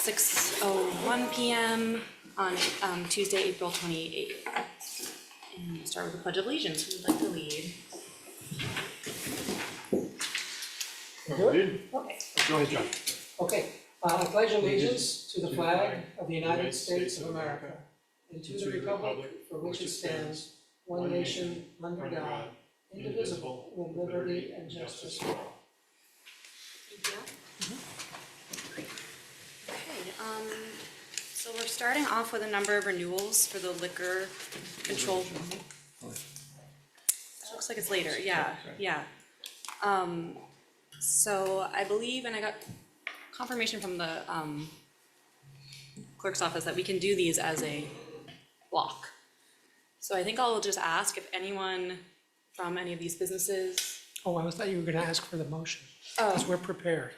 6:01 p.m. on Tuesday, April 28th. And we'll start with the Pledge of Allegiance. Who would like to lead? Good? Okay. Go ahead, John. Okay. I pledge allegiance to the flag of the United States of America and to the republic for which it stands, one nation, under God, indivisible, with liberty and justice for all. Okay, so we're starting off with a number of renewals for the liquor control. Looks like it's later, yeah. So I believe, and I got confirmation from the clerk's office that we can do these as a block. So I think I'll just ask if anyone from any of these businesses. Oh, I thought you were gonna ask for the motion, Oh, because we're prepared.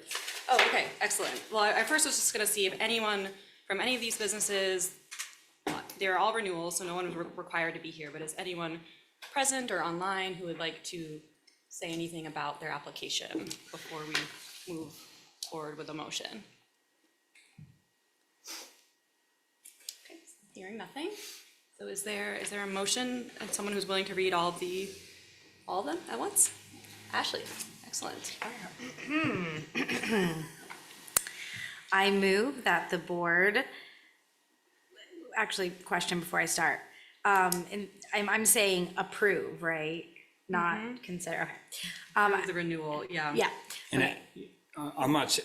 oh, okay, excellent. Well, I first was just gonna see if anyone from any of these businesses, they're all renewals, so no one is required to be here, but is anyone present or online who would like to say anything about their application before we move forward with the motion? Okay, hearing nothing. So is there a motion and someone who's willing to read all of them at once? Ashley, excellent. I move that the board, actually, question before I start. And I'm saying approve, right? Not consider. Approve the renewal, yeah. Yeah. And Okay. I'm not,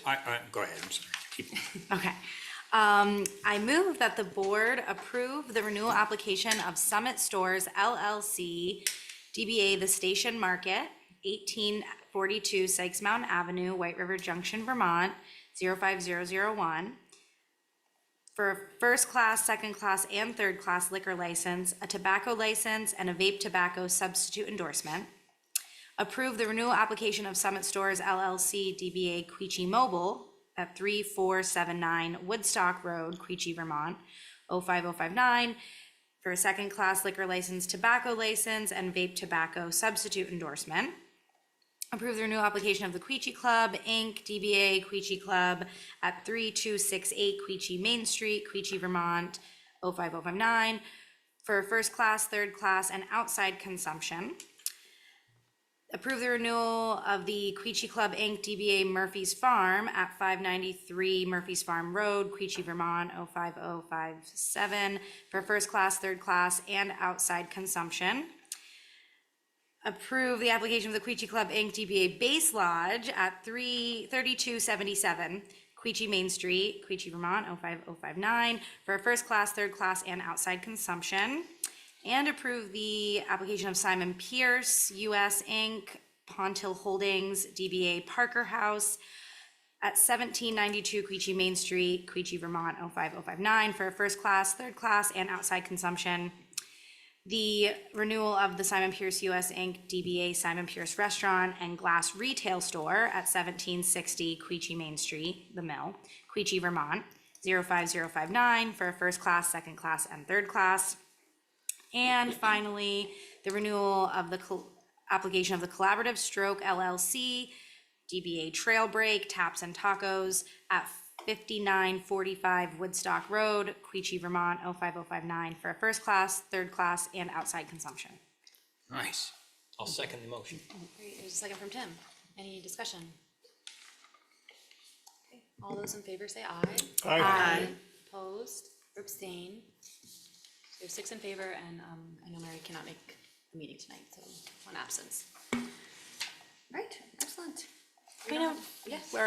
go ahead, I'm sorry. Keep going. Okay. I move that the board approve the renewal application of Summit Stores LLC, DBA The Station Market, 1842 Sykes Mountain Avenue, White River Junction, Vermont, 05001, for a first class, second class, and third class liquor license, a tobacco license, and a vape tobacco substitute endorsement. Approve the renewal application of Summit Stores LLC, DBA Quechee Mobile at 3479 Woodstock Road, Quechee, Vermont, 05059, for a second class liquor license, tobacco license, and vape tobacco substitute endorsement. Approve the renewal application of the Quechee Club, Inc., DBA Quechee Club at 3268 Quechee Main Street, Quechee, Vermont, 05059, for first class, third class, and outside consumption. Approve the renewal of the Quechee Club, Inc., DBA Murphy's Farm at 593 Murphy's Farm Road, Quechee, Vermont, 05057, for first class, third class, and outside consumption. Approve the application of the Quechee Club, Inc., DBA Base Lodge at 3277 Quechee Main Street, Quechee, Vermont, 05059, for a first class, third class, and outside consumption. And approve the application of Simon Pearce, US Inc., Pontil Holdings, DBA Parker House at 1792 Quechee Main Street, Quechee, Vermont, 05059, for a first class, third class, and outside consumption. The renewal of the Simon Pearce US Inc., DBA Simon Pearce Restaurant and Glass Retail Store at 1760 Quechee Main Street, The Mill, Quechee, Vermont, 05059, for a first class, second class, and third class. And finally, the renewal of the application of the Collaborative Stroke LLC, DBA Trail Break Taps and Tacos at 5945 Woodstock Road, Quechee, Vermont, 05059, for a first class, third class, and outside consumption. Nice. I'll second the motion. Great, there's a second from Tim. Any discussion? Okay, all those in favor say aye. Aye. Opposed or abstain? We have 6 in favor, and I know Mary cannot make the meeting tonight, so 1 absence. Right, excellent. Yes. I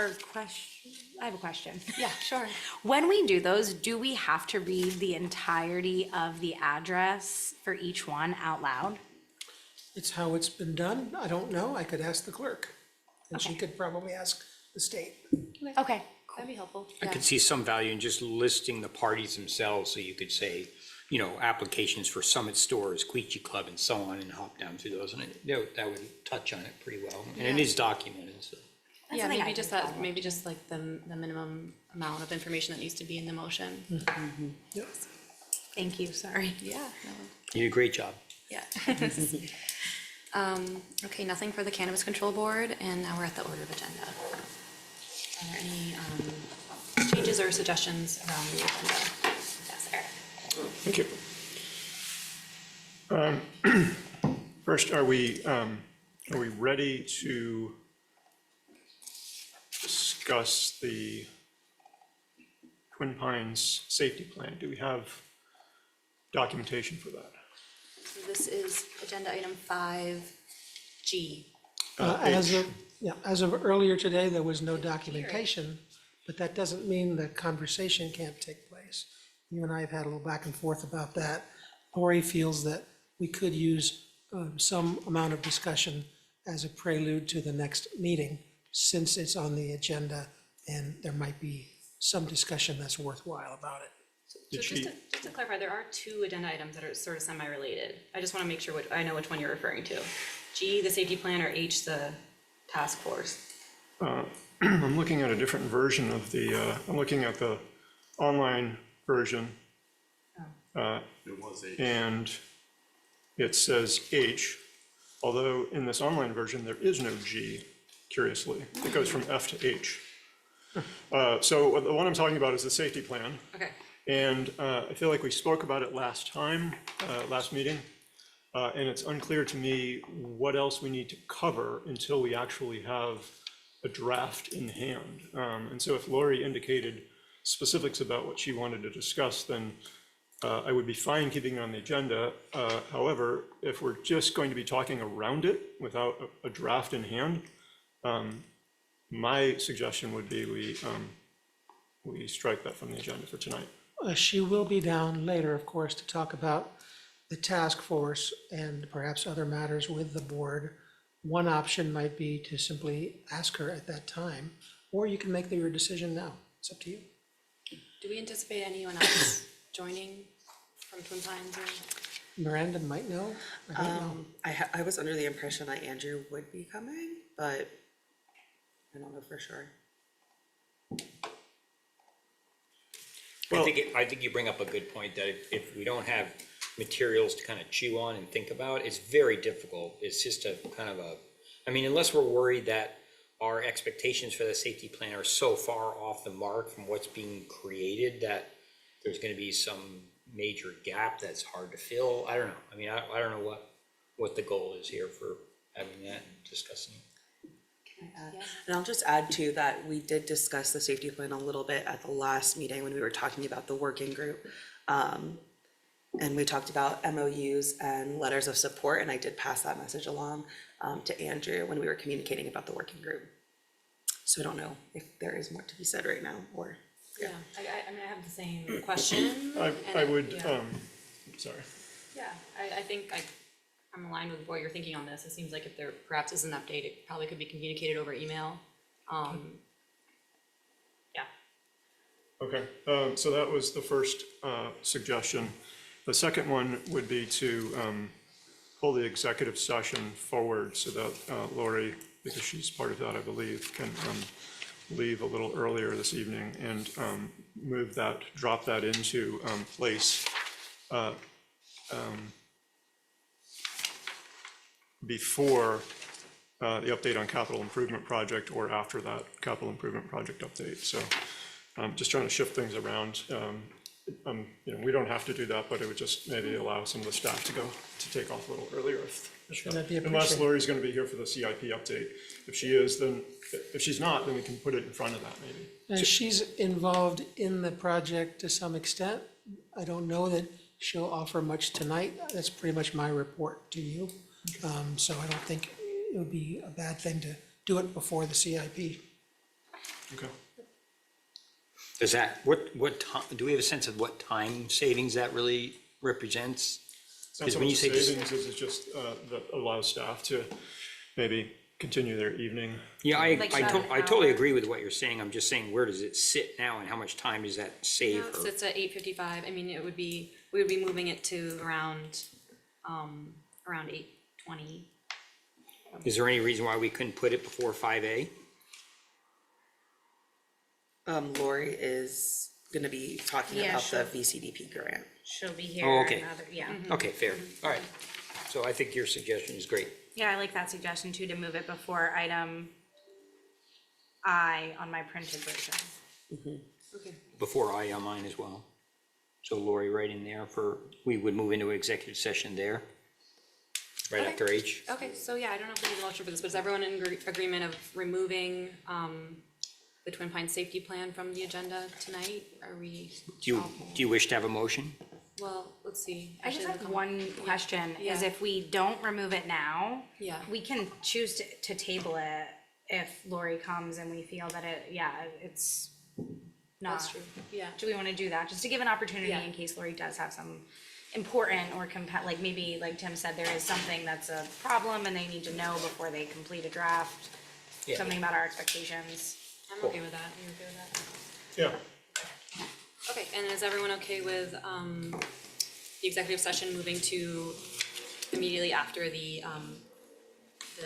have a question. Yeah, sure. When we do those, do we have to read the entirety of the address for each one out loud? It's how it's been done. I don't know. I could ask the clerk, and she could probably ask the state. Okay. That'd be helpful. I could see some value in just listing the parties themselves, so you could say, you know, applications for Summit Stores, Quechee Club, and so on, and hop down through those, and that would touch on it pretty well. And it is documented, so. Yeah, something I maybe just can that, follow. maybe just like the minimum amount of information that needs to be in the motion. Yep. Thank you, sorry. Yeah. You did a great job. Yeah. Okay, nothing for the Cannabis Control Board, and now we're at the order of agenda. Are there any changes or suggestions around the agenda? Yes, Eric. Thank you. First, are we ready to discuss the Twin Pines safety plan? Do we have documentation for that? So this is agenda item 5G. As of earlier today, there was no documentation, but that doesn't mean the conversation can't take place. You and I have had a little back and forth about that. Lori feels that we could use some amount of discussion as a prelude to the next meeting, since it's on the agenda, and there might be some discussion that's worthwhile about it. So just to clarify, there are 2 agenda items that are sort of semi-related. I just want to make sure I know which one you're referring to. G, the safety plan, or H, the task force? I'm looking at a different version of I'm looking at the online version. It was H. And it says H, although in this online version, there is no G, curiously. It goes from F to H. So the one I'm talking about is the safety plan. Okay. And I feel like we spoke about it last meeting. And it's unclear to me what else we need to cover until we actually have a draft in hand. And so if Lori indicated specifics about what she wanted to discuss, then I would be fine keeping it on the agenda. However, if we're just going to be talking around it without a draft in hand, my suggestion would be we strike that from the agenda for tonight. She will be down later, of course, to talk about the task force and perhaps other matters with the board. One option might be to simply ask her at that time, or you can make your decision now. It's up to you. Do we anticipate anyone else joining from Twin Pines? Or? Miranda might know. I don't know. I was under the impression that Andrew would be coming, but I don't know for sure. Well, I think you bring up a good point, that if we don't have materials to kind of chew on and think about, it's very difficult. It's just a kind of unless we're worried that our expectations for the safety plan are so far off the mark from what's being created that there's going to be some major gap that's hard to fill. I don't know. I mean, I don't know what the goal is here for having that and discussing it. And I'll just add too that we did discuss the safety plan a little bit at the last meeting when we were talking about the working group. And we talked about MOUs and letters of support, and I did pass that message along to Andrew when we were communicating about the working group. So I don't know if there is more to be said right now, or. Yeah, I mean, I have the same question. I would, Yeah. sorry. Yeah, I think I'm aligned with what you're thinking on this. It seems like if there perhaps is an update, it probably could be communicated over email. Yeah. Okay, so that was the first suggestion. The second one would be to pull the executive session forward so that Lori, because she's part of that, I believe, can leave a little earlier this evening and drop that into place before the update on capital improvement project or after that capital improvement project update. So just trying to shift things around. We don't have to do that, but it would just maybe allow some of the staff to take off a little earlier. That'd be Unless appreciated. Lori's going to be here for the CIP update. If she is, then, if she's not, then we can put it in front of that maybe. And she's involved in the project to some extent. I don't know that she'll offer much tonight. That's pretty much my report to you. So I don't think it would be a bad thing to do it before the CIP. Okay. Does that, what time, do we have a sense of what time savings that really represents? It's not Because so when much you say savings, it's just that allows staff to maybe continue their evening. Yeah, I Like about an totally hour. agree with what you're saying. I'm just saying, where does it sit now and how much time does that save Now it her? sits at 8:55. I mean, we would be moving it to around 8:20. Is there any reason why we couldn't put it before 5A? Lori is gonna be talking Yeah, about sure. the VCDP grant. She'll be here. Oh, okay. Yeah. Okay, fair. All right. So I think your suggestion is great. Yeah, I like that suggestion too, to move it before item I on my printed version. Okay. before I on mine as well. So Lori right in there we would move into executive session there, right Okay. after H. Okay, so yeah, I don't know if we need a motion for this, but is everyone in agreement of removing, the Twin Pines safety plan from the agenda tonight? Are we? Do you wish to have a motion? Well, let's see. I just Actually, have the one question, is Yeah. if we don't remove it now, Yeah. we can choose to table it if Lori comes and we feel that it's not. That's true, yeah. Do we wanna do that, just to give an opportunity Yeah. in case Lori does have some important or like maybe, like Tim said, there is something that's a problem and they need to know before they complete a draft, Yeah. something about our expectations. I'm okay with that. Are you okay with that? Yeah, Okay, and is everyone okay with, the executive session moving to immediately after the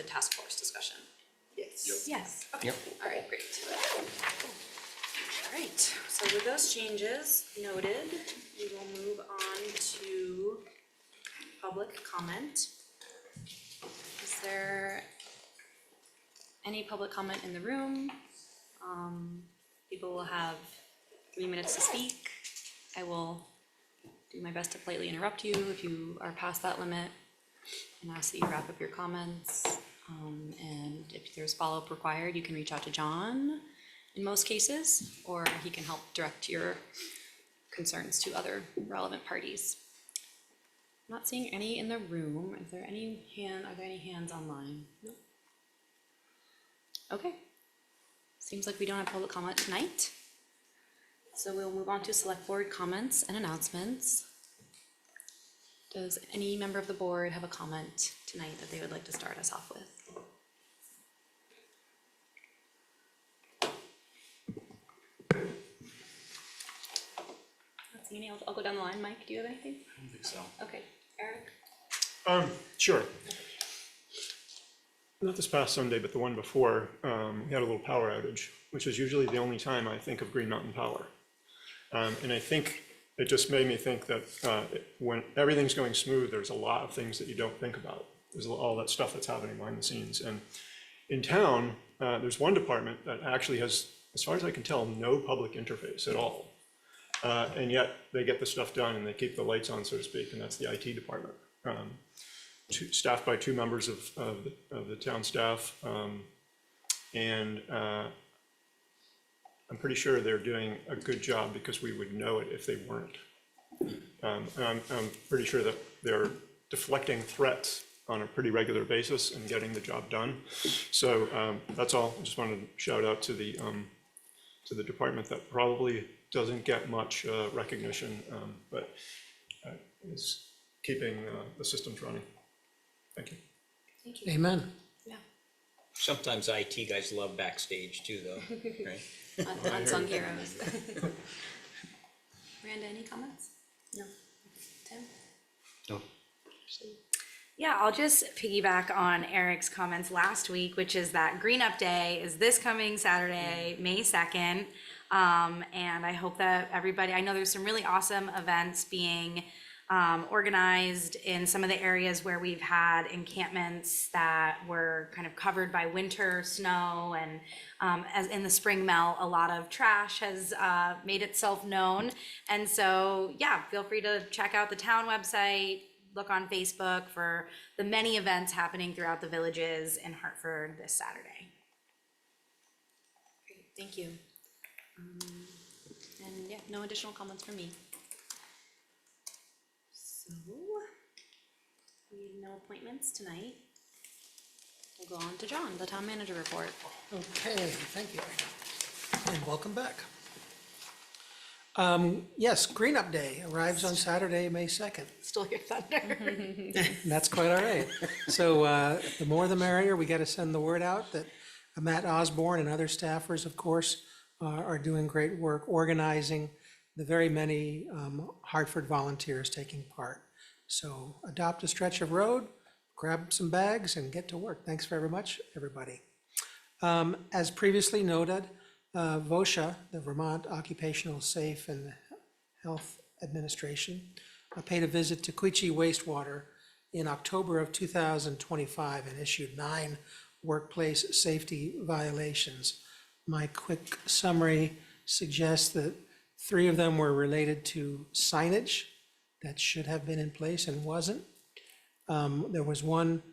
task force discussion? Yes. Yes. Yep. All right, great. All right, so with those changes noted, we will move on to public comment. Is there any public comment in the room? People will have 3 minutes to speak. I will do my best to politely interrupt you if you are past that limit and ask that you wrap up your comments. And if there's follow-up required, you can reach out to John in most cases, or he can help direct your concerns to other relevant parties. I'm not seeing any in the room. Are there any hands online? No. Okay. Seems like we don't have public comment tonight. So we'll move on to select board comments and announcements. Does any member of the board have a comment tonight that they would like to start us off with? Not seeing any. I'll go down the line. Mike, do you have anything? I don't think so. Okay. Eric? sure. Not this past Sunday, but the one before, we had a little power outage, which is usually the only time I think of Green Mountain Power. And I think it just made me think that when everything's going smooth, there's a lot of things that you don't think about. There's all that stuff that's happening behind the scenes. And in town, there's one department that actually has, as far as I can tell, no public interface at all. And yet they get the stuff done and they keep the lights on, so to speak, and that's the IT department. Staffed by 2 members of the town staff. And I'm pretty sure they're doing a good job because we would know it if they weren't. And I'm pretty sure that they're deflecting threats on a pretty regular basis and getting the job done. So that's all. I just wanted to shout out to the department that probably doesn't get much recognition, but is keeping the systems running. Thank you. Thank you. Amen. Yeah. Sometimes IT guys love backstage too, though, right? Unsung heroes. Miranda, any comments? No. Tim? No. Yeah, I'll just piggyback on Eric's comments last week, which is that Green Up Day is this coming Saturday, May 2nd. And I hope that everybody, I know there's some really awesome events being organized in some of the areas where we've had encampments that were kind of covered by winter snow, and as in the spring melt, a lot of trash has made itself known. And so, yeah, feel free to check out the town website, look on Facebook for the many events happening throughout the villages in Hartford this Saturday. Great, thank you. And yeah, no additional comments from me. So, we have no appointments tonight. We'll go on to John, the town manager report. Okay, thank you. And welcome back. Yes, Green Up Day arrives on Saturday, May 2nd. Still your thunder. That's quite all right. So the more the merrier. We got to send the word out that Matt Osborne and other staffers, of course, are doing great work organizing the very many Hartford volunteers taking part. So adopt a stretch of road, grab some bags, and get to work. Thanks very much, everybody. As previously noted, VOSHA, the Vermont Occupational Safe and Health Administration, paid a visit to Quechee wastewater in October of 2025 and issued 9 workplace safety violations. My quick summary suggest that 3 of them were related to signage that should have been in place and wasn't. There was one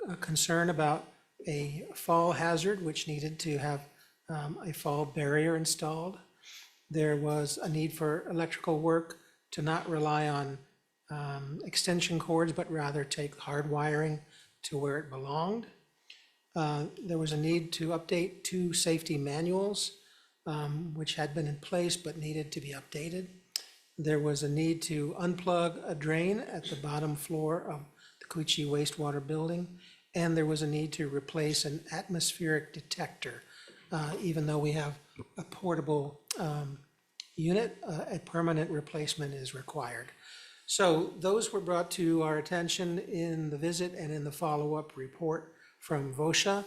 a concern about a fall hazard, which needed to have a fall barrier installed. There was a need for electrical work to not rely on extension cords, but rather take hard wiring to where it belonged. There was a need to update 2 safety manuals, which had been in place but needed to be updated. There was a need to unplug a drain at the bottom floor of the Quechee wastewater building, and there was a need to replace an atmospheric detector. Even though we have a portable unit, a permanent replacement is required. So those were brought to our attention in the visit and in the follow-up report from VOSHA.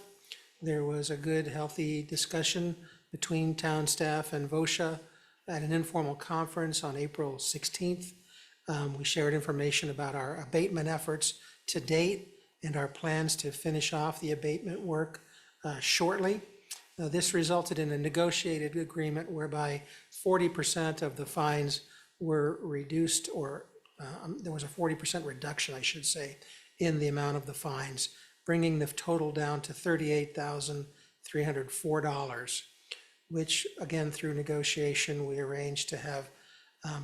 There was a good, healthy discussion between town staff and VOSHA at an informal conference on April 16th. We shared information about our abatement efforts to date and our plans to finish off the abatement work shortly. This resulted in a negotiated agreement whereby 40% of the fines were reduced, or there was a 40% reduction, I should say, in the amount of the fines, bringing the total down to $38,304, which, again, through negotiation, we arranged to have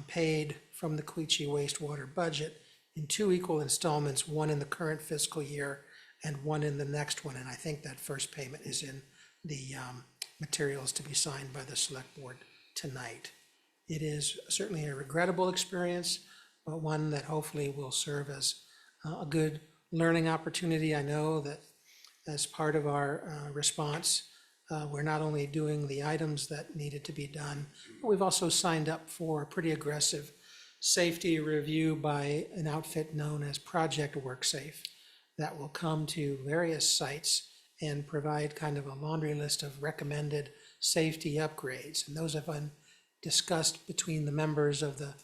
paid from the Quechee wastewater budget in 2 equal installments, one in the current fiscal year and one in the next one. And I think that first payment is in the materials to be signed by the select board tonight. It is certainly a regrettable experience, but one that hopefully will serve as a good learning opportunity. I know that as part of our response, we're not only doing the items that needed to be done, but we've also signed up for a pretty aggressive safety review by an outfit known as Project WorkSafe that will come to various sites and provide kind of a laundry list of recommended safety upgrades. And those have been discussed between the members of the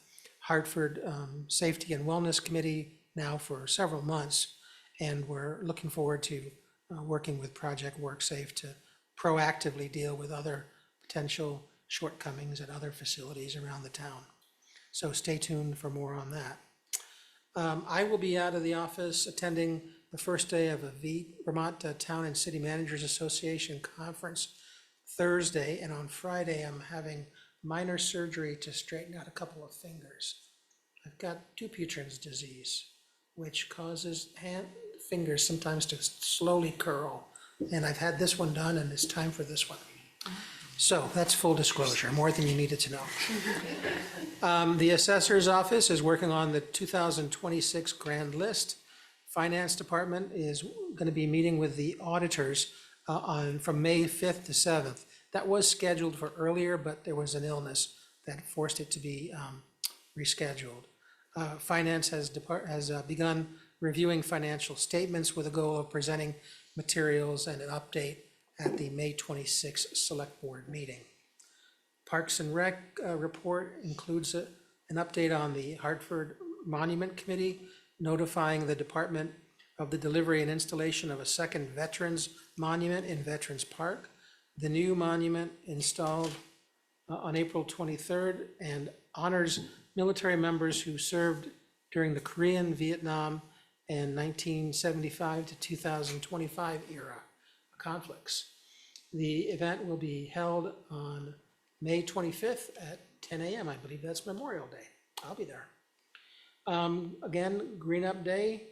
Hartford Safety and Wellness Committee now for several months. And we're looking forward to working with Project WorkSafe to proactively deal with other potential shortcomings at other facilities around the town. So stay tuned for more on that. I will be out of the office attending the first day of a Vermont Town and City Managers Association conference Thursday, and on Friday I'm having minor surgery to straighten out a couple of fingers. I've got Dupuytren's disease, which causes fingers sometimes to slowly curl, and I've had this one done and it's time for this one. So that's full disclosure, more than you needed to know. The assessor's office is working on the 2026 grand list. Finance department is going to be meeting with the auditors from May 5th to 7th. That was scheduled for earlier, but there was an illness that forced it to be rescheduled. Finance has begun reviewing financial statements with a goal of presenting materials and an update at the May 26th Select Board meeting. Parks and Rec report includes an update on the Hartford Monument Committee, notifying the department of the delivery and installation of a second Veterans Monument in Veterans Park. The new monument installed on April 23rd and honors military members who served during the Korean, Vietnam, and 1975 to 2025 era conflicts. The event will be held on May 25th at 10 a.m. I believe that's Memorial Day. I'll be there. Again, Green Up Day,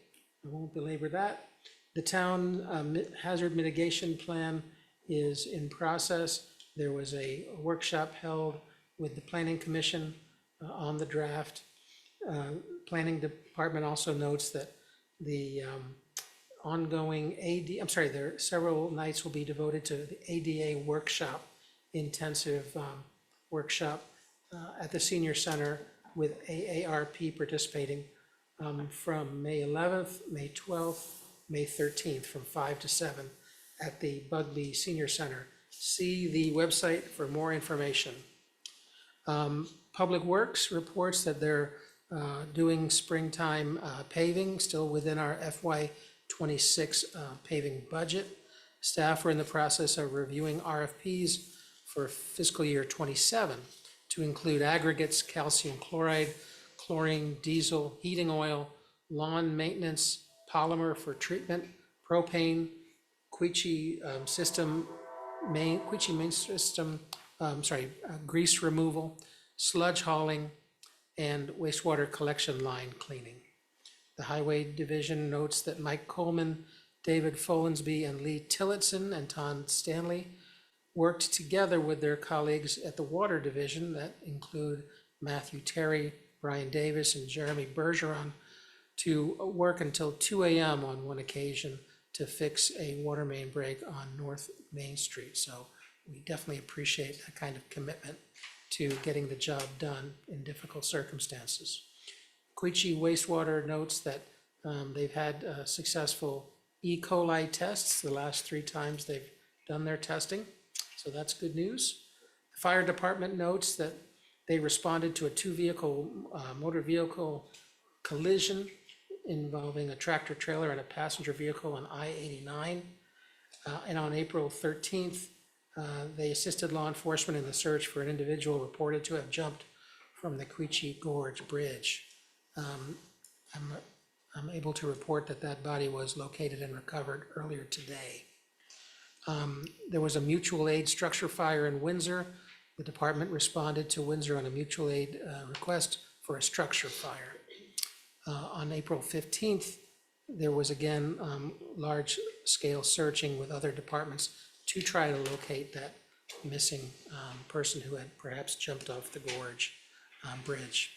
I won't belabor that. The town hazard mitigation plan is in process. There was a workshop held with the Planning Commission on the draft. Planning Department also notes that the ongoing there several nights will be devoted to the ADA workshop, intensive workshop at the Senior Center with AARP participating from May 11th, May 12th, May 13th, from 5 to 7 at the Bugbee Senior Center. See the website for more information. Public Works reports that they're doing springtime paving, still within our FY26 paving budget. Staff are in the process of reviewing RFPs for fiscal year '27 to include aggregates, calcium chloride, chlorine, diesel, heating oil, lawn maintenance, polymer for treatment, propane, Quechee main system, grease removal, sludge hauling, and wastewater collection line cleaning. The Highway Division notes that Mike Coleman, David Folensby, and Lee Tillotson and Tom Stanley worked together with their colleagues at the Water Division that include Matthew Terry, Brian Davis, and Jeremy Bergeron to work until 2 a.m. on one occasion to fix a water main break on North Main Street. So we definitely appreciate that kind of commitment to getting the job done in difficult circumstances. Quechee Wastewater notes that they've had successful E. coli tests the last 3 times they've done their testing, so that's good news. The Fire Department notes that they responded to a 2-vehicle motor vehicle collision involving a tractor trailer and a passenger vehicle on I-89. And on April 13th, they assisted law enforcement in the search for an individual reported to have jumped from the Quechee Gorge Bridge. I'm able to report that that body was located and recovered earlier today. There was a mutual aid structure fire in Windsor. The department responded to Windsor on a mutual aid request for a structure fire. On April 15th, there was again large-scale searching with other departments to try to locate that missing person who had perhaps jumped off the gorge bridge.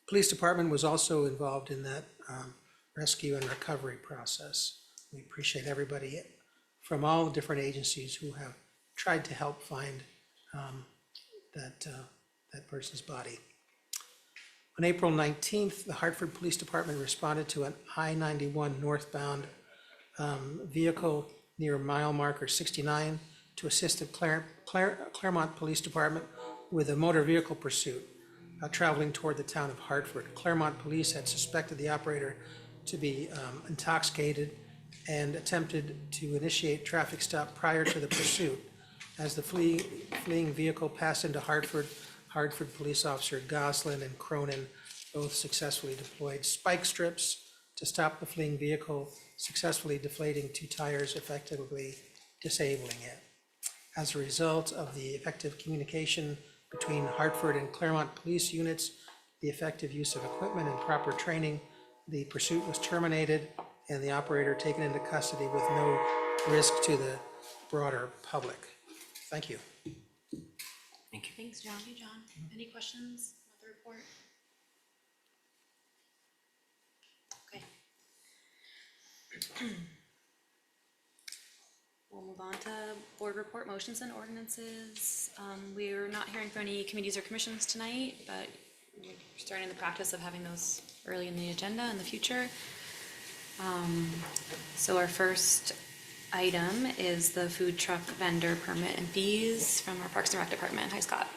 Police department was also involved in that rescue and recovery process. We appreciate everybody from all the different agencies who have tried to help find that person's body. On April 19th, the Hartford Police Department responded to an I-91 northbound vehicle near mile marker 69 to assist the Claremont Police Department with a motor vehicle pursuit traveling toward the town of Hartford. Claremont Police had suspected the operator to be intoxicated and attempted to initiate traffic stop prior to the pursuit. As the fleeing vehicle passed into Hartford, Hartford police officer Goslin and Cronin both successfully deployed spike strips to stop the fleeing vehicle, successfully deflating 2 tires, effectively disabling it. As a result of the effective communication between Hartford and Claremont police units, the effective use of equipment and proper training, the pursuit was terminated and the operator taken into custody with no risk to the broader public. Thank you. Thanks, John. Hey, John. Any questions about the report? Okay. We'll move on to board report, motions and ordinances. We're not hearing from any committees or commissions tonight, but we're starting the practice of having those early in the agenda in the future. So our first item is the food truck vendor permit and fees from our Parks and Rec department. Hi, Scott.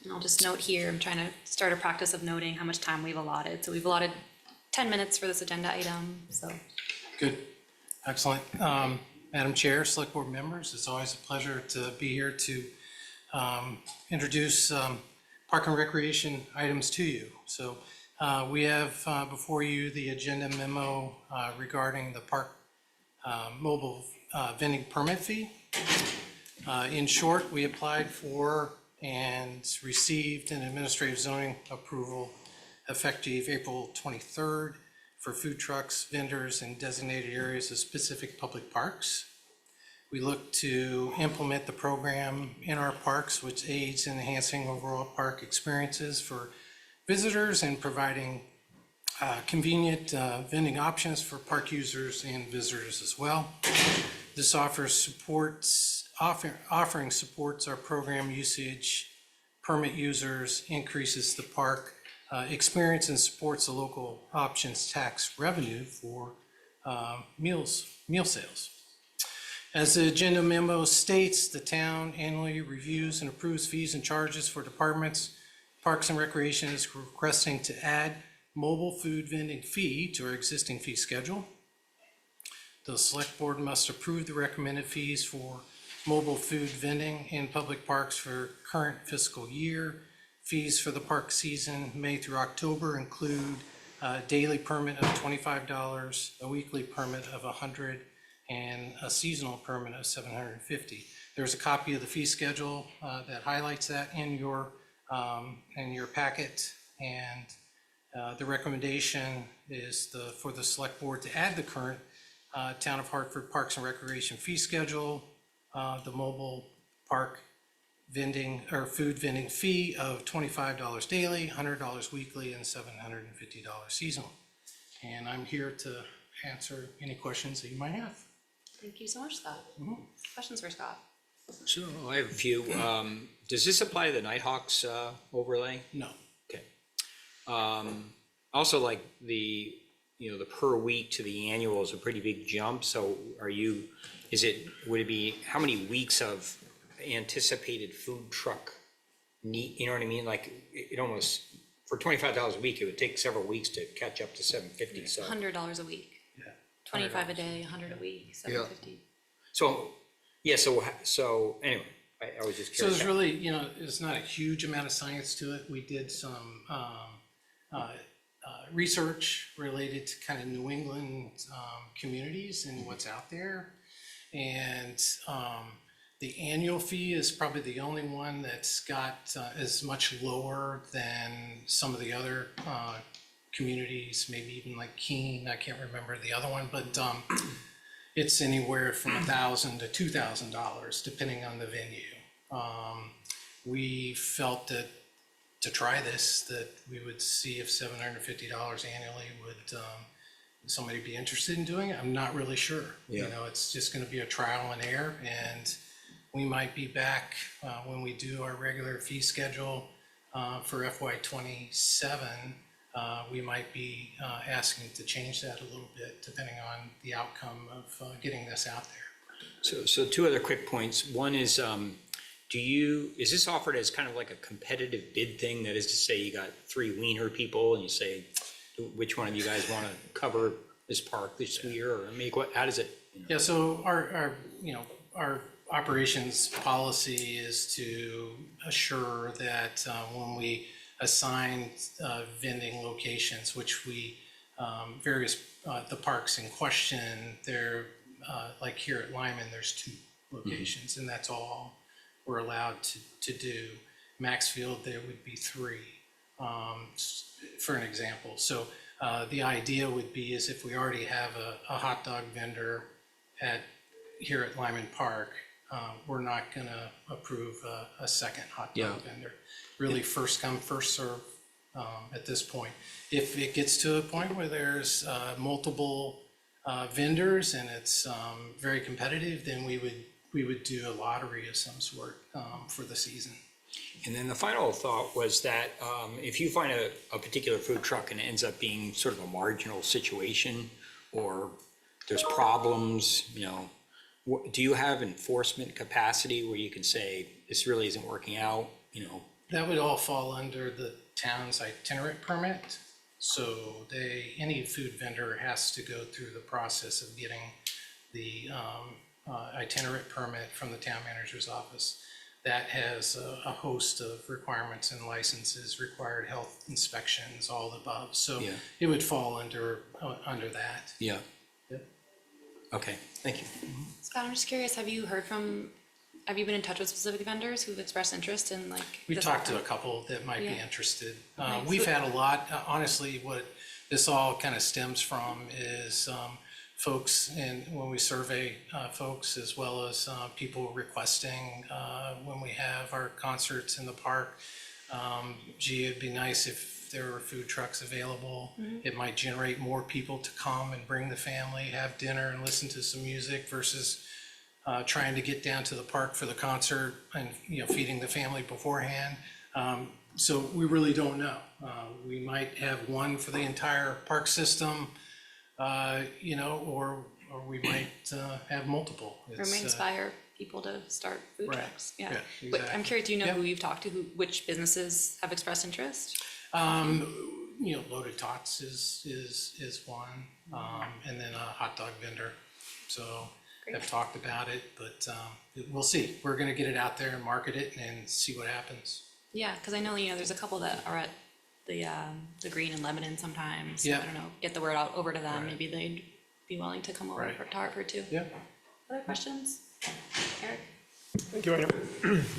And I'll just note here, I'm trying to start a practice of noting how much time we've allotted. So we've allotted 10 minutes for this agenda item, so. Good, excellent. Madam Chair, Select Board members, it's always a pleasure to be here to introduce Park and Recreation items to you. So we have before you the agenda memo regarding the park mobile vending permit fee. In short, we applied for and received an administrative zoning approval effective April 23rd for food trucks, vendors, and designated areas of specific public parks. We look to implement the program in our parks, which aids in enhancing overall park experiences for visitors and providing convenient vending options for park users and visitors as well. This offering supports our program usage, permit users, increases the park experience, and supports the local options tax revenue for meal sales. As the agenda memo states, the town annually reviews and approves fees and charges for departments Parks and Recreation is requesting to add mobile food vending fee to our existing fee schedule. The Select Board must approve the recommended fees for mobile food vending in public parks for current fiscal year. Fees for the park season, May through October, include a daily permit of $25, a weekly permit of $100, and a seasonal permit of $750. There's a copy of the fee schedule that highlights that in your packet, and the recommendation is for the Select Board to add the current Town of Hartford Parks and Recreation fee schedule, the mobile park vending or food vending fee of $25 daily, $100 weekly, and $750 seasonal. And I'm here to answer any questions that you might have. Thank you so much, Scott. Questions for Scott? So I have a few. Does this apply to the Nighthawks overlay? No. Okay. Also, like the per week to the annual is a pretty big jump. So would it be, how many weeks of anticipated food truck need, you know what I mean? Like it almost, for $25 a week, it would take several weeks to catch up to $750, so. $100 a week. Yeah. 25 a day, 100 a week, 750. So, yeah, so anyway, I was just So curious. there's really, there's not a huge amount of science to it. We did some research related to kind of New England communities and what's out there. And the annual fee is probably the only one that's got, is much lower than some of the other communities, maybe even like Keene, I can't remember the other one, but it's anywhere from $1,000 to $2,000, depending on the venue. We felt that to try this, that we would see if $750 annually would somebody be interested in doing it. I'm not really sure. Yeah. It's just going to be a trial and error, and we might be back when we do our regular fee schedule for FY27. We might be asking to change that a little bit, depending on the outcome of getting this out there. So two other quick points. One is, is this offered as kind of like a competitive bid thing? That is to say, you got 3 wiener people and you say, which one of you guys want to cover this park this year, or how does it? Yeah, so our operations policy is to assure that when we assign vending locations, which we, the parks in question, they're like here at Lyman, there's 2 locations, and that's all we're allowed to do. Maxfield, there would be 3, for an example. So the idea would be is if we already have a hot dog vendor here at Lyman Park, we're not gonna approve a second hot dog vendor. Really first come, first serve at this point. If it gets to a point where there's multiple vendors and it's very competitive, then we would do a lottery of some sort for the season. And then the final thought was that if you find a particular food truck and it ends up being sort of a marginal situation, or there's problems, do you have enforcement capacity where you can say, this really isn't working out, That would all fall under the town's itinerant permit. So any food vendor has to go through the process of getting the itinerant permit from the town manager's office. That has a host of requirements and licenses, required health inspections, all the above. So it would fall under that. Yeah. Yep. Okay, thank you. Scott, I'm just curious, have you been in touch with specific vendors who've expressed interest in We this talked to a outcome? couple that might be interested. Nice. We've had a lot, honestly, what this all kind of stems from is folks, and when we survey folks, as well as people requesting when we have our concerts in the park, it'd be nice if there were food trucks available. It might generate more people to come and bring the family, have dinner and listen to some music versus trying to get down to the park for the concert and feeding the family beforehand. So we really don't know. We might have one for the entire park system, or or we might have multiple. Or It's, may inspire people to start food right. trucks, yeah. Yeah, But I'm exactly. curious, do you know Yeah. who you've talked to, which businesses have expressed interest? Loaded Tots is one, and then a hot dog vendor. So have talked about it, but we'll see. We're gonna get it out there and market it and see what happens. Yeah, because I know, there's a couple that are at the Green in Lebanon sometimes. So Yeah. I don't know, get the word out over to them, Right. maybe they'd be willing to come over Right. to Hartford too. Yeah. Other questions? Eric? Thank you, Ina.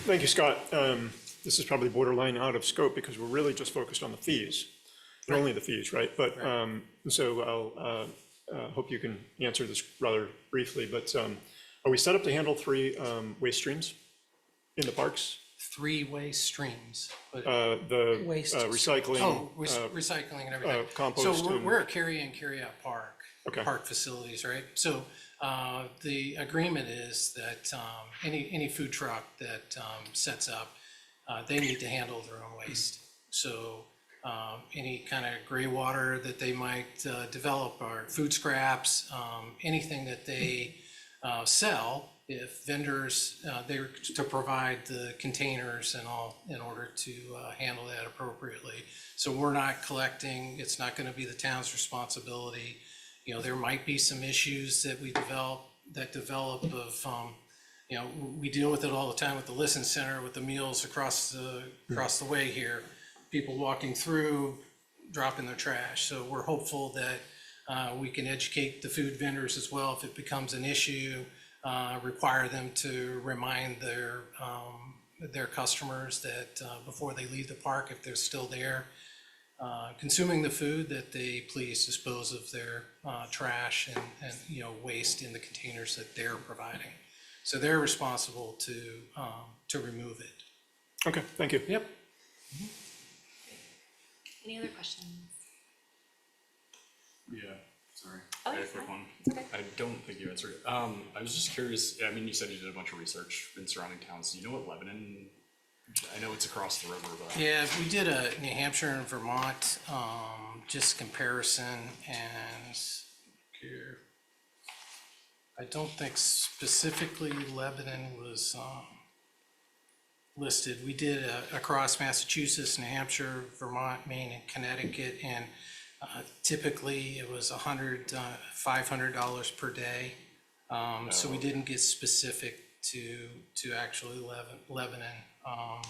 Thank you, Scott. This is probably borderline out of scope because we're really just focused on the fees, and only the fees, right? But, so I'll hope you can answer this rather briefly, but are we set up to handle 3 waste streams in the parks? 3-way streams, but, The Waste. recycling, recycling and everything. compost So and- we're a carry in, carry out park, Okay. park facilities, right? So, the agreement is that, any food truck that, sets up, they need to handle their own waste. So, any kind of gray water that they might, develop or food scraps, anything that they, sell, if vendors, they're to provide the containers and all in order to handle that appropriately. So we're not collecting, it's not gonna be the town's responsibility. There might be some issues that develop of, we deal with it all the time with the Listen Center, with the meals across the way here. People walking through, dropping their trash. So we're hopeful that we can educate the food vendors as well if it becomes an issue. Require them to remind their customers that before they leave the park, if they're still there, consuming the food, that they please dispose of their trash and waste in the containers that they're providing. So they're responsible to remove it. Okay, thank you. Yep. Any other questions? Yeah, sorry. Oh, I had a you're quick fine. one. It's okay. I don't think you answered it. I was just curious, I mean, you said you did a bunch of research in surrounding towns. Do you know what Lebanon, I know it's across the river, but. Yeah, we did a New Hampshire and Vermont, just comparison, and here, I don't think specifically Lebanon was listed. We did across Massachusetts, New Hampshire, Vermont, Maine, and Connecticut, and typically it was $500 per day. So we didn't get specific to actually Lebanon. I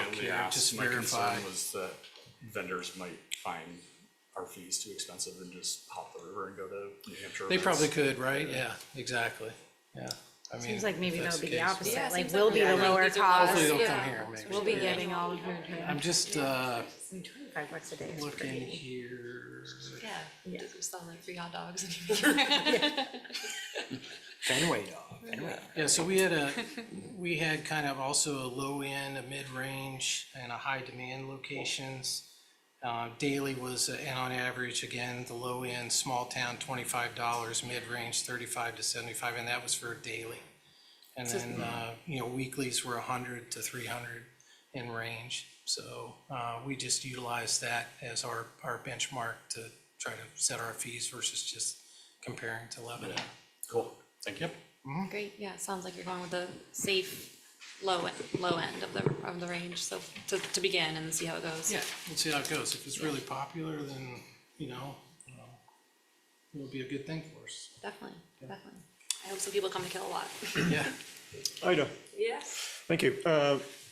only Here, asked, just my verify. concern was that vendors might find our fees too expensive and just hop the river and go to New Hampshire. They events. probably could, right? Yeah, exactly, yeah. I mean, Seems like maybe if that that's would be the case, opposite, Yeah, like seems we'll like be we the are. lower These are cost. Hopefully they'll Yeah. come here, maybe. We'll be getting all of it. I'm just $25 a day is looking pretty. here. Yeah, just sell like 3 hot dogs. Fenway dog, Fenway. Yeah, so we had kind of also a low end, a mid-range, and a high demand locations. Daily was, and on average, again, the low end, small town, $25, mid-range, 35 to 75, and that was for daily. And then, weeklies were 100 to 300 in range. So, we just utilized that as our benchmark to try to set our fees versus just comparing to Lebanon. Cool, thank you. Great, yeah, it sounds like you're going with the safe, low end of the range, so to begin and see how it goes. Yeah, we'll see how it goes. If it's really popular, then, it'll be a good thing for us. Definitely. I hope some people come to Kilowatt. Yeah. Ida, Yes, thank you.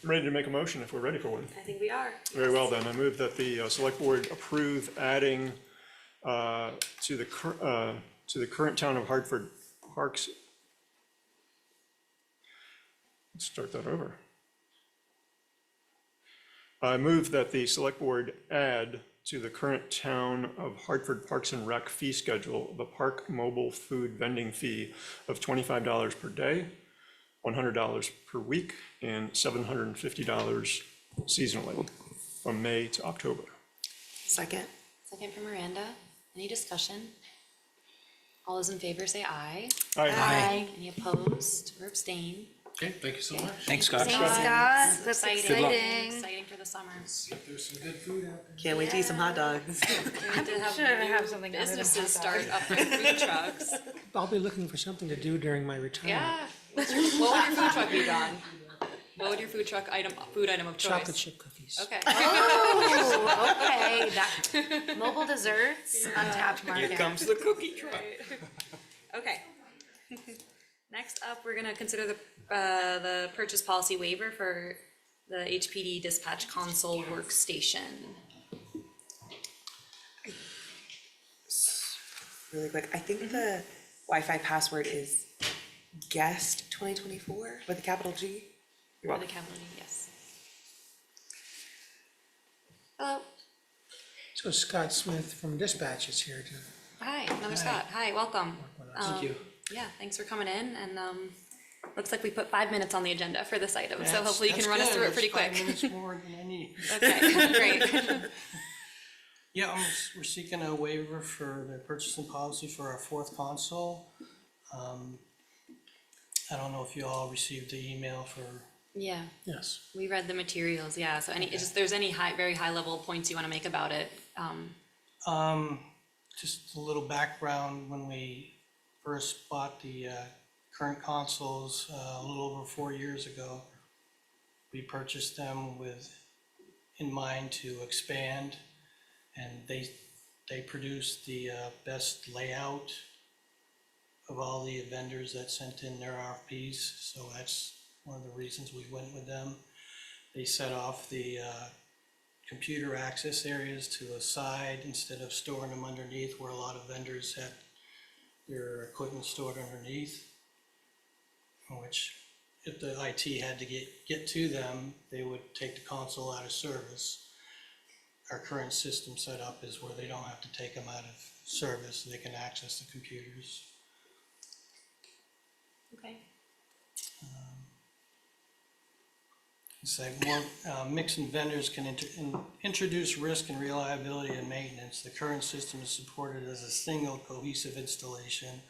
Ready to make a motion if we're ready for one. I think we are. Very well then, I move that the select board approve adding to the current town of Hartford Parks. Let's start that over. I move that the select board add to the current town of Hartford Parks and Rec fee schedule the park mobile food vending fee of $25 per day, $100 per week, and $750 seasonally from May to October. Second. Second from Miranda. Any discussion? All those in favor say aye. Aye. Any opposed or abstain? Okay, thank you so much. Thanks, Scott. Thanks, Scott. That's Exciting, exciting. exciting for the summer. See if there's some good food out there. Can't wait to eat some hot dogs. We need to have Sure, I have new something other than businesses hot start up with food trucks. I'll be looking for something to do during my retirement. Yeah. What would your food truck be, John? What would your food item of choice? Chocolate chip cookies. Okay. Oh, okay, that, mobile desserts, untapped market. Here comes the cookie truck. Okay. Next up, we're gonna consider the purchase policy waiver for the HPD dispatch console workstation. Really quick, I think the Wi-Fi password is guest 2024 with a capital G. You're For the welcome. capital D, yes. Hello. So Scott Smith from Dispatch is here to, Hi, another Scott. Hi, welcome. Thank you. Yeah, thanks for coming in, and looks like we put 5 minutes on the agenda for this item, so That's- hopefully you can that's run us good. through it It's pretty 5 quick. minutes more than I need. Okay, great. Yeah, we're seeking a waiver for the purchasing policy for our fourth console. I don't know if you all received the email for, Yeah, yes. we read the materials, yeah, so it's just, there's any very high level points you wanna make about it, just a little background, when we first bought the current consoles a little over 4 years ago, we purchased them in mind to expand, and they produced the best layout of all the vendors that sent in their RFPs, so that's one of the reasons we went with them. They set off the computer access areas to the side instead of storing them underneath where a lot of vendors had their equipment stored underneath, which if the IT had to get to them, they would take the console out of service. Our current system setup is where they don't have to take them out of service, they can access the computers. okay. It's like more, mixing vendors can introduce risk and reliability and maintenance. The current system is supported as a single cohesive installation.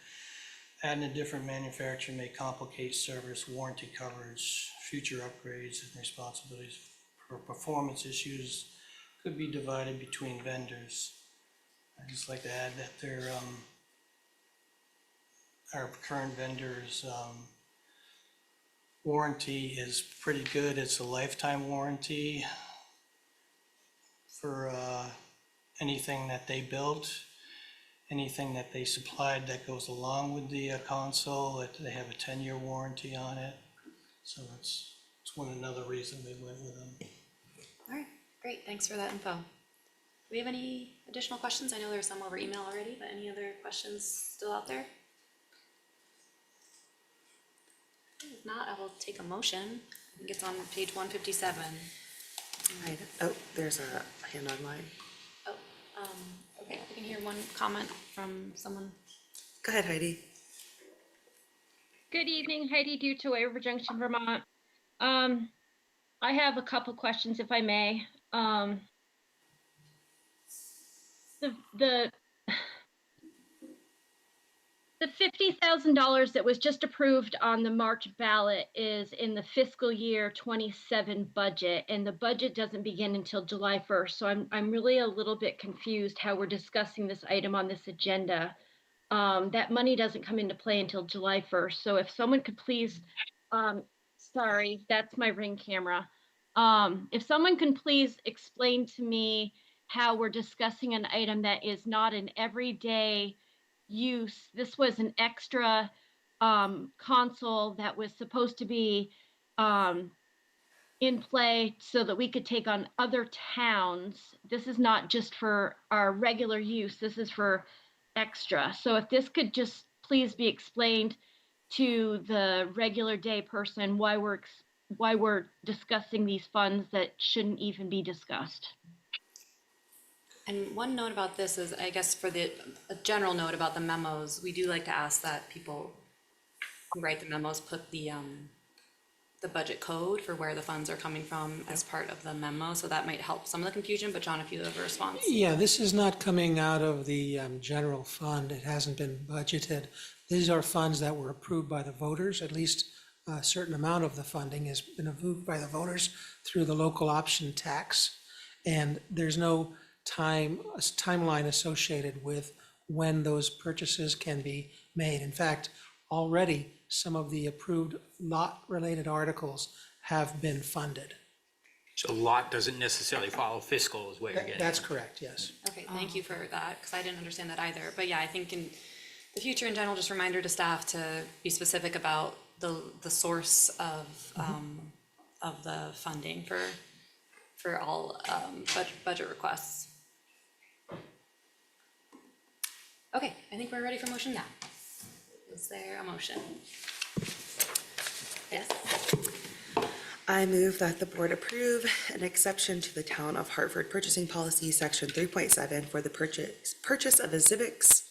Adding a different manufacturer may complicate service, warranty coverage, future upgrades, and responsibilities for performance issues could be divided between vendors. I'd just like to add that our current vendors, warranty is pretty good. It's a lifetime warranty for anything that they built, anything that they supplied that goes along with the console. They have a 10-year warranty on it. So it's another reason we went with them. All right, great, thanks for that info. Do we have any additional questions? I know there's some over email already, but any other questions still out there? If not, I will take a motion. I think it's on page 157. Right. Oh, there's a hand online. Oh, okay, we can hear one comment from someone. Go ahead, Heidi. Good evening, Heidi Duto, Waiver Junction, Vermont. I have a couple questions, if I may. The $50,000 that was just approved on the March ballot is in the fiscal year 27 budget, and the budget doesn't begin until July 1st. So I'm really a little bit confused how we're discussing this item on this agenda. That money doesn't come into play until July 1st. So if someone could please, sorry, that's my Ring camera. If someone can please explain to me how we're discussing an item that is not an everyday use. This was an extra console that was supposed to be in play so that we could take on other towns. This is not just for our regular use. This is for extra. So if this could just please be explained to the regular day person why we're discussing these funds that shouldn't even be discussed. And one note about this is, I guess for a general note about the memos, we do like to ask that people who write the memos put the budget code for where the funds are coming from as part of the memo, so that might help some of the confusion, but John, if you have a response. Yeah, this is not coming out of the general fund. It hasn't been budgeted. These are funds that were approved by the voters, at least a certain amount of the funding has been approved by the voters through the local option tax. And there's no timeline associated with when those purchases can be made. In fact, already some of the approved lot-related articles have been funded. So lot doesn't necessarily follow fiscal is what you're getting. That's correct, yes. Okay, thank you for that, because I didn't understand that either. But yeah, I think in the future in general, just reminder to staff to be specific about the source of the funding for all budget requests. Okay, I think we're ready for motion now. Is there a motion? Yes. I move that the board approve an exception to the town of Hartford purchasing policy, section 3.7, for the purchase of a Civics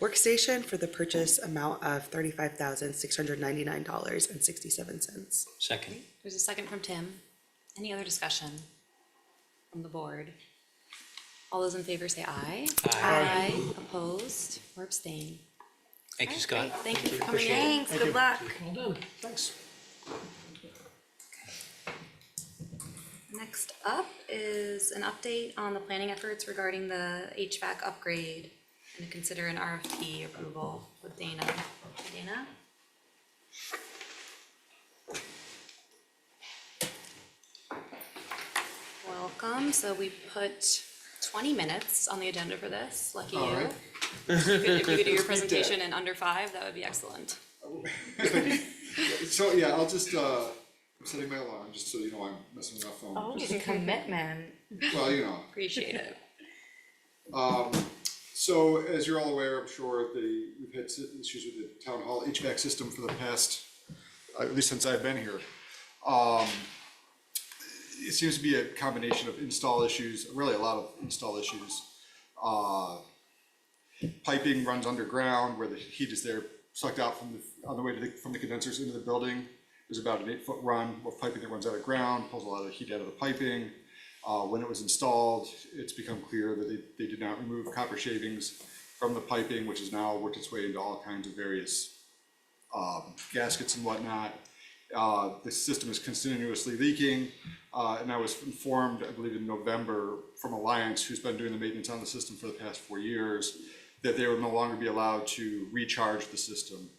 workstation for the purchase amount of $35,699.67. Second. There's a second from Tim. Any other discussion from the board? All those in favor say aye. Aye. Opposed or abstain? Thank you, Scott. Thank you for coming in. Thanks, good luck. Well done, thanks. Next up is an update on the planning efforts regarding the HVAC upgrade and to consider an RFP approval with Dana. Dana? Welcome. So we put 20 minutes on the agenda for this. Lucky you. right. If you could do your presentation in under 5, that would be excellent. So, yeah, I'll just, I'm setting my alarm, just so you know I'm messing with my phone. Oh, Just- commitment. Well, you know. Appreciate it. So, as you're all aware, I'm sure we've had issues with the town hall HVAC system for the past, at least since I've been here. It seems to be a combination of install issues, really a lot of install issues. Piping runs underground where the heat is there sucked out on the way from the condensers into the building. There's about an 8-foot run of piping that runs out of ground, pulls a lot of heat out of the piping. When it was installed, it's become clear that they did not remove copper shavings from the piping, which has now worked its way into all kinds of various gaskets and whatnot. The system is continuously leaking, and I was informed, I believe in November, from Alliance, who's been doing the maintenance on the system for the past 4 years, that they will no longer be allowed to recharge the system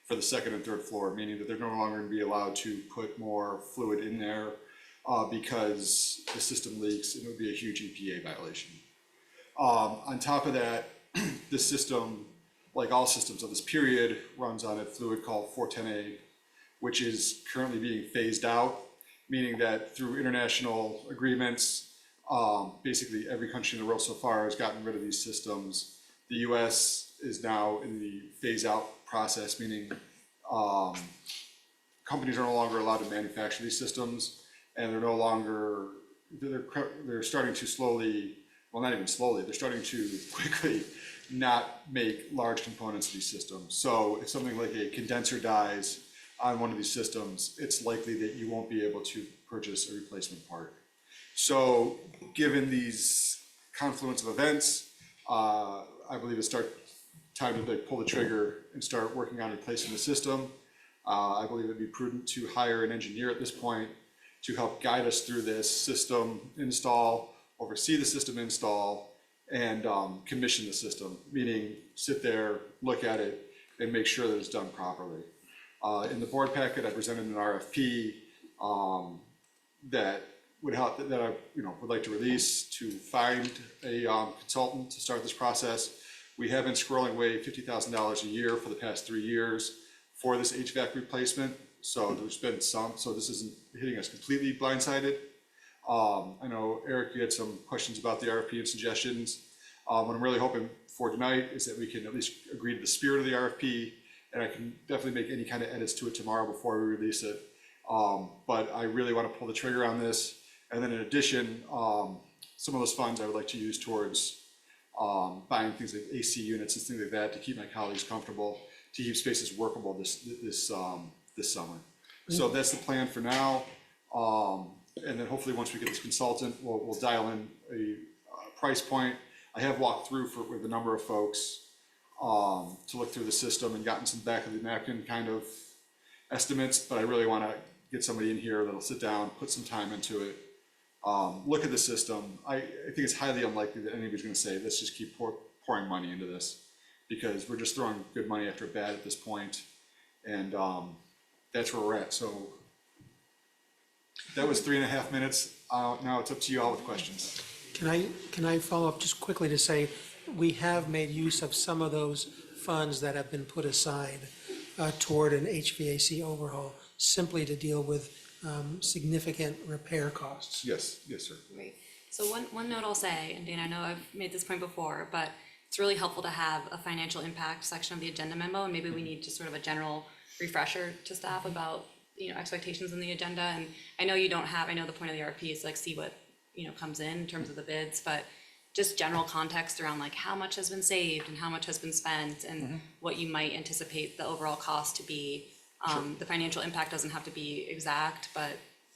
for the second and third floor, meaning that they're no longer going to be allowed to put more fluid in there because the system leaks, and it would be a huge EPA violation. On top of that, this system, like all systems of this period, runs on a fluid called 410A, which is currently being phased out, meaning that through international agreements, basically every country in the world so far has gotten rid of these systems. The US is now in the phase out process, meaning companies are no longer allowed to manufacture these systems, and they're starting to slowly, well, not even slowly, they're starting to quickly not make large components of these systems. So if something like a condenser dies on one of these systems, it's likely that you won't be able to purchase a replacement part. So given these confluence of events, I believe it's time to pull the trigger and start working on replacing the system. I believe it'd be prudent to hire an engineer at this point to help guide us through this system install, oversee the system install, and commission the system, meaning sit there, look at it, and make sure that it's done properly. In the board packet, I presented an RFP that would help, that I would like to release to find a consultant to start this process. We have been squirreling away $50,000 a year for the past 3 years for this HVAC replacement. So there's been some, so this isn't hitting us completely blindsided. I know, Eric, you had some questions about the RFP and suggestions. What I'm really hoping for tonight is that we can at least agree to the spirit of the RFP, and I can definitely make any kind of edits to it tomorrow before we release it. But I really want to pull the trigger on this. And then in addition, some of those funds I would like to use towards buying things like AC units and things like that to keep my colleagues comfortable, to keep spaces workable this summer. So that's the plan for now. And then hopefully once we get this consultant, we'll dial in a price point. I have walked through with a number of folks to look through the system and gotten some back of the napkin kind of estimates, but I really wanna get somebody in here that'll sit down, put some time into it, look at the system. I think it's highly unlikely that anybody's gonna say, let's just keep pouring money into this, because we're just throwing good money after bad at this point, and that's where we're at. So that was 3.5 minutes. Now it's up to you all with questions. Can I follow up just quickly to say, we have made use of some of those funds that have been put aside toward an HVAC overhaul, simply to deal with significant repair costs. Yes, yes, sir. Great. So one note I'll say, and Dana, I know I've made this point before, but it's really helpful to have a financial impact section of the agenda memo, and maybe we need just sort of a general refresher to staff about, expectations in the agenda. And I know you don't have, I know the point of the RFP is like see what, comes in terms of the bids, but just general context around like how much has been saved and how much has been spent and what you might anticipate the overall cost to be. The financial impact doesn't have to be exact, but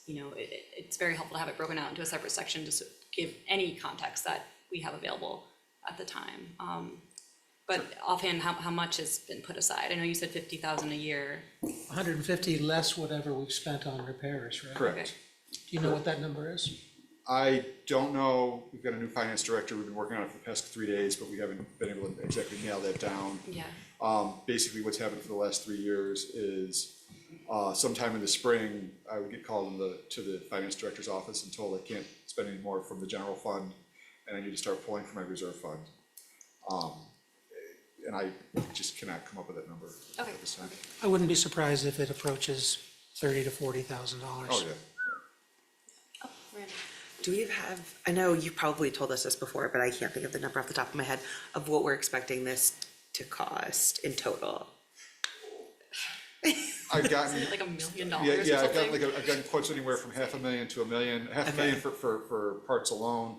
it's very helpful to have it broken out into a separate section to give any context that we have available at the time. But offhand, how much has been put aside? I know you said 50,000 a year. 150 less whatever we've spent on repairs, right? Correct. Do you know what that number is? I don't know. We've got a new finance director. We've been working on it for the past 3 days, but we haven't been able to exactly nail that down. Yeah. Basically, what's happened for the last 3 years is sometime in the spring, I would get called to the finance director's office and told I can't spend any more from the general fund, and I need to start pulling from my reserve fund. And I just cannot come up with that number Okay. at this time. I wouldn't be surprised if it approaches $30,000 to $40,000. Oh, yeah. Oh, Miranda. Do we have, I know you probably told us this before, but I can't think of the number off the top of my head of what we're expecting this to cost in total. I've gotten, Like $1 million or yeah, something? I've gotten quotes anywhere from $500,000 to $1 million, $500,000 for parts alone.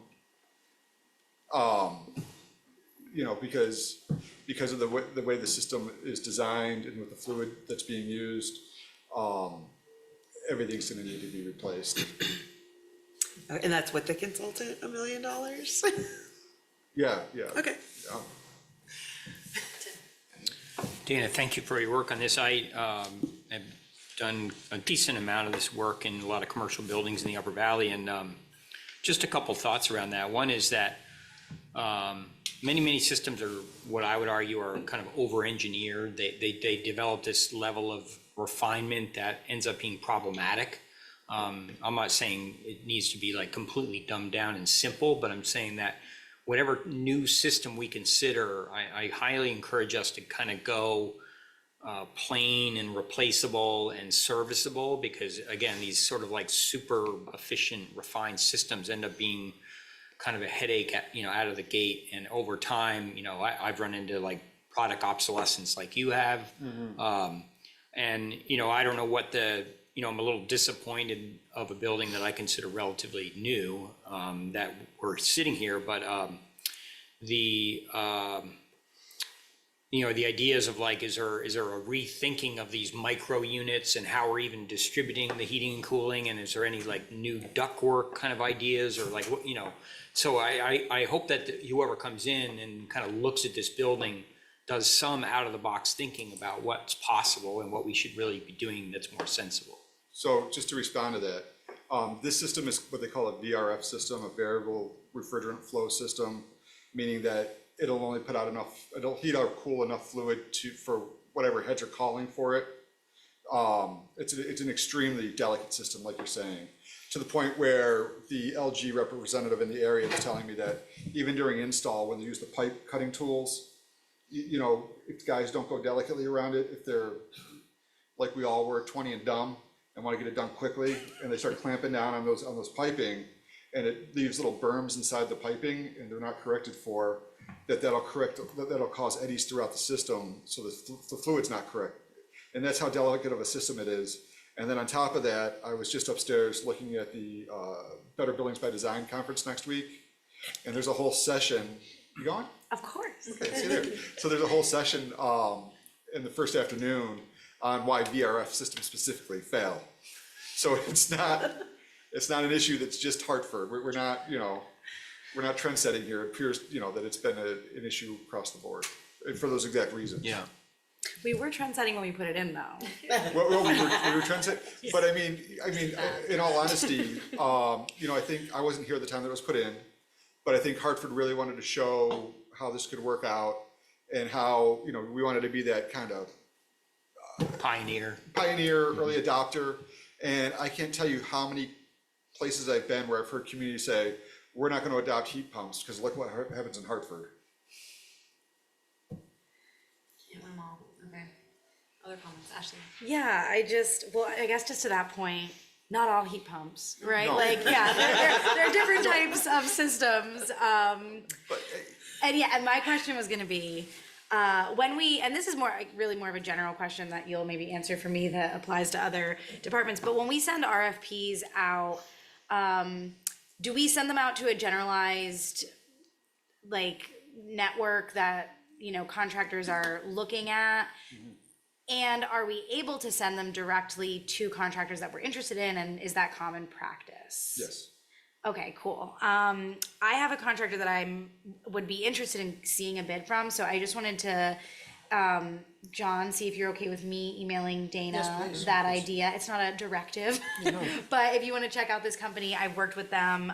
Because of the way the system is designed and with the fluid that's being used, everything's gonna need to be replaced. And that's what the consultant, $1 million? Yeah. Okay. Dana, thank you for your work on this. I have done a decent amount of this work in a lot of commercial buildings in the Upper Valley, and just a couple thoughts around that. One is that many systems are, what I would argue, are kind of over-engineered. They develop this level of refinement that ends up being problematic. I'm not saying it needs to be like completely dumbed down and simple, but I'm saying that whatever new system we consider, I highly encourage us to kind of go plain and replaceable and serviceable, because again, these sort of like super efficient, refined systems end up being kind of a headache out of the gate. And over time, I've run into like product obsolescence like you have. And I don't know what I'm a little disappointed of a building that I consider relatively new, that we're sitting here, but the ideas of like, is there a rethinking of these micro units and how we're even distributing the heating and cooling, and is there any like new ductwork kind of ideas, or like what, so I hope that whoever comes in and kind of looks at this building does some out of the box thinking about what's possible and what we should really be doing that's more sensible. So just to respond to that, this system is what they call a VRF system, a variable refrigerant flow system, meaning that it'll only put out enough, it'll heat or cool enough fluid for whatever heads are calling for it. It's an extremely delicate system, like you're saying, to the point where the LG representative in the area was telling me that even during install, when they use the pipe cutting tools, if guys don't go delicately around it, if they're like we all were, 20 and dumb, and want to get it done quickly, and they start clamping down on those piping, and it leaves little berms inside the piping, and they're not corrected for, that'll cause eddies throughout the system, so the fluid's not correct. And that's how delicate of a system it is. And then on top of that, I was just upstairs looking at the Better Buildings by Design conference next week, and there's a whole session. You going? Of course. Okay, see there. So there's a whole session in the first afternoon on why VRF systems specifically fail. So it's not an issue that's just Hartford. We're not trend setting here. It appears that it's been an issue across the board for those exact reasons. Yeah. We were trendsetting when we put it in, though. Well, we were trying to, but I mean, in all honesty, I think, I wasn't here at the time that it was put in, but I think Hartford really wanted to show how this could work out and how, we wanted to be that kind of Pioneer. early adopter. And I can't tell you how many places I've been where I've heard communities say, we're not going to adopt heat pumps because look what happens in Hartford. Can't win them all. Okay. Other comments, Ashley? Yeah, I guess just to that point, not all heat pumps, right? No. Like, yeah, there are different types of systems. But And my question was gonna be, and this is really more of a general question that you'll maybe answer for me that applies to other departments, but when we send RFPs out, do we send them out to a generalized, like, network that, contractors are looking at? And are we able to send them directly to contractors that we're interested in, and is that common practice? yes. Okay, cool. I have a contractor that would be interested in seeing a bid from, so I just wanted to, John, see if you're okay with me emailing Dana Yes, please. that idea. It's not a directive, but if you want to check out this company, I've worked with them,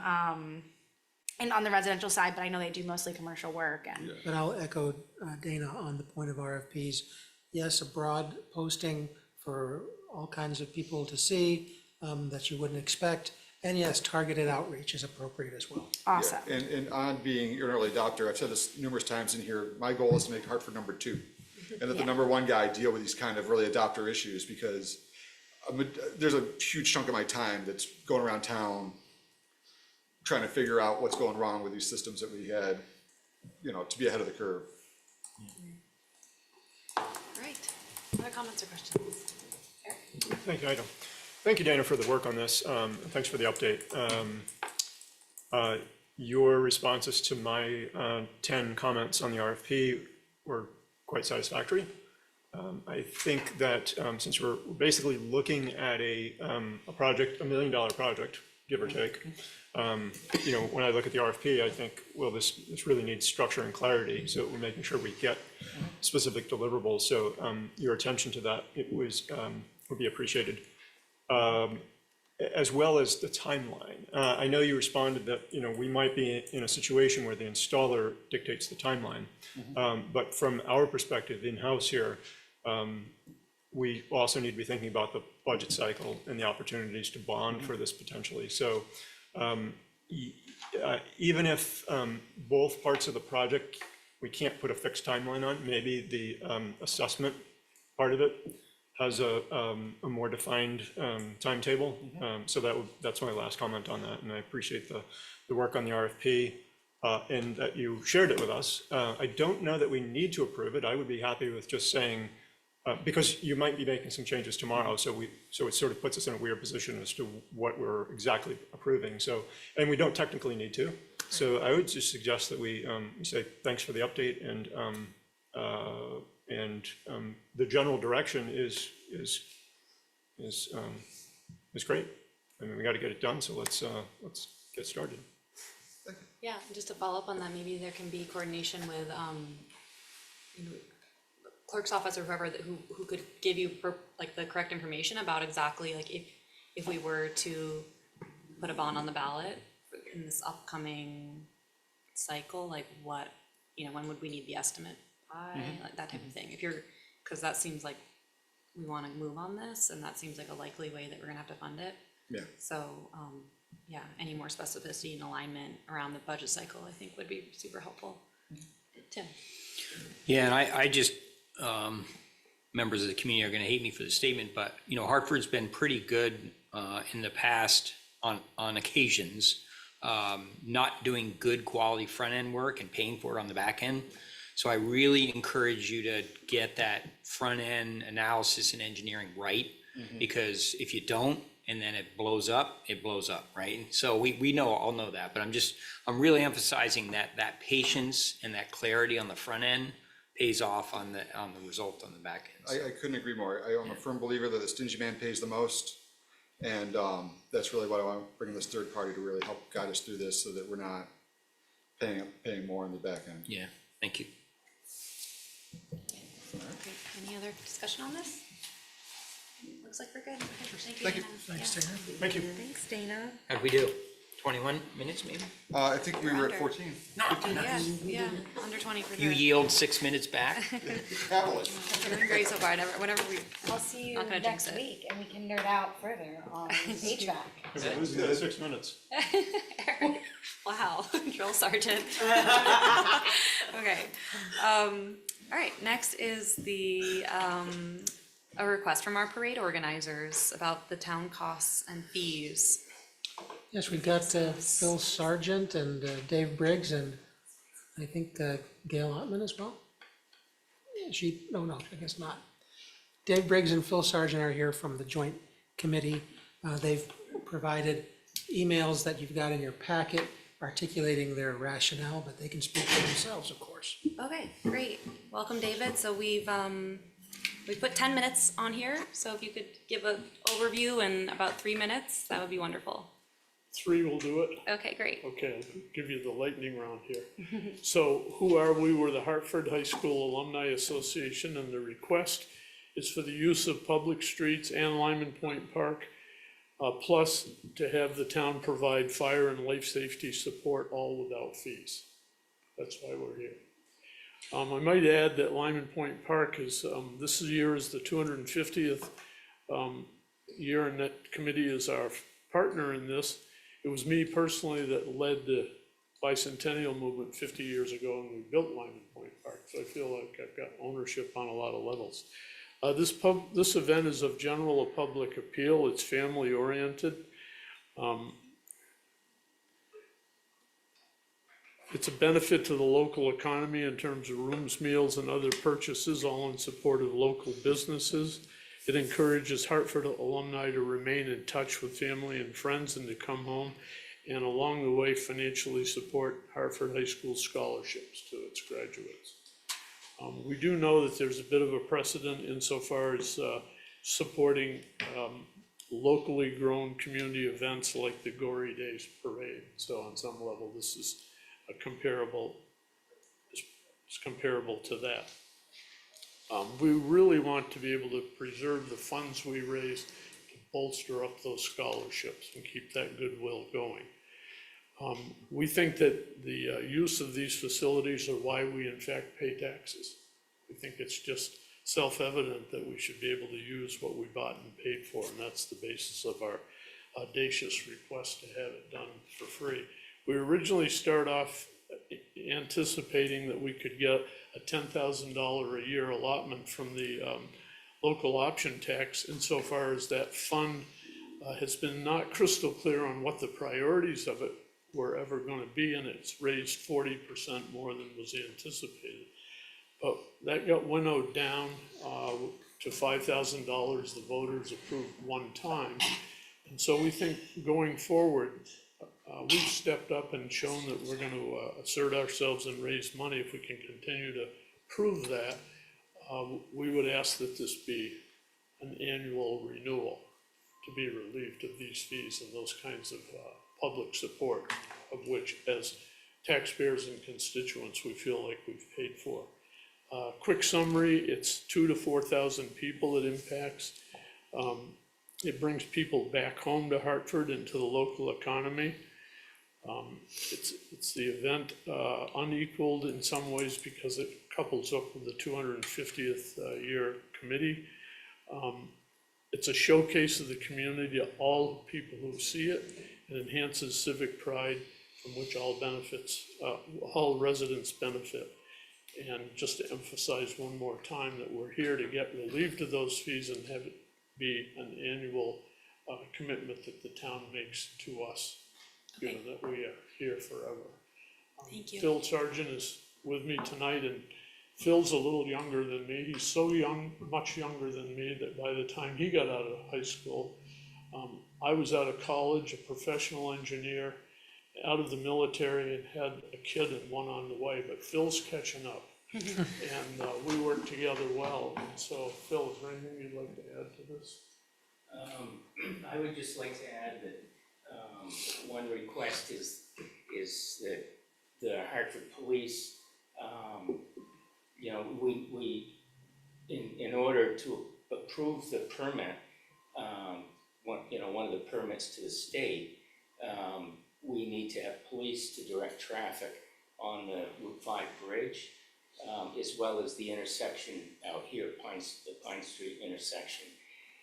and on the residential side, but I know they do mostly commercial work and. But I'll echo Dana on the point of RFPs. Yes, a broad posting for all kinds of people to see that you wouldn't expect. And yes, targeted outreach is appropriate as well. Awesome. Yeah, and on being an early adopter, I've said this numerous times in here, my goal is to make Hartford number 2. And that the number 1 guy deal with these kind of early adopter issues, because there's a huge chunk of my time that's going around town trying to figure out what's going wrong with these systems that we had, to be ahead of the curve. Great. Other comments or questions? Eric? Thank you, Ida. Thank you, Dana, for the work on this. And thanks for the update. Your responses to my 10 comments on the RFP were quite satisfactory. I think that since we're basically looking at a project, $1 million project, give or take, when I look at the RFP, I think, well, this really needs structure and clarity, so we're making sure we get specific deliverables. So your attention to that, would be appreciated. As well as the timeline. I know you responded that, we might be in a situation where the installer dictates the timeline. But from our perspective in-house here, we also need to be thinking about the budget cycle and the opportunities to bond for this potentially. So even if both parts of the project, we can't put a fixed timeline on, maybe the assessment part of it has a more defined timetable. So that's my last comment on that, and I appreciate the work on the RFP and that you shared it with us. I don't know that we need to approve it. I would be happy with just saying, because you might be making some changes tomorrow, so it sort of puts us in a weird position as to what we're exactly approving. So, and we don't technically need to. So I would just suggest that we say thanks for the update, and the general direction is great. I mean, we got to get it done, so let's get started. Yeah, and just to follow up on that, maybe there can be coordination with, clerk's office or whoever who could give you the correct information about exactly if we were to put a bond on the ballot in this upcoming cycle, what, when would we need the estimate by, that type of thing. Because that seems like we want to move on this, and that seems like a likely way that we're gonna have to fund it. Yeah. So, yeah, any more specificity and alignment around the budget cycle, I think would be super helpful. Tim? Yeah, and I just, members of the community are gonna hate me for the statement, but, Hartford's been pretty good in the past on occasions, not doing good quality front-end work and paying for it on the back end. So I really encourage you to get that front-end analysis and engineering right, because if you don't, and then it blows up, right? So we all know that, but I'm really emphasizing that patience and that clarity on the front end pays off on the result on the back end. I couldn't agree more. I'm a firm believer that the stingy man pays the most. And that's really what I want to bring this third party to really help guide us through this, so that we're not paying more on the back end. Yeah, thank you. Okay, any other discussion on this? Looks like we're good. Okay, thank you. Thank you. Dana. Thanks, Yeah. Dana. Thank you. Thanks, Dana. How'd we do? 21 minutes maybe? I think we were at Under. 14. Yeah, under 20 for You sure. yield 6 minutes back? Happily. We're doing great so far. Whenever we, I'll see you Not gonna jinx next it. week and we can nerd out further on HVAC. We're losing in 6 minutes. wow, drill sergeant. Okay. All right, next is the, a request from our parade organizers about the town costs and fees. Yes, we've got Phil Sargent and Dave Briggs and I think Gail Ottman as well. No, I guess not. Dave Briggs and Phil Sargent are here from the joint committee. They've provided emails that you've got in your packet articulating their rationale, but they can speak for themselves, of course. Okay, great. Welcome, David. So we've put 10 minutes on here. So if you could give an overview in about 3 minutes, that would be wonderful. 3 will do it. Okay, great. Okay, I'll give you the lightning round here. So who are we? We're the Hartford High School Alumni Association, and the request is for the use of public streets and Lyman Point Park, plus to have the town provide fire and life safety support, all without fees. That's why we're here. I might add that Lyman Point Park is, this year is the 250th year, and that committee is our partner in this. It was me personally that led the bicentennial movement 50 years ago, and we built Lyman Point Park, so I feel like I've got ownership on a lot of levels. This event is of general public appeal. It's family oriented. It's a benefit to the local economy in terms of rooms, meals, and other purchases, all in support of local businesses. It encourages Hartford alumni to remain in touch with family and friends and to come home, and along the way financially support Hartford High School scholarships to its graduates. We do know that there's a bit of a precedent insofar as supporting locally grown community events like the Gory Days Parade. So on some level, this is it's comparable to that. We really want to be able to preserve the funds we raise to bolster up those scholarships and keep that goodwill going. We think that the use of these facilities are why we in fact pay taxes. We think it's just self-evident that we should be able to use what we bought and paid for, and that's the basis of our audacious request to have it done for free. We originally started off anticipating that we could get a $10,000 a year allotment from the local option tax, insofar as that fund has been not crystal clear on what the priorities of it were ever going to be, and it's raised 40% more than was anticipated. But that got winnowed down to $5,000 the voters approved one time. And so we think going forward, we've stepped up and shown that we're going to assert ourselves and raise money. If we can continue to prove that, we would ask that this be an annual renewal to be relieved of these fees and those kinds of public support, of which as taxpayers and constituents we feel like we've paid for. Quick summary, it's 2,000 to 4,000 people it impacts. It brings people back home to Hartford and to the local economy. It's the event unequaled in some ways because it couples up with the 250th year committee. It's a showcase of the community to all people who see it. It enhances civic pride from which all residents benefit. And just to emphasize one more time that we're here to get relieved of those fees and have it be an annual commitment that the town makes to us, given that we are here forever. Thank you. Phil Sargent is with me tonight, and Phil's a little younger than me. He's so young, much younger than me, that by the time he got out of high school, I was out of college, a professional engineer, out of the military, and had a kid and one on the way, but Phil's catching up. And we work together well. And so, Phil, is there anything you'd like to add to this? I would just like to add that one request is that the Hartford Police, we in order to approve the permit, one of the permits to the state, we need to have police to direct traffic on the Route 5 bridge, as well as the intersection out here, the Pine Street intersection.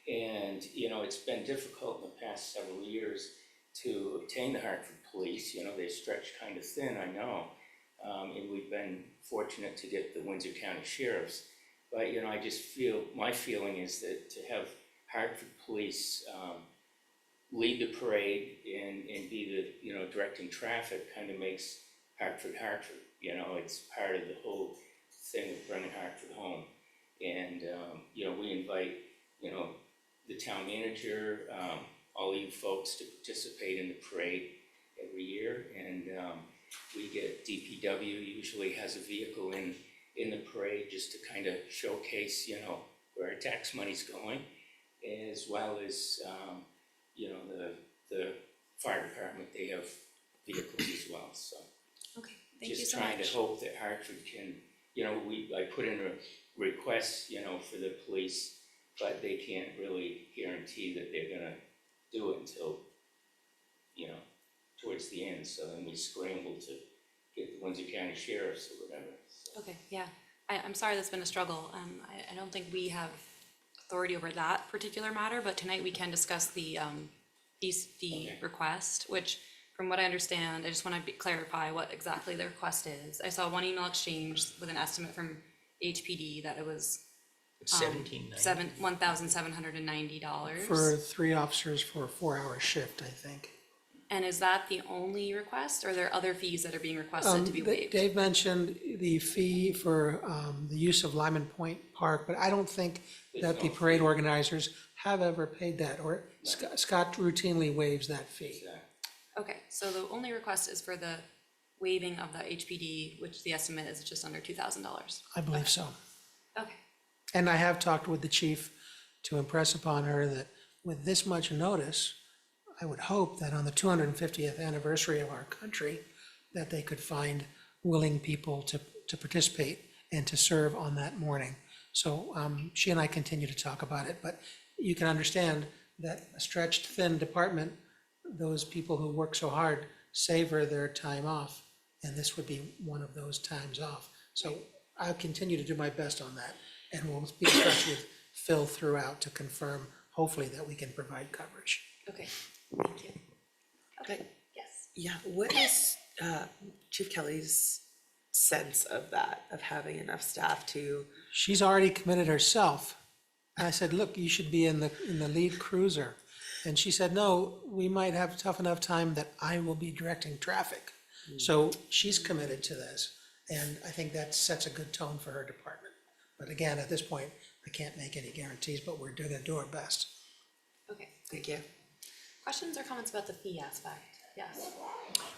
And, it's been difficult in the past several years to obtain the Hartford police. They stretch kind of thin, I know. And we've been fortunate to get the Windsor County sheriffs. But, I just my feeling is that to have Hartford police lead the parade and be the, directing traffic kind of makes Hartford. It's part of the whole thing of bringing Hartford home. And, we invite, the town manager, all you folks to participate in the parade every year. And we get DPW usually has a vehicle in the parade just to kind of showcase, where our tax money's going, as well as, the fire department, they have vehicles as well, so. Okay, thank you so Just much. trying to hope that Hartford can, I put in a request, for the police, but they can't really guarantee that they're gonna do it until, towards the end, so then we scramble to get the Windsor County sheriffs or whatever, so. Okay, yeah. I'm sorry that's been a struggle. I don't think we have authority over that particular matter, but tonight we can discuss the request, which from what I understand, I just want to clarify what exactly the request is. I saw one email exchange with an estimate from HPD that it was $1,790. For 3 officers for a 4-hour shift, I think. And is that the only request, or are there other fees that are being requested to be waived? Dave mentioned the fee for the use of Lyman Point Park, but I don't think that the parade organizers have ever paid that, or Scott routinely waives that fee. Okay, so the only request is for the waiving of the HPD, which the estimate is just under $2,000. I believe so. Okay, And I have talked with the chief to impress upon her that with this much notice, I would hope that on the 250th anniversary of our country, that they could find willing people to participate and to serve on that morning. So she and I continue to talk about it, but you can understand that a stretched thin department, those people who work so hard savor their time off, and this would be one of those times off. So I'll continue to do my best on that, and we'll be in touch with Phil throughout to confirm, hopefully, that we can provide coverage. okay, thank you. Okay, yes. Yeah, what is Chief Kelly's sense of that, of having enough staff to? She's already committed herself. And I said, look, you should be in the lead cruiser. And she said, no, we might have a tough enough time that I will be directing traffic. So she's committed to this, and I think that sets a good tone for her department. But again, at this point, I can't make any guarantees, but we're gonna do our best. Okay, Thank you. questions or comments about the fee aspect? Yes.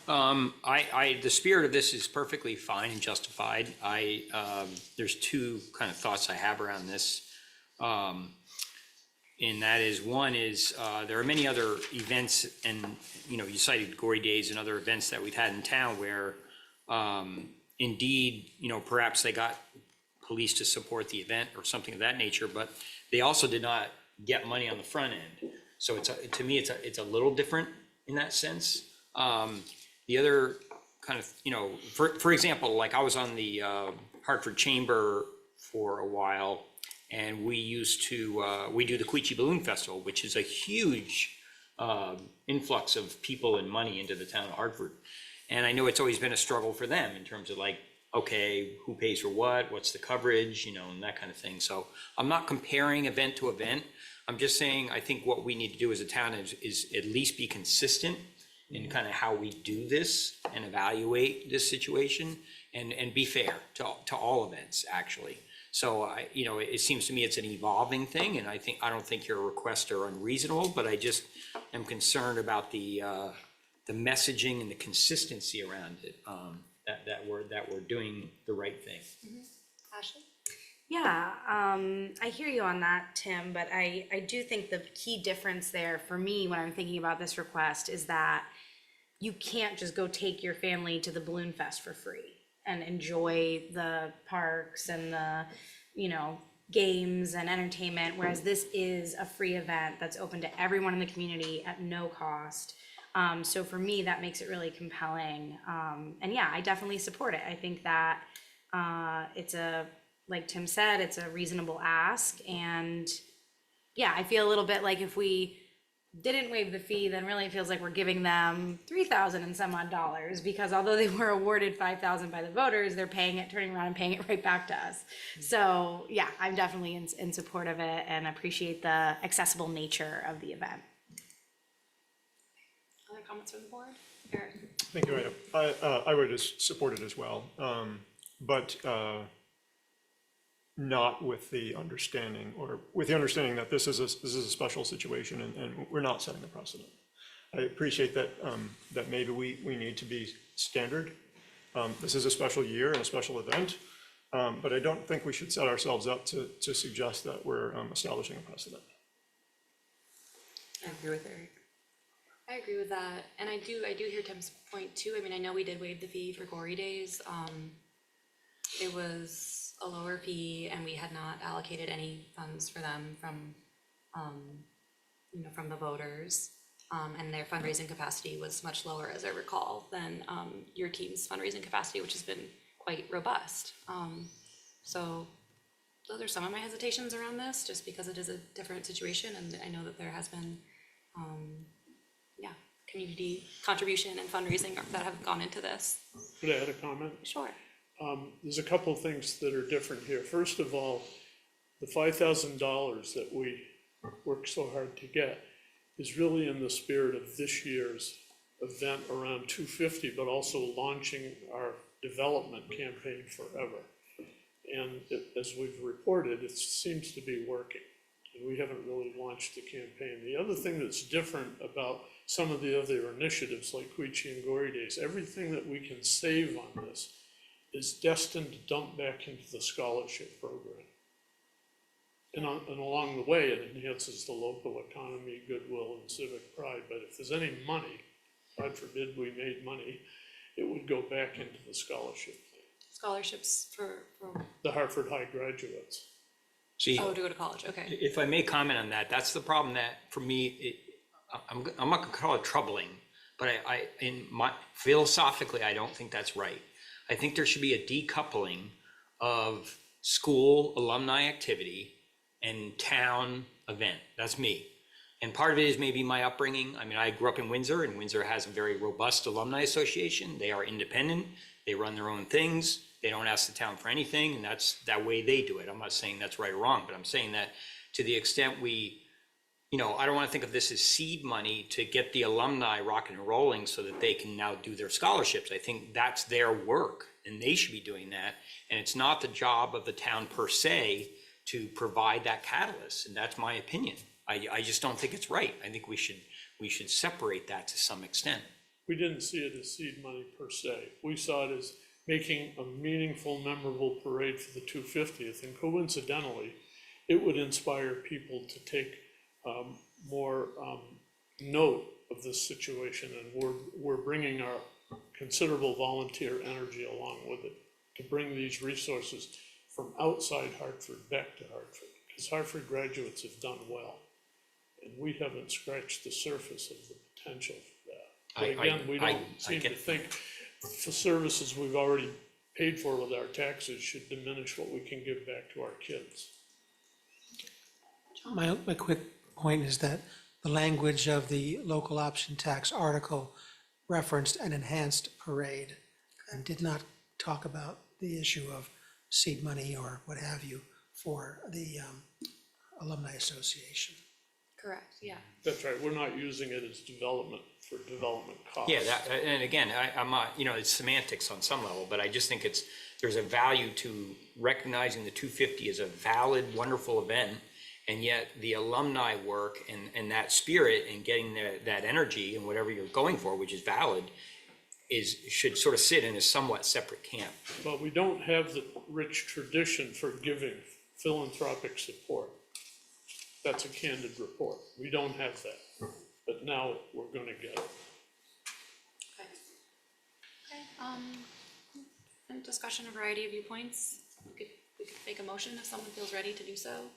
The spirit of this is perfectly fine and justified. There's two kind of thoughts I have around this. And that is, one is, there are many other events, and, you cited Gory Days and other events that we've had in town where, indeed, perhaps they got police to support the event or something of that nature, but they also did not get money on the front end. So to me, it's a little different in that sense. The other kind of, for example, like I was on the Hartford Chamber for a while, and we used to, we do the Quechee Balloon Festival, which is a huge influx of people and money into the town of Hartford. And I know it's always been a struggle for them in terms of like, okay, who pays for what, what's the coverage, and that kind of thing. So I'm not comparing event to event. I'm just saying, I think what we need to do as a town is at least be consistent in kind of how we do this and evaluate this situation, and be fair to all events, actually. So it seems to me it's an evolving thing, and I don't think your requests are unreasonable, but I just am concerned about the messaging and the consistency around it, that we're doing the right thing. Ashley? Yeah, I hear you on that, Tim, but I do think the key difference there for me when I'm thinking about this request is that you can't just go take your family to the Balloon Fest for free and enjoy the parks and the games and entertainment, whereas this is a free event that's open to everyone in the community at no cost. So for me, that makes it really compelling. And yeah, I definitely support it. I think that it's like Tim said, it's a reasonable ask. And yeah, I feel a little bit like if we didn't waive the fee, then really it feels like we're giving them $3,000 and some odd dollars, because although they were awarded $5,000 by the voters, they're paying it, turning around and paying it right back to us. So yeah, I'm definitely in support of it and appreciate the accessible nature of the event. Other comments from the board? Eric? Thank you, Ida. I would support it as well, but not with the understanding, or with the understanding that this is a special situation and we're not setting a precedent. I appreciate that that maybe we need to be standard. This is a special year and a special event, but I don't think we should set ourselves up to suggest that we're establishing a precedent. I agree with Eric. I agree with that, and I do hear Tim's point too. I mean, I know we did waive the fee for Gory Days. It was a lower fee, and we had not allocated any funds for them from, from the voters. And their fundraising capacity was much lower, as I recall, than your team's fundraising capacity, which has been quite robust. So those are some of my hesitations around this, just because it is a different situation, and I know that there has been, community contribution and fundraising that have gone into this. Could I add a comment? Sure. There's a couple of things that are different here. First of all, the $5,000 that we worked so hard to get is really in the spirit of this year's event around 250, but also launching our development campaign forever. And as we've reported, it seems to be working. And we haven't really launched the campaign. The other thing that's different about some of the other initiatives like Quechee and Gory Days, everything that we can save on this is destined to dump back into the scholarship program. And along the way, it enhances the local economy, goodwill, and civic pride. But if there's any money, God forbid we made money, it would go back into the scholarship thing. Scholarships for The Hartford High graduates. See, to go to college, okay. if I may comment on that, that's the problem that, for me, I'm not gonna call it troubling, but philosophically, I don't think that's right. I think there should be a decoupling of school alumni activity and town event. That's me. And part of it is maybe my upbringing. I mean, I grew up in Windsor, and Windsor has a very robust alumni association. They are independent. They run their own things. They don't ask the town for anything, and that's that way they do it. I'm not saying that's right or wrong, but I'm saying that to the extent we, I don't want to think of this as seed money to get the alumni rocking and rolling so that they can now do their scholarships. I think that's their work, and they should be doing that. And it's not the job of the town per se to provide that catalyst, and that's my opinion. I just don't think it's right. I think we should separate that to some extent. We didn't see it as seed money per se. We saw it as making a meaningful, memorable parade for the 250th, and coincidentally, it would inspire people to take more note of this situation, and we're bringing our considerable volunteer energy along with it to bring these resources from outside Hartford back to Hartford, because Hartford graduates have done well, and we haven't scratched the surface of the potential for that. But again, we don't seem to think the services we've already paid for with our taxes should diminish what we can give back to our kids. My quick point is that the language of the local option tax article referenced an enhanced parade and did not talk about the issue of seed money or what have you for the alumni association. Correct, yeah. That's right, we're not using it as development for development costs. Yeah, and again, I'm not, it's semantics on some level, but I just think there's a value to recognizing the 250 as a valid, wonderful event, and yet the alumni work and that spirit and getting that energy and whatever you're going for, which is valid, should sort of sit in a somewhat separate camp. But we don't have the rich tradition for giving philanthropic support. That's a candid report. We don't have that, but now we're gonna get it. Okay, and discussion, a variety of viewpoints. We we could make a motion if someone feels ready to do so.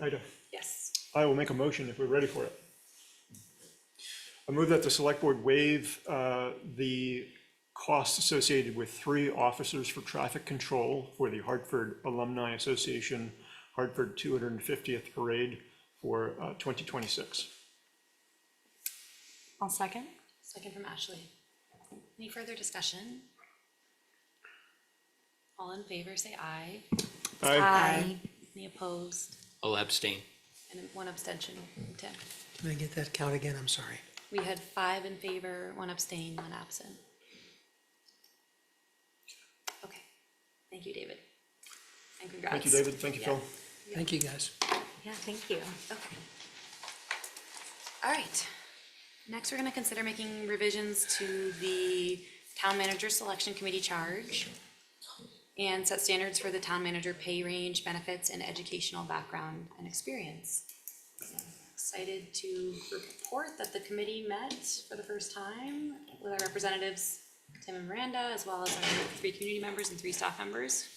Ida, Yes. I will make a motion if we're ready for it. I move that the select board waive the costs associated with 3 officers for traffic control for the Hartford Alumni Association Hartford 250th Parade for 2026. I'll second. Second from Ashley. Any further discussion? All in favor, say aye. Aye. Any opposed? I'll abstain. And 1 abstention from Tim. Can I get that count again? I'm sorry. We had 5 in favor, 1 abstain, 1 absent. Okay, thank you, David. And congrats. Thank you, David. Thank you, Yeah. Phil. Thank you, guys. Yeah, thank you. Okay. All right. Next, we're gonna consider making revisions to the town manager selection committee charge and set standards for the town manager pay range, benefits, and educational background and experience. So, excited to report that the committee met for the first time with our representatives, Tim and Miranda, as well as our 3 community members and 3 staff members.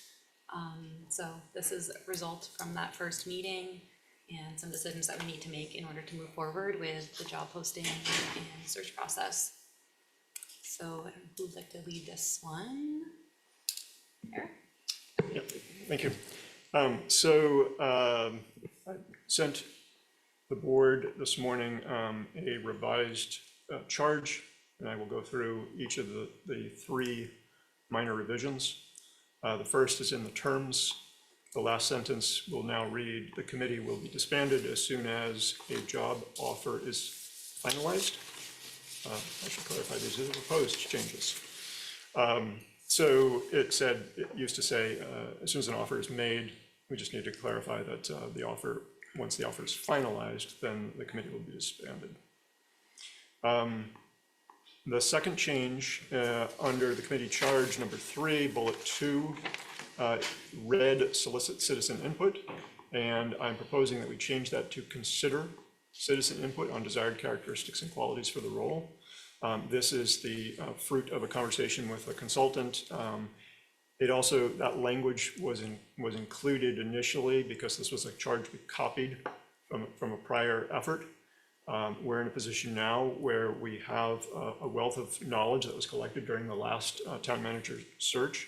So this is a result from that first meeting and some decisions that we need to make in order to move forward with the job posting and search process. So who would like to lead this one? Eric? Yep, thank you. I sent the board this morning a revised charge, and I will go through each of the 3 minor revisions. The first is in the terms. The last sentence will now read, "The committee will be disbanded as soon as a job offer is finalized." I should clarify, these are the proposed changes. So it used to say, as soon as an offer is made, we just need to clarify that once the offer is finalized, then the committee will be disbanded. The second change, under the committee charge number 3, bullet 2, read solicit citizen input, and I'm proposing that we change that to consider citizen input on desired characteristics and qualities for the role. This is the fruit of a conversation with a consultant. It also, that language was included initially because this was a charge we copied from a prior effort. We're in a position now where we have a wealth of knowledge that was collected during the last town manager search.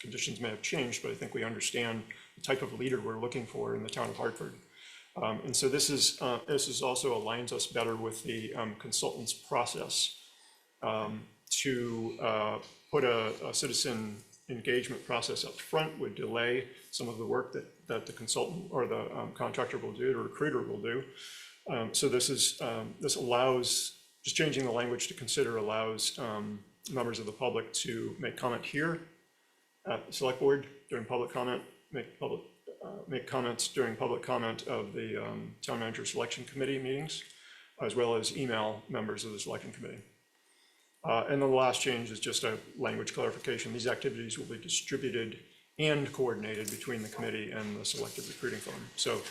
Conditions may have changed, but I think we understand the type of leader we're looking for in the town of Hartford. And so this is also aligns us better with the consultant's process to put a citizen engagement process up front would delay some of the work that the consultant or the contractor will do, the recruiter will do. So this allows, just changing the language to consider allows members of the public to make comment here at the select board during public comment, make comments during public comment of the town manager selection committee meetings, as well as email members of the selection committee. And then the last change is just a language clarification. These activities will be distributed and coordinated between the committee and the selected recruiting firm. So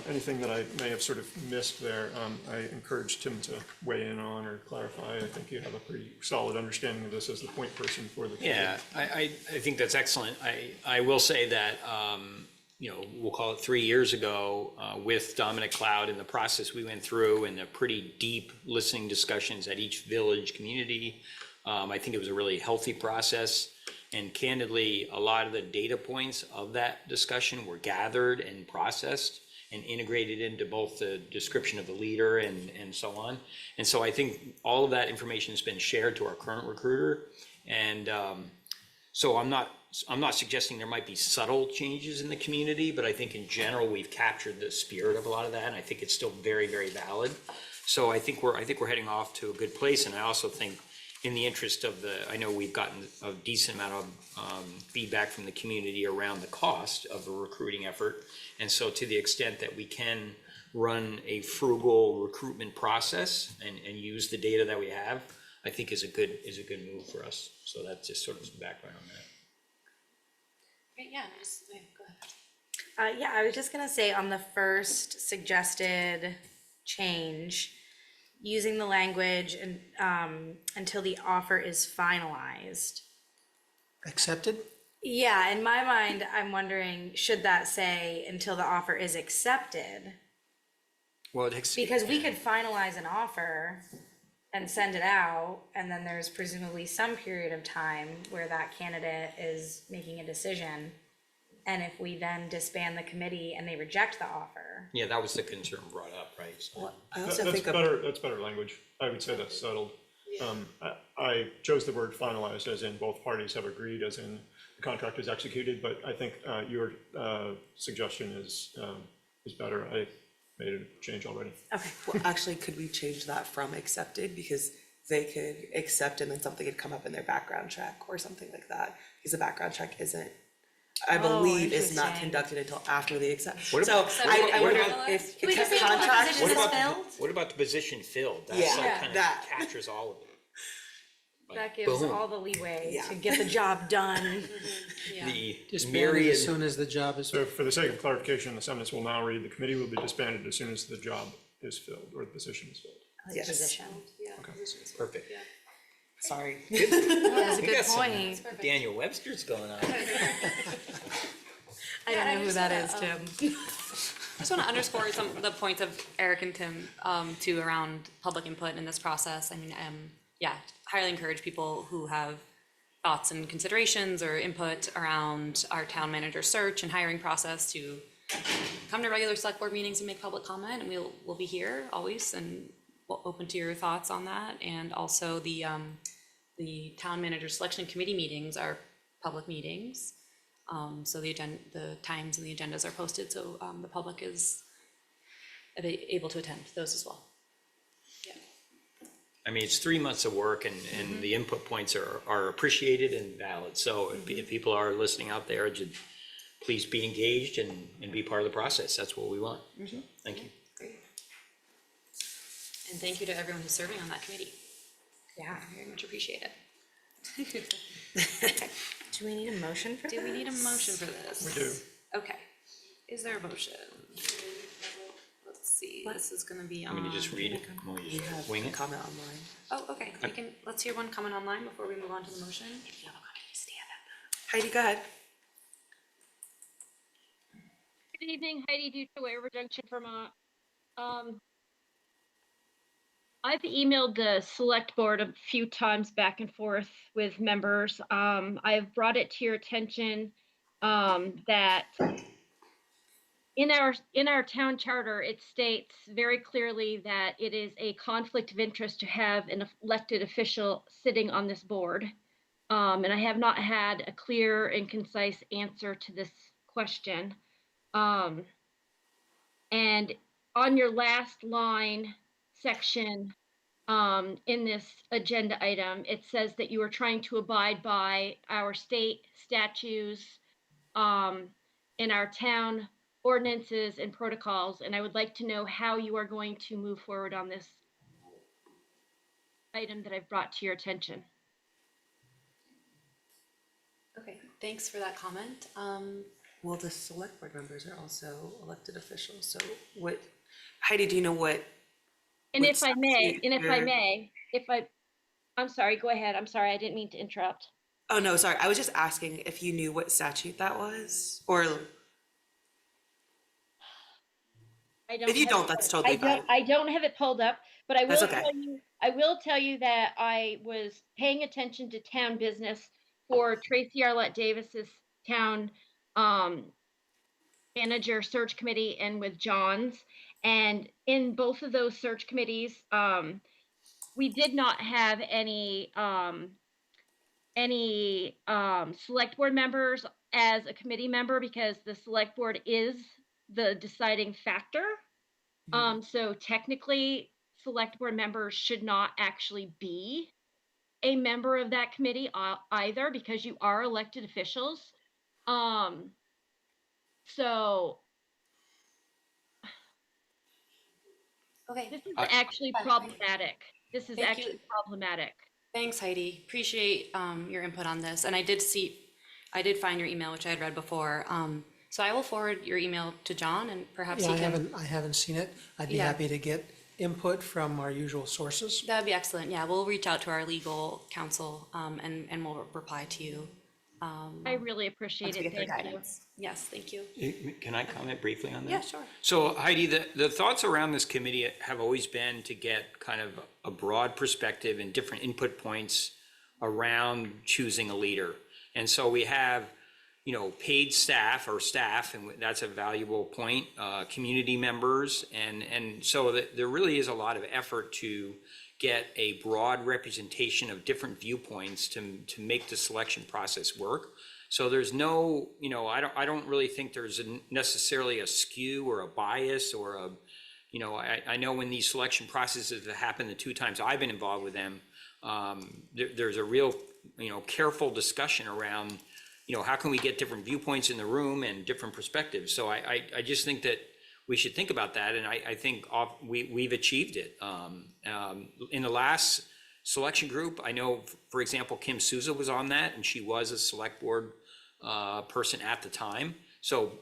anything that I may have sort of missed there, I encourage Tim to weigh in on or clarify. I think you have a pretty solid understanding of this as the point person for the committee. Yeah, I think that's excellent. I will say that, we'll call it 3 years ago, with Dominic Cloud in the process we went through and the pretty deep listening discussions at each village community. I think it was a really healthy process. And candidly, a lot of the data points of that discussion were gathered and processed and integrated into both the description of the leader and so on. And so I think all of that information has been shared to our current recruiter. And so I'm not suggesting there might be subtle changes in the community, but I think in general, we've captured the spirit of a lot of that. And I think it's still very, very valid. So I think we're heading off to a good place. And I also think in the interest of I know we've gotten a decent amount of feedback from the community around the cost of a recruiting effort. And so to the extent that we can run a frugal recruitment process and use the data that we have, I think is a good move for us. So that's just sort of some background on that. Great, yeah, go ahead. Yeah, I was just gonna say on the first suggested change, using the language and until the offer is finalized. Accepted? Yeah, in my mind, I'm wondering, should that say until the offer is accepted? Well, it's. Because we could finalize an offer and send it out, and then there's presumably some period of time where that candidate is making a decision. And if we then disband the committee and they reject the offer, Yeah, that was the concern brought up, right? So- I also That's think, better, that's better language. I would say that's settled. I chose the word finalized as in both parties have agreed, as in the contract is executed, but I think your suggestion is better. I made a change already. okay. well, actually, could we change that from accepted? Because they could accept and then something could come up in their background check or something like that. Because the background check isn't, I believe, is not interesting. conducted until after the accept. What So about- I what wonder about- if Wait, does it have contract. positions What is about, filled? what about the position filled? That's Yeah, like kind of that. captures all of it. That gives Boom. all the leeway Yeah. to get the job done. The Disbanded myriad. as soon as the job is. So for the sake of clarification, the sentence will now read, the committee will be disbanded as soon as the job is filled, or the position is filled. Yes. Position. Perfect. Sorry. That's a We good got some point. Daniel Webster's going on. I don't know who that is, Tim. I just want to underscore some of the points of Eric and Tim, too, around public input in this process. I mean, yeah, highly encourage people who have thoughts and considerations or input around our town manager search and hiring process to come to regular select board meetings and make public comment, and we'll be here always and open to your thoughts on that. And also the town manager selection committee meetings are public meetings. So the times and the agendas are posted, so the public is able to attend those as well. I mean, it's 3 months of work and the input points are appreciated and valid. So if people are listening out there, please be engaged and be part of the process. That's what we want. So, thank you. Great. And thank you to everyone who's serving on that committee. Yeah. Very much appreciate it. Do we need a motion for this? Do we need a motion for this? We do. Okay. Is there a motion? Let's see, this is gonna be I'm on. gonna just read it. Can we You just have wing a it? comment online. Oh, okay, let's hear one comment online before we move on to the motion. Heidi, go ahead. Good evening, Heidi Dutra, Waiver Junction, Vermont. I've emailed the select board a few times back and forth with members. I've brought it to your attention that in our town charter, it states very clearly that it is a conflict of interest to have an elected official sitting on this board. And I have not had a clear and concise answer to this question. And on your last line section in this agenda item, it says that you are trying to abide by our state statutes and our town ordinances and protocols, and I would like to know how you are going to move forward on this item that I've brought to your attention. Okay, thanks for that comment. Well, the select board members are also elected officials, so what, Heidi, do you know what? And what if I may, statute I'm sorry, go ahead. I'm sorry, I didn't mean to interrupt. Oh, no, sorry, I was just asking if you knew what statute that was, or I don't if you have don't, it- that's totally I don't, fine. I don't have it pulled up, but I That's will okay. tell you that I was paying attention to town business for Tracy Arlette Davis's town manager search committee and with John's. And in both of those search committees, we did not have any select board members as a committee member because the select board is the deciding factor. So technically, select board members should not actually be a member of that committee either because you are elected officials. So Okay, this is actually problematic. This is Thank actually you. problematic. thanks Heidi, appreciate your input on this, and I did find your email, which I had read before. So I will forward your email to John and perhaps Yeah, he can. I haven't seen it. I'd be Yeah. happy to get input from our usual sources. That'd be excellent, yeah, we'll reach out to our legal counsel, and we'll reply to you, I really appreciate once we it. get their Thank you. guidance. Yes, thank you. Can I comment briefly on that? Yeah, sure. So Heidi, the thoughts around this committee have always been to get kind of a broad perspective and different input points around choosing a leader. And so we have, paid staff, and that's a valuable point, community members. And so there really is a lot of effort to get a broad representation of different viewpoints to make the selection process work. So there's no, I don't really think there's necessarily a skew or a bias or I know when these selection processes have happened the 2 times I've been involved with them, there's a real, careful discussion around, how can we get different viewpoints in the room and different perspectives. So I just think that we should think about that, and I think we've achieved it. In the last selection group, I know, for example, Kim Souza was on that, and she was a select board person at the time. So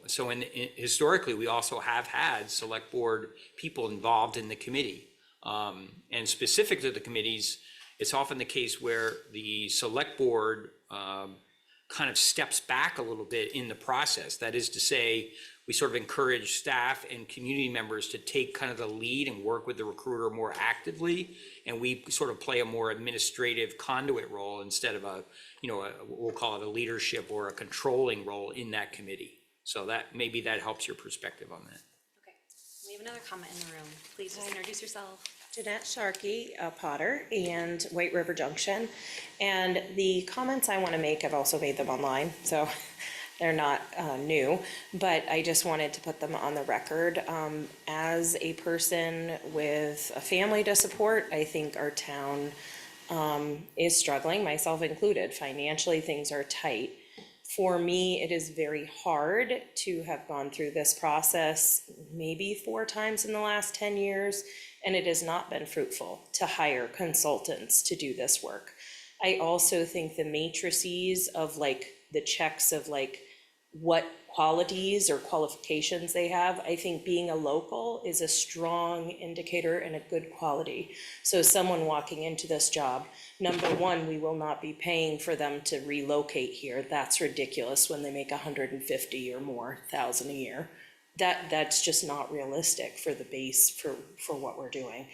historically, we also have had select board people involved in the committee. And specific to the committees, it's often the case where the select board kind of steps back a little bit in the process. That is to say, we sort of encourage staff and community members to take kind of the lead and work with the recruiter more actively. And we sort of play a more administrative conduit role instead of we'll call it a leadership or a controlling role in that committee. So maybe that helps your perspective on that. Okay, we have another comment in the room. Please just introduce yourself. Jeanette Sharkey, Potter, and White River Junction. And the comments I want to make, I've also made them online, so they're not new, but I just wanted to put them on the record. As a person with a family to support, I think our town is struggling, myself included. Financially, things are tight. For me, it is very hard to have gone through this process maybe 4 times in the last 10 years, and it has not been fruitful to hire consultants to do this work. I also think the matrices of the checks of what qualities or qualifications they have, I think being a local is a strong indicator and a good quality. So someone walking into this job, number one, we will not be paying for them to relocate here. That's ridiculous when they make 150 or more thousand a year. That's just not realistic for the base for what we're doing.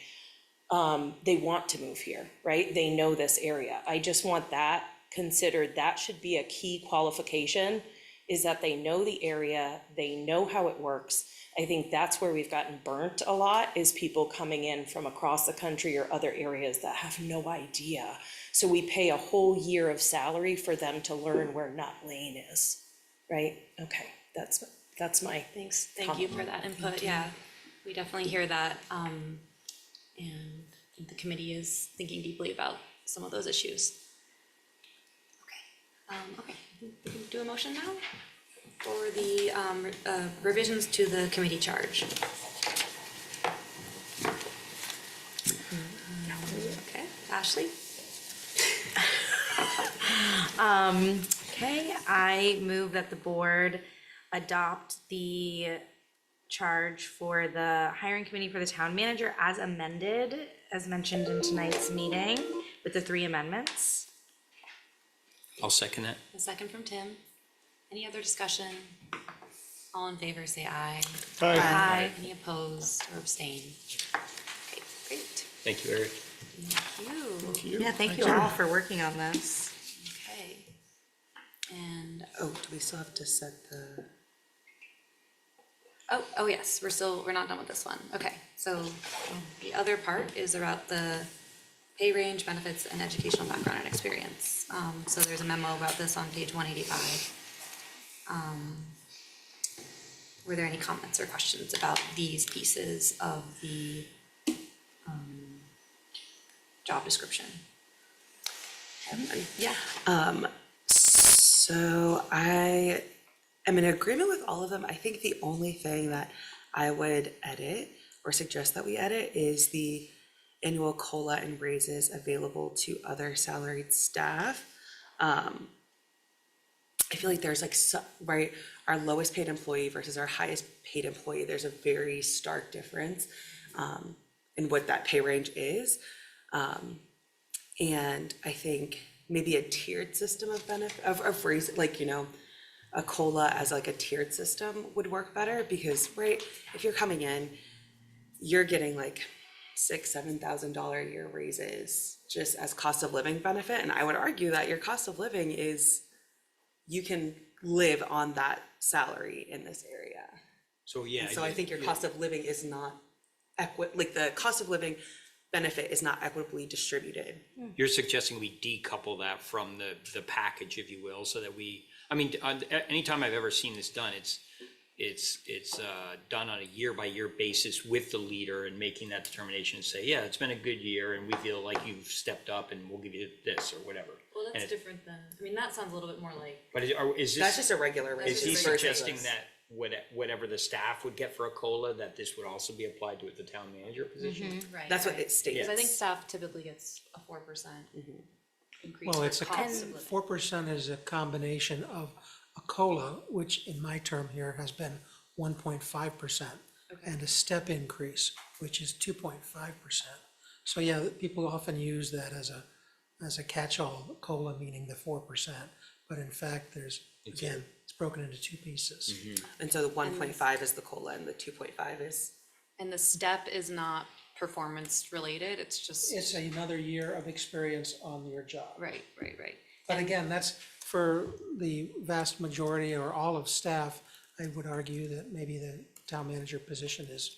They want to move here, right? They know this area. I just want that considered. That should be a key qualification, is that they know the area, they know how it works. I think that's where we've gotten burnt a lot, is people coming in from across the country or other areas that have no idea. So we pay a whole year of salary for them to learn where Nut Lane is, right? Okay, that's my Thanks, thank you for that input. Yeah, we definitely hear that. And I think the committee is thinking deeply about some of those issues. Okay, we can do a motion now for the revisions to the committee charge. Okay, Ashley? Okay, I move that the board adopt the charge for the hiring committee for the town manager as amended, as mentioned in tonight's meeting, with the 3 amendments. I'll second that. A second from Tim. Any other discussion? All in favor, say aye. Aye. Aye. Any opposed or abstain? Okay, great. Thank you, Eric. Thank you. Yeah, thank you all for working on this. Okay. And, Oh, do we still have to set the? oh yes, we're not done with this one. Okay, so the other part is about the pay range, benefits, and educational background and experience. So there's a memo about this on page 185. Were there any comments or questions about these pieces of the job description? Yeah. So I am in agreement with all of them. I think the only thing that I would edit or suggest that we edit is the annual COLA and raises available to other salaried staff. I feel like there's right, our lowest paid employee versus our highest paid employee, there's a very stark difference in what that pay range is. And I think maybe a tiered system of benefit, of raise, like, you know, a COLA as like a tiered system would work better, because, right, if you're coming in, you're getting like $6,000-7,000 a year raises just as cost of living benefit, and I would argue that your cost of living is, you can live on that salary in this area. So, yeah. And so I think your cost of living is not like the cost of living benefit is not equitably distributed. You're suggesting we decouple that from the package, if you will, so that I mean, anytime I've ever seen this done, it's done on a year-by-year basis with the leader and making that determination and say, yeah, it's been a good year and we feel like you've stepped up and we'll give you this or whatever. Well, And that's it- different than, I mean, that sounds a little bit more like, But is this? That's just a regular That's raise. Is he just a regular suggesting raise. that whatever the staff would get for a COLA, that this would also be applied to the town manager position? right. That's what right. it states. Because I think staff typically gets a 4% increase Well, for it's cost of living. 4% is a combination of a COLA, which in my term here has been 1.5%, and a step increase, which is 2.5%. So yeah, people often use that as a catch-all, COLA meaning the 4%, but in fact, there's, again, it's broken into two pieces. And so the 1.5 is the COLA and the 2.5 is, And the step is not performance related, it's just, It's another year of experience on your job. right. But again, that's for the vast majority or all of staff. I would argue that maybe the town manager position is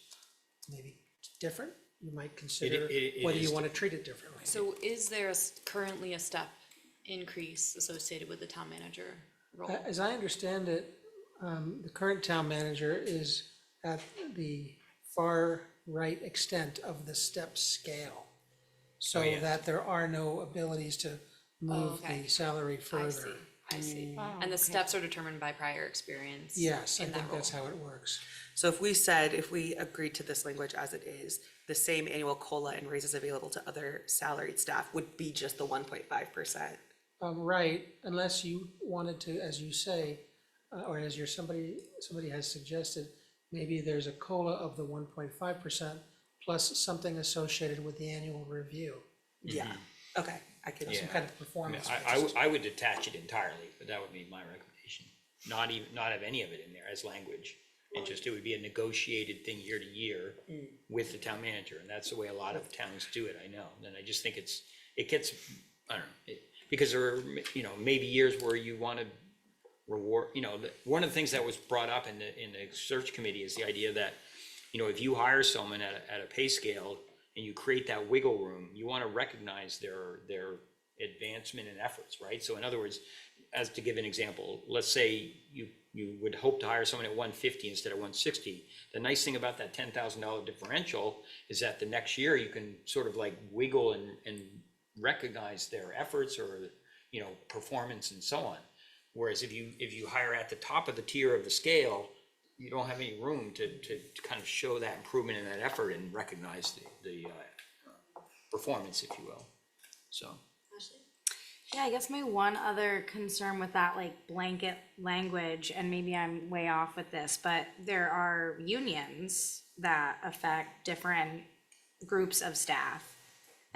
maybe different. You might consider it whether you is want to treat it differently. So is there currently a step increase associated with the town manager role? As I understand it, the current town manager is at the far right extent of the step scale. So yeah. that there are no abilities to move okay. the salary further. I see. And the steps are determined by prior experience? Yes, I in that think that's role. how it works. so if we agreed to this language as it is, the same annual COLA and raises available to other salaried staff would be just the 1.5%. Right, unless you wanted to, as you say, or as somebody has suggested, maybe there's a COLA of the 1.5% plus something associated with the annual review. Yeah, okay, I could. Some kind of performance. I would detach it entirely, but that would be my recommendation. Not have any of it in there as language. And just, it would be a negotiated thing year to year with the town manager, and that's the way a lot of towns do it, I know. And I just think it gets, I don't know, because there are, you know, maybe years where you want to reward, you know, one of the things that was brought up in the search committee is the idea that, you know, if you hire someone at a pay scale and you create that wiggle room, you want to recognize their advancement and efforts, right? So in other words, as to give an example, let's say you would hope to hire someone at 150 instead of 160. The nice thing about that $10,000 differential is that the next year you can sort of like wiggle and recognize their efforts or, you know, performance and so on. Whereas if you hire at the top of the tier of the scale, you don't have any room to kind of show that improvement in that effort and recognize the performance, if you will. So. Yeah, I guess my one other concern with that like blanket language, and maybe I'm way off with this, but there are unions that affect different groups of staff.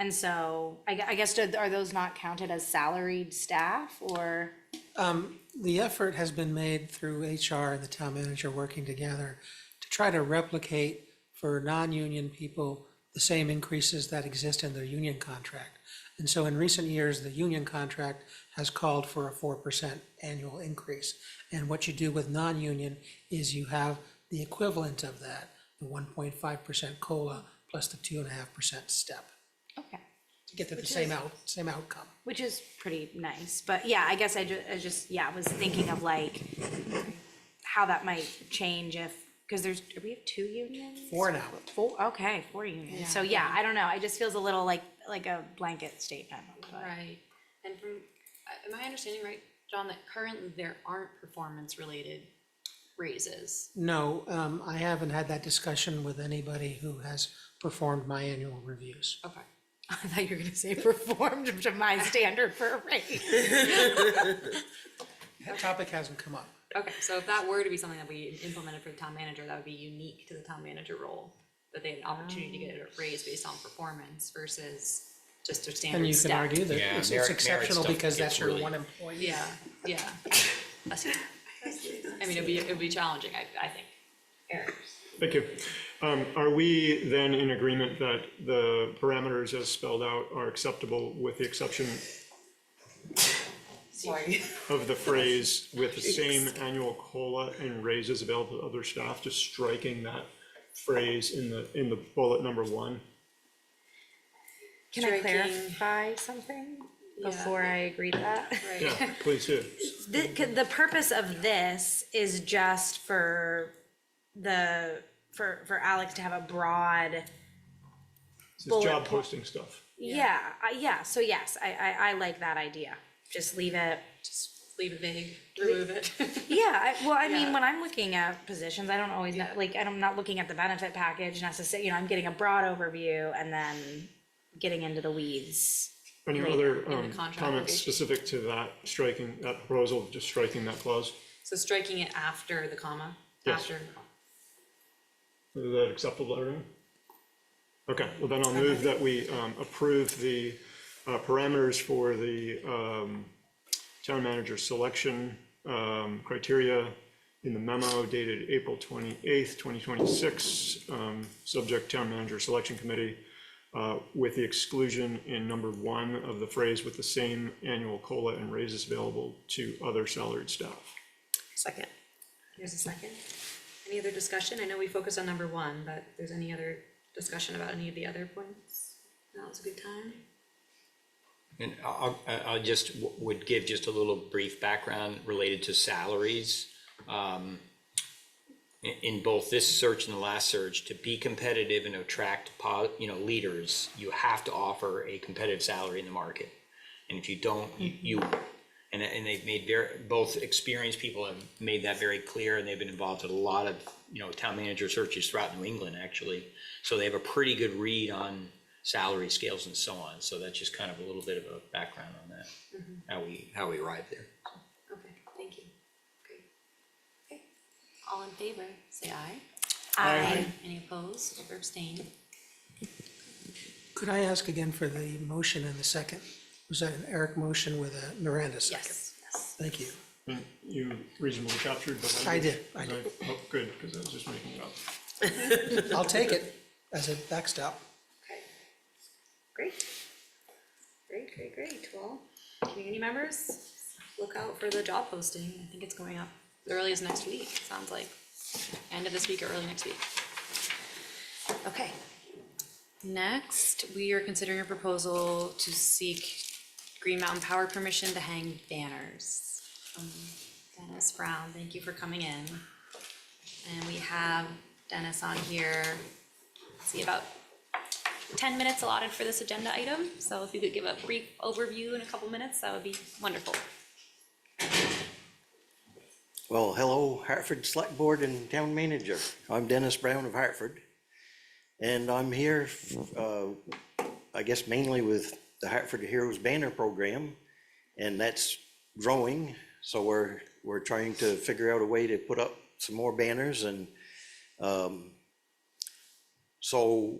And so I guess are those not counted as salaried staff or? The effort has been made through HR and the town manager working together to try to replicate for non-union people the same increases that exist in their union contract. And so in recent years, the union contract has called for a 4% annual increase. And what you do with non-union is you have the equivalent of that, the 1.5% COLA plus the 2.5% step. Okay. To get to the same outcome. Which is pretty nice, but yeah, I guess I just was thinking of like how that might change if, because we have 2 unions? 4 now. 4, okay, 4 unions. So yeah, I don't know, it just feels a little like a blanket statement. But. Right, and am I understanding right, John, that currently there aren't performance-related raises? No, I haven't had that discussion with anybody who has performed my annual reviews. Okay. I thought you were gonna say performed to my standard for a raise. That topic hasn't come up. Okay, so if that were to be something that we implemented for the town manager, that would be unique to the town manager role, that they had an opportunity to get a raise based on performance versus just a And standard you can step. argue that Yeah, it's merit exceptional stuff because gets that's where really- one employee. Yeah, yeah. Bless you. I mean, it'd be challenging, I think. Eric? Thank you. Are we then in agreement that the parameters as spelled out are acceptable with the exception Sorry. of the phrase with the same annual COLA and raises available to other staff, just striking that phrase in the bullet number 1? Can I Striking. clarify something before I agree to that? Yeah, please do. The purpose of this is just for for Alex to have a broad, This is bullet job point. posting stuff. yeah, so yes, I like that idea. Just leave it. Just leave it vague, remove it. Yeah, I mean, Yeah. when I'm looking at positions, I don't always know, like, I'm not looking at the benefit package necessarily, I'm getting a broad overview and then getting into the weeds. Any Later other in the contract comments language. specific to that, striking that proposal, just striking that clause? So striking it after the comma? Yes. After. Is that acceptable to everyone? Okay, well then I'll move that we approve the parameters for the town manager selection criteria in the memo dated April 28th, 2026, subject town manager selection committee, with the exclusion in number 1 of the phrase with the same annual COLA and raises available to other salaried staff. Second. Here's a second. Any other discussion? I know we focused on number 1, but if there's any other discussion about any of the other points, now's a good time. And I'll just, would give just a little brief background related to salaries. In both this search and the last search, to be competitive and attract, leaders, you have to offer a competitive salary in the market. And if you don't, and they've made both experienced people have made that very clear, and they've been involved in a lot of, town manager searches throughout New England, actually. So they have a pretty good read on salary scales and so on. So that's just kind of a little bit of a background on that, how we arrived there. Okay, thank you. Great. Okay, all in favor, say aye. Aye. Any opposed or abstained? Could I ask again for the motion and the second? Was that an Eric motion with a Miranda second? Yes. Thank you. And you reasonably captured the I language? did. Oh, good, because I was just making it up. I'll take it as a backstop. Okay. Great. Great. Well, community members, look out for the job posting. I think it's going up as early as next week, sounds like. End of this week or early next week. Okay. Next, we are considering a proposal to seek Green Mountain Power permission to hang banners. Dennis Brown, thank you for coming in. And we have Dennis on here. See, about 10 minutes allotted for this agenda item. So if you could give a brief overview in a couple minutes, that would be wonderful. Well, hello, Hartford Selectboard and Town Manager. I'm Dennis Brown of Hartford. And I'm here, I guess mainly with the Hartford Heroes Banner Program, and that's growing. So we're trying to figure out a way to put up some more banners, and so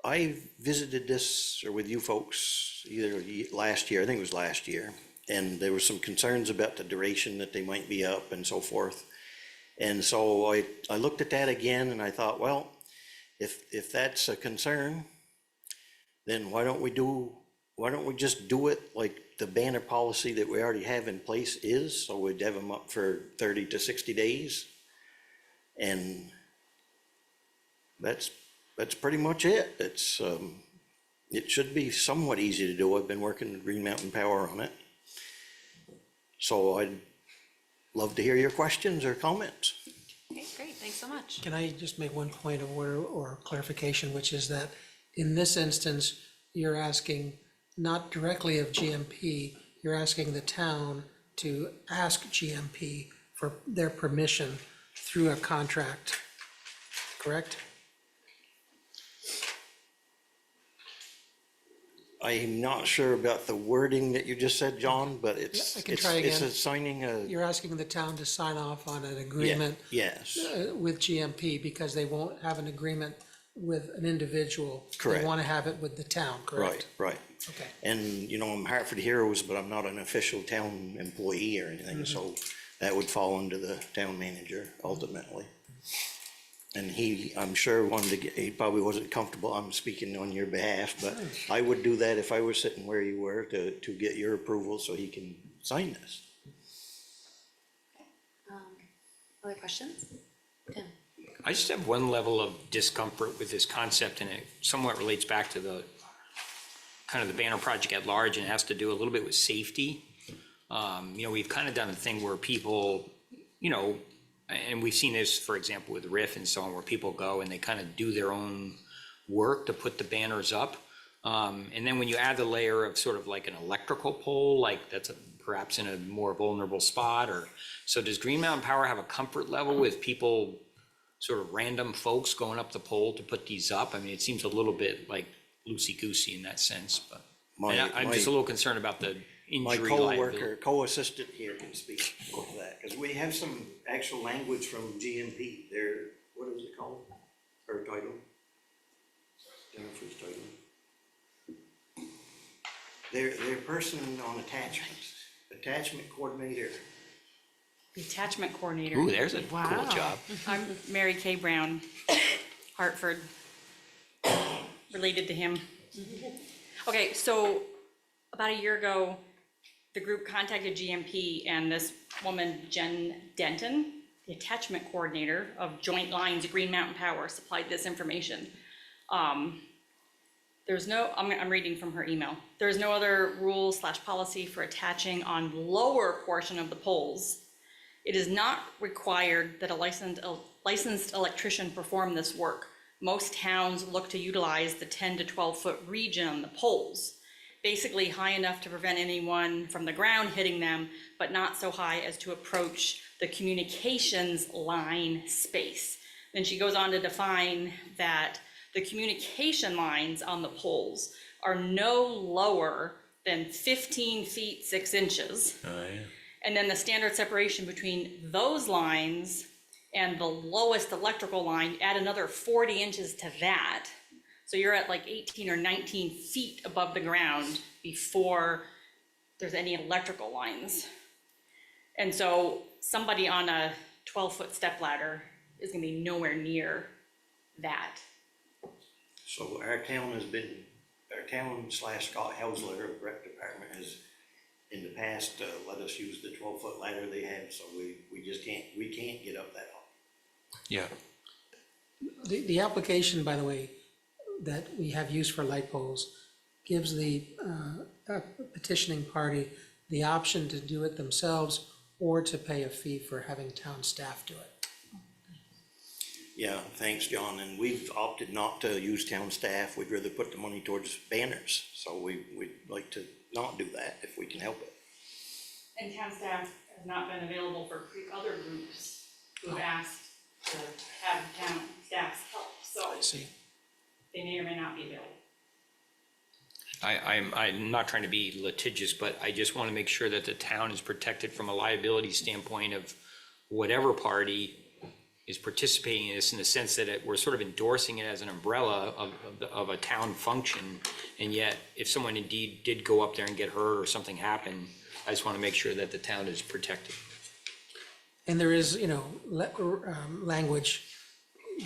I visited this with you folks either last year, I think it was last year, and there were some concerns about the duration that they might be up and so forth. And so I looked at that again and I thought, well, if that's a concern, then why don't we just do it like the banner policy that we already have in place is, so we'd have them up for 30 to 60 days. And that's pretty much it. It should be somewhat easy to do. I've been working with Green Mountain Power on it. So I'd love to hear your questions or comments. Okay, great, thanks so much. Can I just make one point of order or clarification, which is that in this instance, you're asking not directly of GMP, you're asking the town to ask GMP for their permission through a contract, correct? I'm not sure about the wording that you just said, John, but it's I can try again. it's assigning a, You're asking the town to sign off on an agreement yes. with GMP because they won't have an agreement with an individual. Correct. They want to have it with the town, correct? Right. Okay. And, you know, I'm Hartford Heroes, but I'm not an official town employee or anything, so that would fall under the town manager ultimately. And he, I'm sure, wanted to get, he probably wasn't comfortable, I'm speaking on your behalf, but I would do that if I was sitting where you were to get your approval so he can sign this. Other questions? Tim? I just have one level of discomfort with this concept, and it somewhat relates back to the kind of the banner project at large, and has to do a little bit with safety. You know, we've kind of done a thing where people, you know, and we've seen this, for example, with Riff and so on, where people go and they kind of do their own work to put the banners up. And then when you add the layer of sort of like an electrical pole, like that's perhaps in a more vulnerable spot, or so does Green Mountain Power have a comfort level with people, sort of random folks going up the pole to put these up? I mean, it seems a little bit like loosey-goosey in that sense, but I'm just a little concerned about the My injury co-worker, liability. co-assistant here can speak to that, because we have some actual language from GMP. Their, what is it called? Her title? Jennifer's title. Their person on attachments, attachment coordinator. The attachment coordinator. Ooh, there's a cool job. I'm Mary Kay Brown, Hartford, related to him. Okay, so about a year ago, the group contacted GMP, and this woman, Jen Denton, the attachment coordinator of Joint Lines at Green Mountain Power, supplied this information. There's no, I'm reading from her email. There's no other rule / policy for attaching on lower portion of the poles. It is not required that a licensed electrician perform this work. Most towns look to utilize the 10 to 12 foot region on the poles, basically high enough to prevent anyone from the ground hitting them, but not so high as to approach the communications line space. Then she goes on to define that the communication lines on the poles are no lower than 15 feet 6 inches. Oh, yeah. And then the standard separation between those lines and the lowest electrical line, add another 40 inches to that. So you're at like 18 or 19 feet above the ground before there's any electrical lines. And so somebody on a 12-foot step ladder is gonna be nowhere near that. So our town has been, our town / Scott Hausler, rec department, has in the past let us use the 12-foot ladder they have, so we just can't get up that high. Yeah. The application, by the way, that we have used for light poles gives the petitioning party the option to do it themselves or to pay a fee for having town staff do it. Yeah, thanks, John, and we've opted not to use town staff. We'd rather put the money towards banners, so we'd like to not do that if we can help it. And town staff has not been available for other groups who've asked to have town staff's help, so I see. they may or may not be available. I'm not trying to be litigious, but I just want to make sure that the town is protected from a liability standpoint of whatever party is participating in this, in the sense that we're sort of endorsing it as an umbrella of a town function. And yet, if someone indeed did go up there and get hurt or something happened, I just want to make sure that the town is protected. And there is, language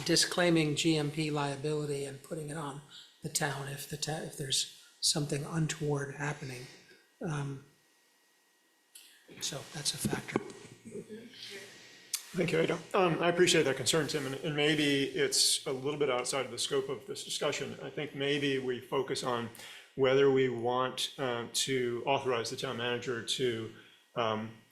disclaiming GMP liability and putting it on the town if there's something untoward happening. So that's a factor. Thank you, Ada. I appreciate that concern, Tim, and maybe it's a little bit outside of the scope of this discussion. I think maybe we focus on whether we want to authorize the town manager to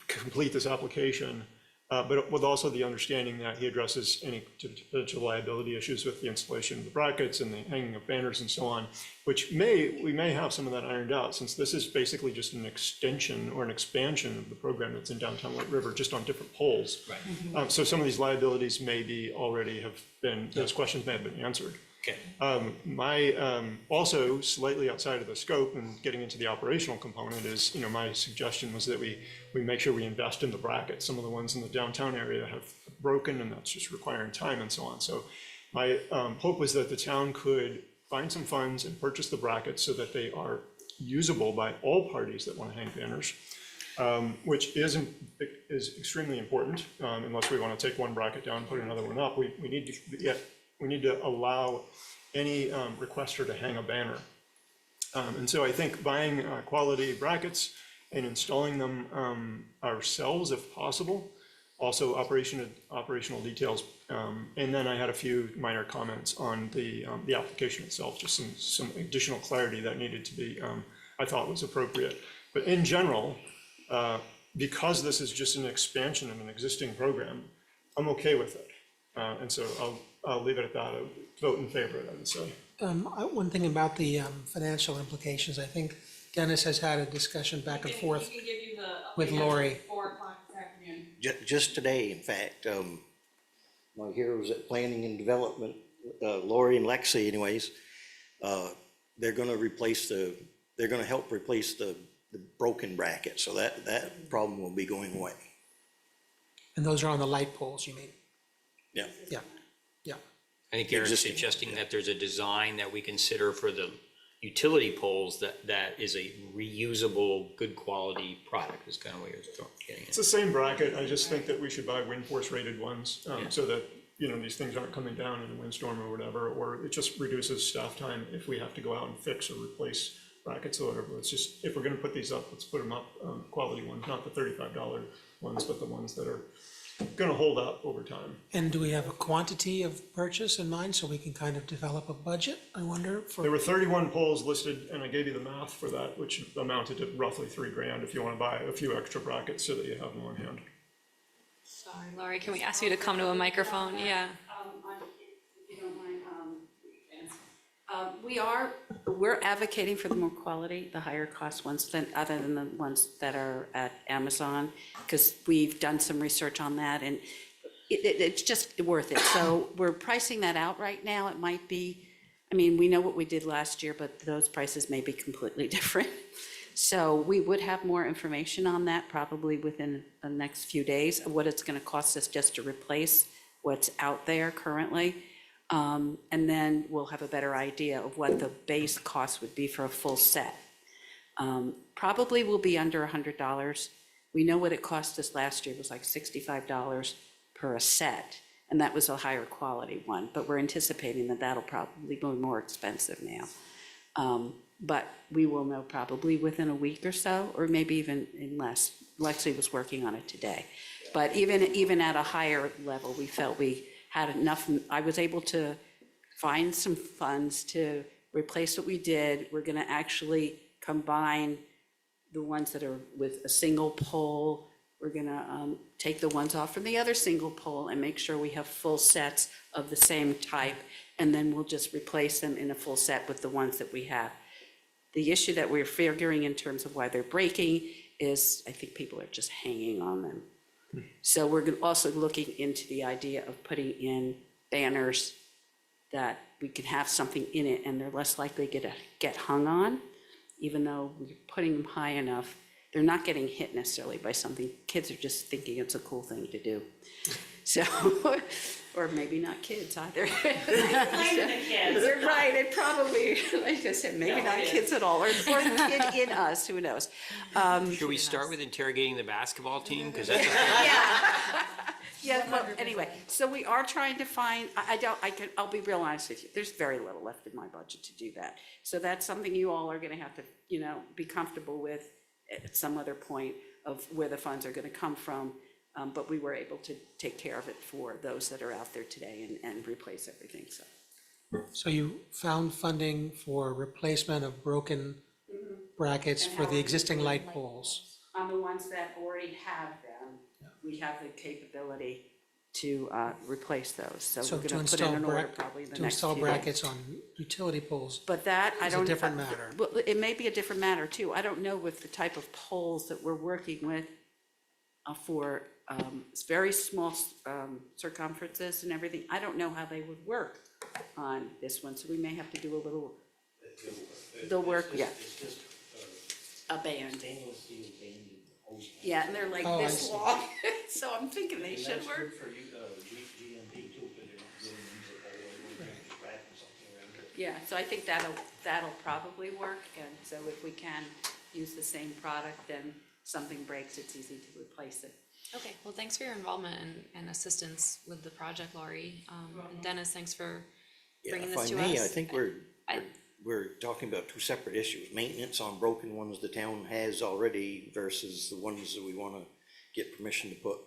complete this application, but with also the understanding that he addresses any potential liability issues with the installation of the brackets and the hanging of banners and so on, which we may have some of that ironed out, since this is basically just an extension or an expansion of the program that's in downtown White River, just on different poles. Right. So some of these liabilities maybe already have been, those questions may have been answered. Okay. Also slightly outside of the scope and getting into the operational component is, my suggestion was that we make sure we invest in the brackets. Some of the ones in the downtown area have broken, and that's just requiring time and so on. So My hope was that the town could find some funds and purchase the brackets so that they are usable by all parties that want to hang banners, which is extremely important. Unless we want to take one bracket down and put another one up, we need to allow any requester to hang a banner. And so I think buying quality brackets and installing them ourselves if possible, also operational details. And then I had a few minor comments on the application itself, just some additional clarity that needed to be, I thought was appropriate. But in general, because this is just an expansion of an existing program, I'm okay with it. And so I'll leave it at that. I'll vote in favor of it, I would say. One thing about the financial implications, I think Dennis has had a discussion back and forth He can give you the with update Lori. at 4 o'clock this afternoon. Just today, in fact, my heroes at Planning and Development, Lori and Lexi anyways, they're gonna help replace the broken bracket, so that problem will be going away. And those are on the light poles, you mean? Yeah. Yeah, yeah. I think Eric's Existing, suggesting that there's a design that we consider for the utility poles that is a reusable, good quality product, is kind of what you're getting It's at. the same bracket. I just think that we should buy wind force rated ones, so that, these things aren't coming down in a windstorm or whatever, or it just reduces staff time if we have to go out and fix or replace brackets or whatever. It's just, if we're gonna put these up, let's put them up, quality ones, not the $35 ones, but the ones that are gonna hold up over time. And do we have a quantity of purchase in mind so we can kind of develop a budget, I wonder? There were 31 poles listed, and I gave you the math for that, which amounted to roughly $3,000 if you wanna buy a few extra brackets so that you have them on hand. Sorry, Laurie, can we ask you to come to a microphone? Yeah. If you don't mind, we're advocating for the more quality, the higher cost ones other than the ones that are at Amazon, because we've done some research on that and it's just worth it. So we're pricing that out right now. It might be, we know what we did last year, but those prices may be completely different. So we would have more information on that probably within the next few days of what it's going to cost us just to replace what's out there currently. And then we'll have a better idea of what the base cost would be for a full set. Probably will be under $100. We know what it cost us last year. It was like $65 per a set, and that was a higher quality one, but we're anticipating that that'll probably be more expensive now. But we will know probably within a week or so, or maybe even in less. Lexi was working on it today. But even at a higher level, we felt we had enough. I was able to find some funds to replace what we did. We're gonna actually combine the ones that are with a single pole. We're gonna take the ones off from the other single pole and make sure we have full sets of the same type. And then we'll just replace them in a full set with the ones that we have. The issue that we're figuring in terms of why they're breaking is I think people are just hanging on them. So we're also looking into the idea of putting in banners that we can have something in it and they're less likely to get hung on, even though we're putting them high enough. They're not getting hit necessarily by something. Kids are just thinking it's a cool thing to do. So, or maybe not kids either. They're right, it probably, like I said, maybe not kids at all, or a kid in us, who knows? Should we start with interrogating the basketball team? Because that's Yeah, well, anyway, so we are trying to find, I'll be real honest with you, there's very little left in my budget to do that. So that's something you all are gonna have to, be comfortable with at some other point of where the funds are gonna come from. But we were able to take care of it for those that are out there today and replace everything, so. So you found funding for replacement of broken brackets for the existing light poles? On the ones that already have them, we have the capability to replace those. So So we're to gonna put in install an order probably in the to next install few days. brackets on utility poles But that, I is a don't. different matter. Well, it may be a different matter too. I don't know with the type of poles that we're working with for very small circumferences and everything. I don't know how they would work on this one, so we may have to do a little, the work, yeah. A band. Yeah, and they're like Oh, I this see. long, so I'm thinking they should work. Yeah, so I think that'll probably work, and so if we can use the same product, then something breaks, it's easy to replace it. Okay, well, thanks for your involvement and assistance with the project, Laurie. And Dennis, thanks for Yeah, bringing if this I to may, I us. think we're talking about two separate issues. Maintenance on broken ones the town has already versus the ones that we wanna get permission to put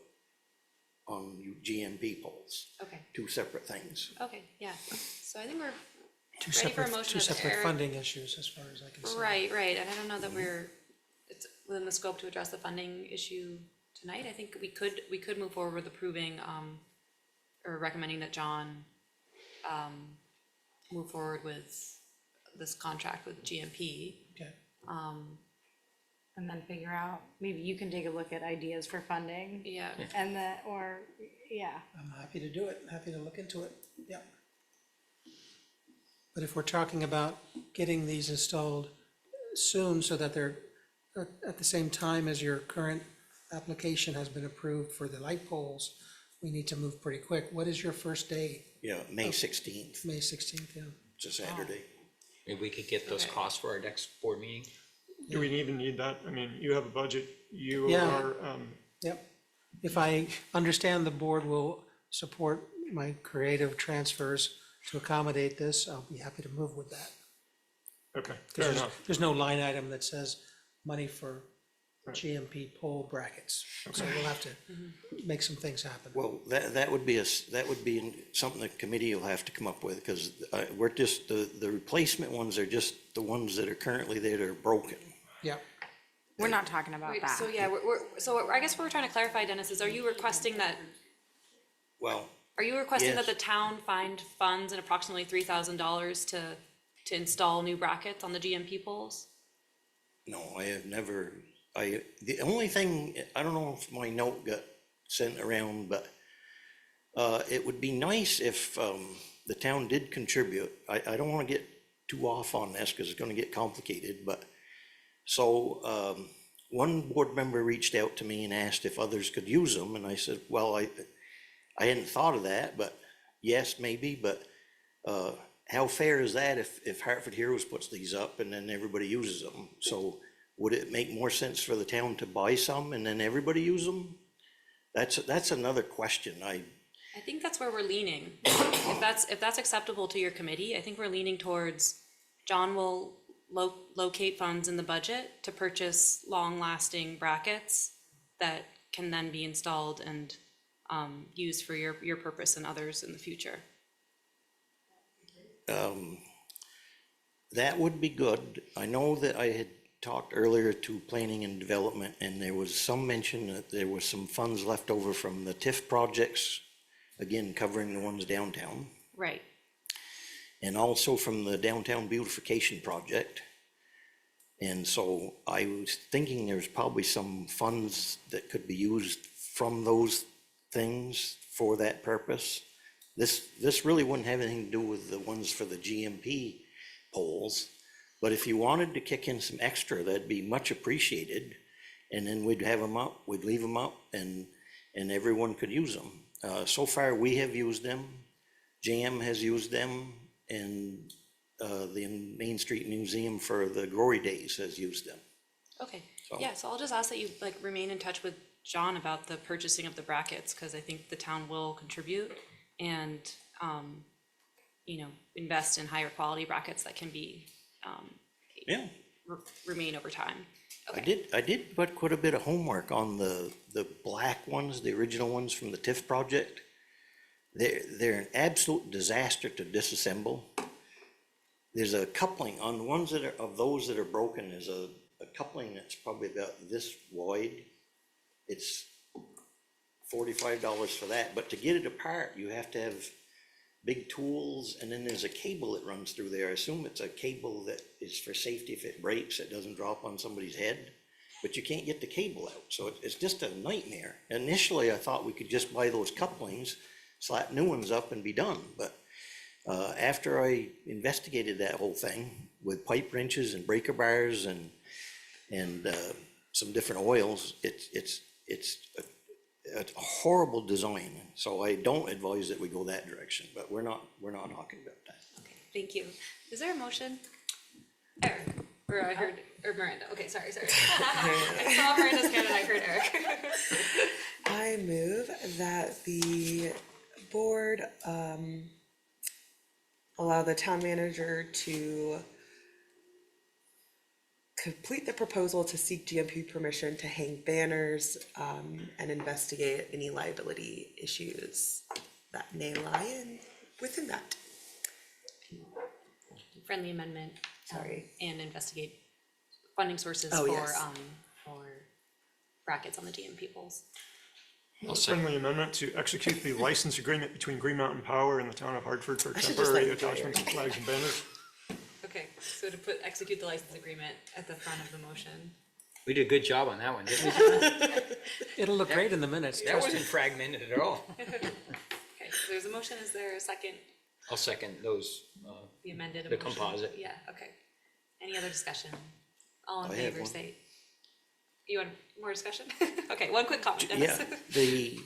on GMP poles. Okay, Two separate things. okay, yeah. So I think we're Two ready for a separate, motion. two if separate Eric- funding issues as far as I can see. Right, right, and I don't know that it's within the scope to address the funding issue tonight. I think we could move forward with approving, or recommending that John, move forward with this contract with GMP. Okay. And then figure out, maybe you can take a look at ideas for funding. Yeah. And yeah. I'm happy to do it, happy to look into it, yeah. But if we're talking about getting these installed soon so that they're at the same time as your current application has been approved for the light poles, we need to move pretty quick. What is your first day? Yeah, May 16th, May 16th, yeah. it's a Saturday. Maybe we could get those Okay. costs for our next board meeting? Do we even need that? I mean, you have a budget, you Yeah. are, Yep. If I understand the board will support my creative transfers to accommodate this, I'll be happy to move with that. okay, fair enough. There's no line item that says money for GMP pole brackets, so we'll have to make some things happen. Well, that would be something the committee will have to come up with, because we're just, the replacement ones are just the ones that are currently there that are broken. Yeah, We're not talking about Wait, that. so yeah, so I guess what we're trying to clarify, Dennis, is are you requesting that Well, that Yes. the town find funds in approximately $3,000 to install new brackets on the GMP poles? no, I have never, the only thing, I don't know if my note got sent around, but it would be nice if the town did contribute. I don't wanna get too off on this, cause it's gonna get complicated, but, so, one board member reached out to me and asked if others could use them, and I said, well, I hadn't thought of that, but yes, maybe, but how fair is that if Hartford Heroes puts these up and then everybody uses them? So would it make more sense for the town to buy some and then everybody use them? That's another question. I think that's where we're leaning. If that's acceptable to your committee, I think we're leaning towards John will locate funds in the budget to purchase long-lasting brackets that can then be installed and used for your purpose and others in the future. That would be good. I know that I had talked earlier to planning and development, and there was some mention that there was some funds left over from the TIF projects, again, covering the ones downtown, Right. and also from the downtown beautification project. And so I was thinking there's probably some funds that could be used from those things for that purpose. This really wouldn't have anything to do with the ones for the GMP poles, but if you wanted to kick in some extra, that'd be much appreciated. And then we'd have them up, we'd leave them up, and everyone could use them. So far, we have used them, JM has used them, and the Main Street Museum for the Glory Days has used them. Okay, So- yeah, so I'll just ask that you remain in touch with John about the purchasing of the brackets, because I think the town will contribute and, invest in higher quality brackets that can be, Yeah. remain over time. I did put quite a bit of homework on the black ones, the original ones from the TIF project. They're an absolute disaster to disassemble. There's a coupling on the ones of those that are broken, there's a coupling that's probably about this wide. It's $45 for that, but to get it apart, you have to have big tools, and then there's a cable that runs through there. I assume it's a cable that is for safety. If it breaks, it doesn't drop on somebody's head, but you can't get the cable out, so it's just a nightmare. Initially, I thought we could just buy those couplings, slap new ones up and be done, but after I investigated that whole thing with pipe wrenches and breaker bars and some different oils, it's a horrible design. So I don't advise that we go that direction, but we're not talking about that. thank you. Is there a motion? Eric, or I heard, or Miranda, okay, sorry. I saw Miranda's hand and I heard Eric. I move that the board, allow the town manager to complete the proposal to seek GMP permission to hang banners, and investigate any liability issues that may lie within that. Friendly amendment. Sorry. And investigate funding sources Oh, for, yes. for brackets on the GMP poles. Friendly amendment to execute the license agreement between Green Mountain Power and the town of Hartford for I should just temporary let you attachments of flags and banners. Okay, so to execute the license agreement at the front of the motion. We did a good job on that one, didn't we? It'll look great in the minutes, That trust wasn't me. fragmented at all. Okay, so there's a motion, is there a second, I'll second those, the amended the motion? composite. Yeah, okay. Any other discussion? All in I have favor, one. say. You want more discussion? Okay, one quick comment, Dennis. Yeah,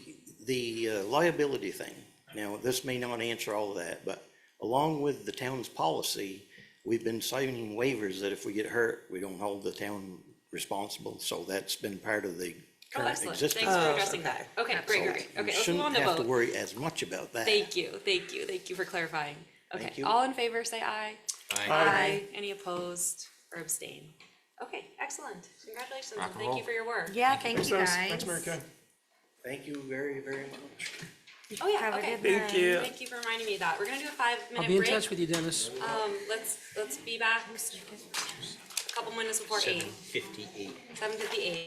the liability thing. Now, this may not answer all of that, but along with the town's policy, we've been signing waivers that if we get hurt, we don't hold the town responsible. So that's been part of the Oh, current excellent, existing. thanks for addressing that. Okay, great. Okay, We let's move on shouldn't to have to vote. worry as much about that. Thank you for clarifying. Okay, Thank you. all in favor, say aye. Aye. Any opposed or abstain? Okay, excellent. Congratulations Rock and and thank you roll. for your work. Yeah, thank Thanks, you Dennis. guys. Thanks, Mary Kay. Thank you very, very much. Oh, yeah, Have a okay. good Thank night. Thank you for reminding me of that. We're gonna do a 5-minute I'll be in break. touch with you, Dennis. Let's be back a couple minutes before 8, 7:58. 7:58.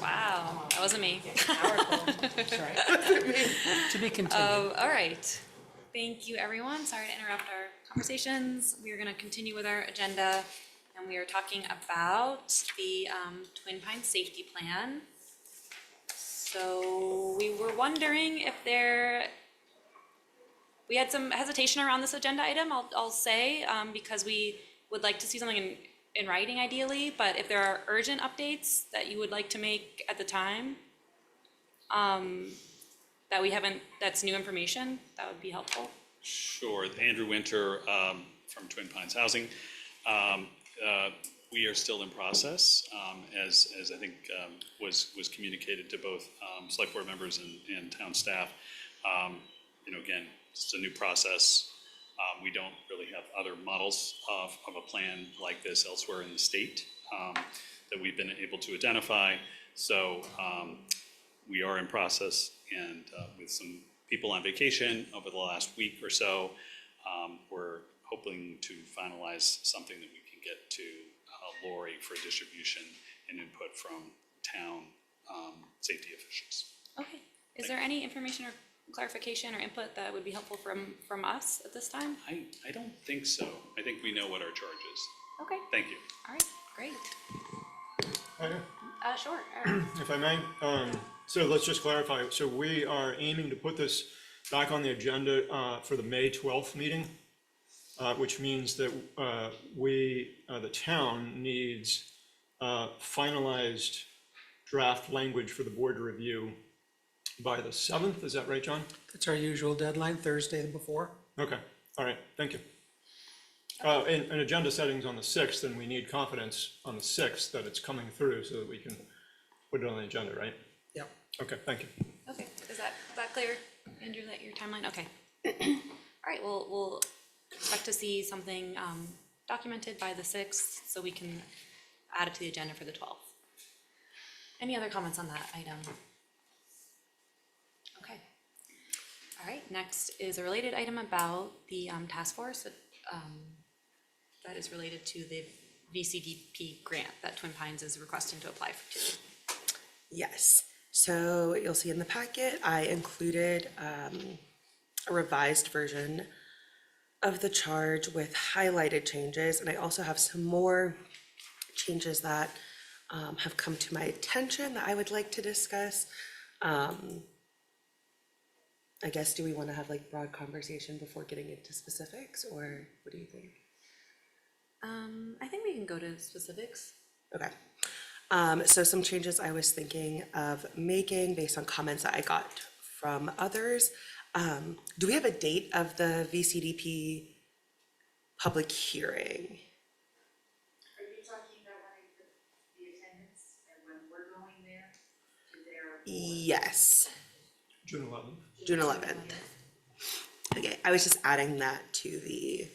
Wow, that wasn't me. To be continued. All right. Thank you, everyone. Sorry to interrupt our conversations. We are going to continue with our agenda, and we are talking about the Twin Pines Safety Plan. So we were wondering if we had some hesitation around this agenda item, I'll say, because we would like to see something in writing ideally, but if there are urgent updates that you would like to make at the time, that we haven't, that's new information, that would be helpful. Sure. Andrew Winter from Twin Pines Housing. We are still in process, as I think was communicated to both select board members and town staff. Again, it's a new process. We don't really have other models of a plan like this elsewhere in the state that we've been able to identify. So we are in process, and with some people on vacation over the last week or so, we're hoping to finalize something that we can get to Lori for distribution and input from town safety officials. Okay. Is there any information or clarification or input that would be helpful from us at this time? I don't think so. I think we know what our charge is. Okay. Thank you. All right, great. Okay. Sure, Aaron. If I may, so let's just clarify. So we are aiming to put this back on the agenda for the May 12th meeting, which means that the town needs finalized draft language for the board to review by the 7th. Is that right, John? That's our usual deadline, Thursday before. Okay, all right, thank you. And agenda settings on the 6th, and we need confidence on the 6th that it's coming through so that we can put it on the agenda, right? Yep. Okay, thank you. Okay, is that clear, Andrew, that your timeline? Okay. All right, we'll expect to see something documented by the 6th so we can add it to the agenda for the 12th. Any other comments on that item? Okay. All right, next is a related item about the task force that is related to the VCDP grant that Twin Pines is requesting to apply to. Yes, so you'll see in the packet, I included a revised version of the charge with highlighted changes, and I also have some more changes that have come to my attention that I would like to discuss. I guess, do we want to have like broad conversation before getting into specifics, or what do you think? I think we can go to specifics. Okay. So some changes I was thinking of making based on comments that I got from others. Do we have a date of the VCDP public hearing? Are you talking about when I put the attendance and when we're going there? Yes. June 11th. June 11th. Okay, I was just adding that to the,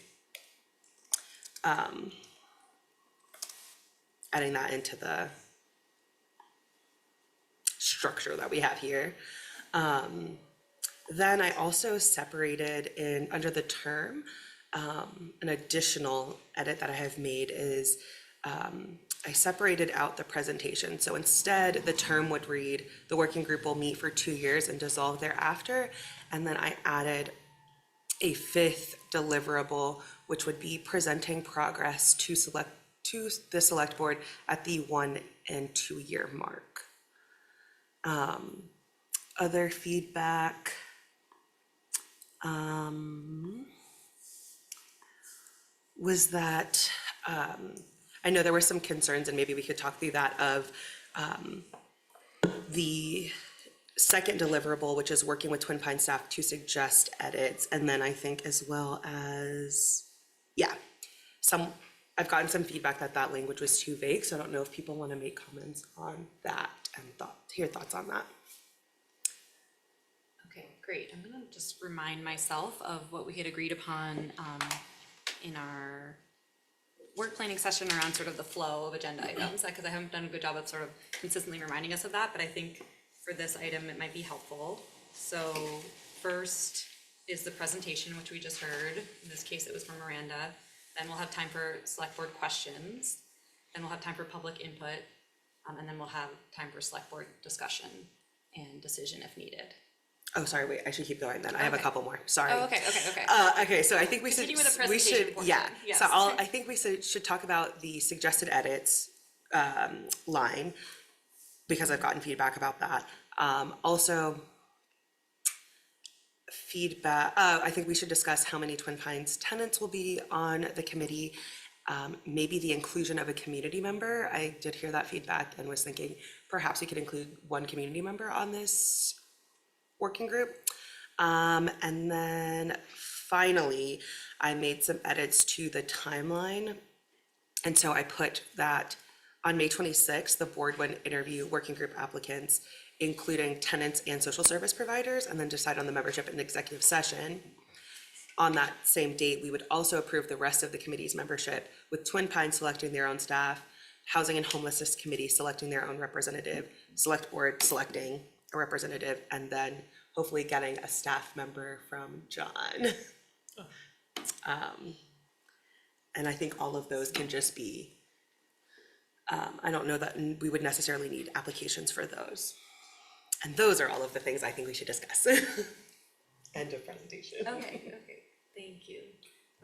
adding that into the structure that we have here. Then I also separated in, under the term, an additional edit that I have made is I separated out the presentation. So instead, the term would read, the working group will meet for 2 years and dissolve thereafter. And then I added a 5th deliverable, which would be presenting progress to the select board at the 1 and 2 year mark. Other feedback. Was that, I know there were some concerns, and maybe we could talk through that, of the second deliverable, which is working with Twin Pines staff to suggest edits, and then I think as well as, yeah, I've gotten some feedback that that language was too vague, so I don't know if people want to make comments on that and hear thoughts on that. Okay, great. I'm gonna just remind myself of what we had agreed upon in our work planning session around sort of the flow of agenda items, because I haven't done a good job of sort of consistently reminding us of that, but I think for this item, it might be helpful. So first is the presentation, which we just heard. In this case, it was from Miranda. Then we'll have time for select board questions. Then we'll have time for public input. And then we'll have time for select board discussion and decision if needed. Oh, sorry, wait, I should keep going then. I have a Okay. couple more, sorry. Oh, okay. Okay, so I think we should, Continue with the we presentation should, portion. yeah. Yes. So I think we should talk about the suggested edits, line, because I've gotten feedback about that. Also, feedback, I think we should discuss how many Twin Pines tenants will be on the committee. Maybe the inclusion of a community member. I did hear that feedback and was thinking perhaps we could include one community member on this working group. And then finally, I made some edits to the timeline. And so I put that on May 26th, the board would interview working group applicants, including tenants and social service providers, and then decide on the membership in executive session. On that same date, we would also approve the rest of the committee's membership, with Twin Pines selecting their own staff, Housing and Homelessness Committee selecting their own representative, Select Board selecting a representative, and then hopefully getting a staff member from John. And I think all of those can just be, I don't know that we would necessarily need applications for those. And those are all of the things I think we should discuss. End of presentation. Okay, thank you.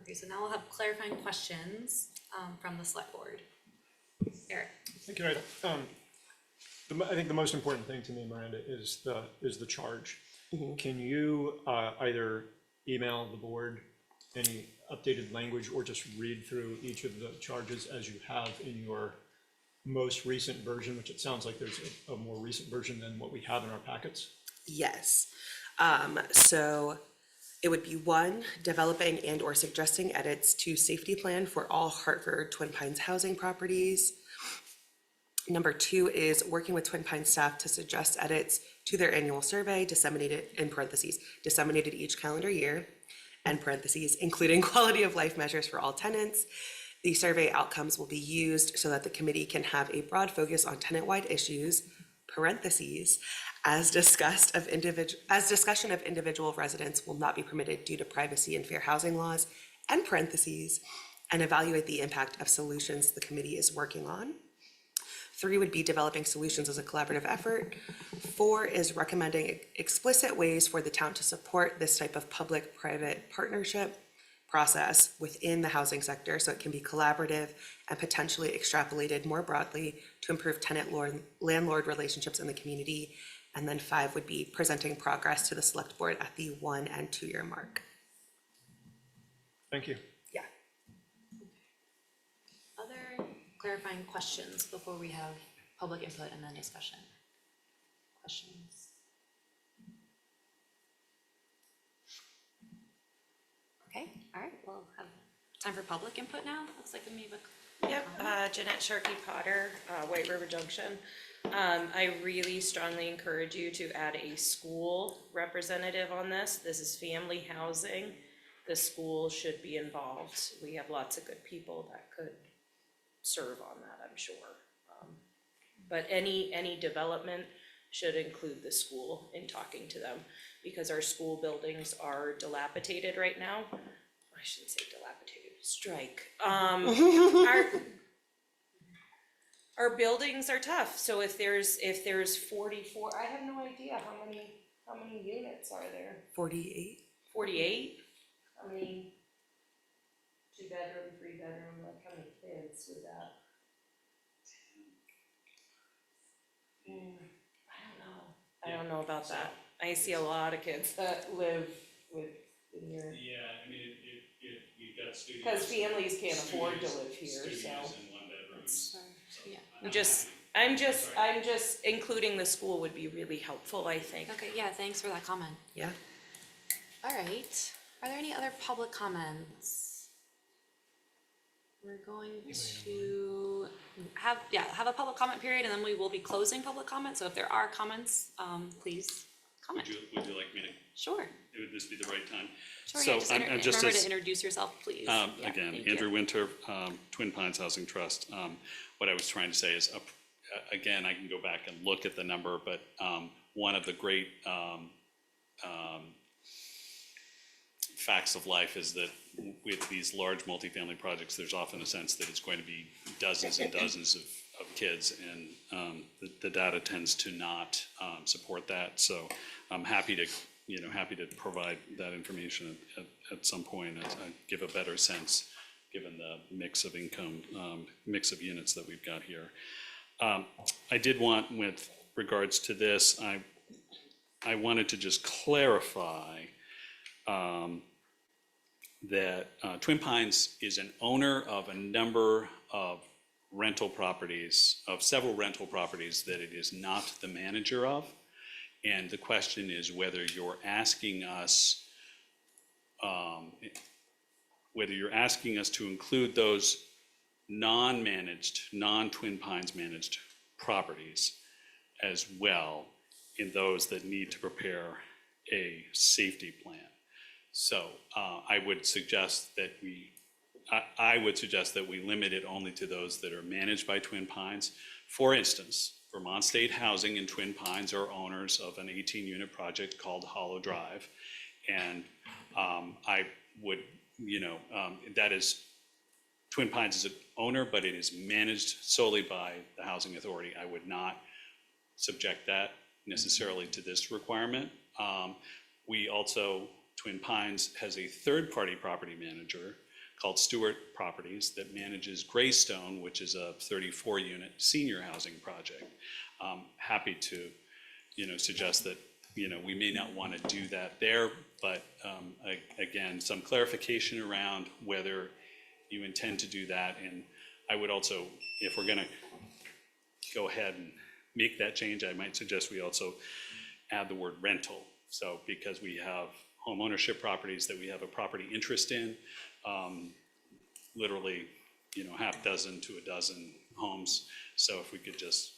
Okay, so now we'll have clarifying questions from the select board. Eric. Thank you, Ida. I think the most important thing to me, Miranda, is the charge. Can you either email the board any updated language or just read through each of the charges as you have in your most recent version, which it sounds like there's a more recent version than what we have in our packets? Yes. So it would be 1, developing and or suggesting edits to safety plan for all Hartford Twin Pines housing properties. Number 2 is working with Twin Pines staff to suggest edits to their annual survey, disseminated in parentheses, disseminated each calendar year, and parentheses, including quality of life measures for all tenants. The survey outcomes will be used so that the committee can have a broad focus on tenant-wide issues, parentheses, as discussion of individual residents will not be permitted due to privacy and fair housing laws, and parentheses, and evaluate the impact of solutions the committee is working on. 3 would be developing solutions as a collaborative effort. 4 is recommending explicit ways for the town to support this type of public-private partnership process within the housing sector so it can be collaborative and potentially extrapolated more broadly to improve tenant-landlord relationships in the community. And then 5 would be presenting progress to the select board at the 1 and 2 year mark. Thank you. Yeah. Other clarifying questions before we have public input and then discussion? Questions? Okay, all right, we'll have time for public input now. Looks like we have a Yep, Jeanette Sharkey Potter, White River Junction. I really strongly encourage you to add a school representative on this. This is family housing. The school should be involved. We have lots of good people that could serve on that, I'm sure. But any development should include the school in talking to them, because our school buildings are dilapidated right now. I shouldn't say dilapidated, strike. Our buildings are tough, so if there's 44, I have no idea how many units are there? 48. 48? How many 2-bedroom, 3-bedroom, like how many kids with that? I don't know about that. I see a lot of kids that live in here. Yeah, I mean, you've got studios. Because families can't afford to live here, so. Studios and 1-bedrooms. I'm just including the school would be really helpful, I think. Okay, yeah, thanks for that comment. Yeah. All right, are there any other public comments? We're going to have a public comment period, and then we will be closing public comment, so if there are comments, please comment. Would you like me to? Sure. Would this be the right time? Sure, So yeah, remember to introduce yourself, please. Again, thank Andrew you. Winter, Twin Pines Housing Trust. What I was trying to say is, again, I can go back and look at the number, but one of the great facts of life is that with these large multifamily projects, there's often a sense that it's going to be dozens and dozens of kids, and the data tends to not support that. So I'm happy to, happy to provide that information at some point and give a better sense, given the mix of income, mix of units that we've got here. I did want, with regards to this, I wanted to just clarify that Twin Pines is an owner of a number of rental properties, of several rental properties that it is not the manager of. And the question is whether you're asking us, to include those non-managed, non-Twin Pines managed properties as well in those that need to prepare a safety plan. So I would suggest that we limit it only to those that are managed by Twin Pines. For instance, Vermont State Housing and Twin Pines are owners of an 18-unit project called Hollow Drive. And I would, that is, Twin Pines is an owner, but it is managed solely by the Housing Authority. I would not subject that necessarily to this requirement. We also, Twin Pines has a third-party property manager called Stewart Properties that manages Greystone, which is a 34-unit senior housing project. Happy to, suggest that, we may not want to do that there, but again, some clarification around whether you intend to do that. And I would also, if we're going to go ahead and make that change, I might suggest we also add the word rental. So because we have home ownership properties that we have a property interest in, literally, half dozen to a dozen homes. So if we could just.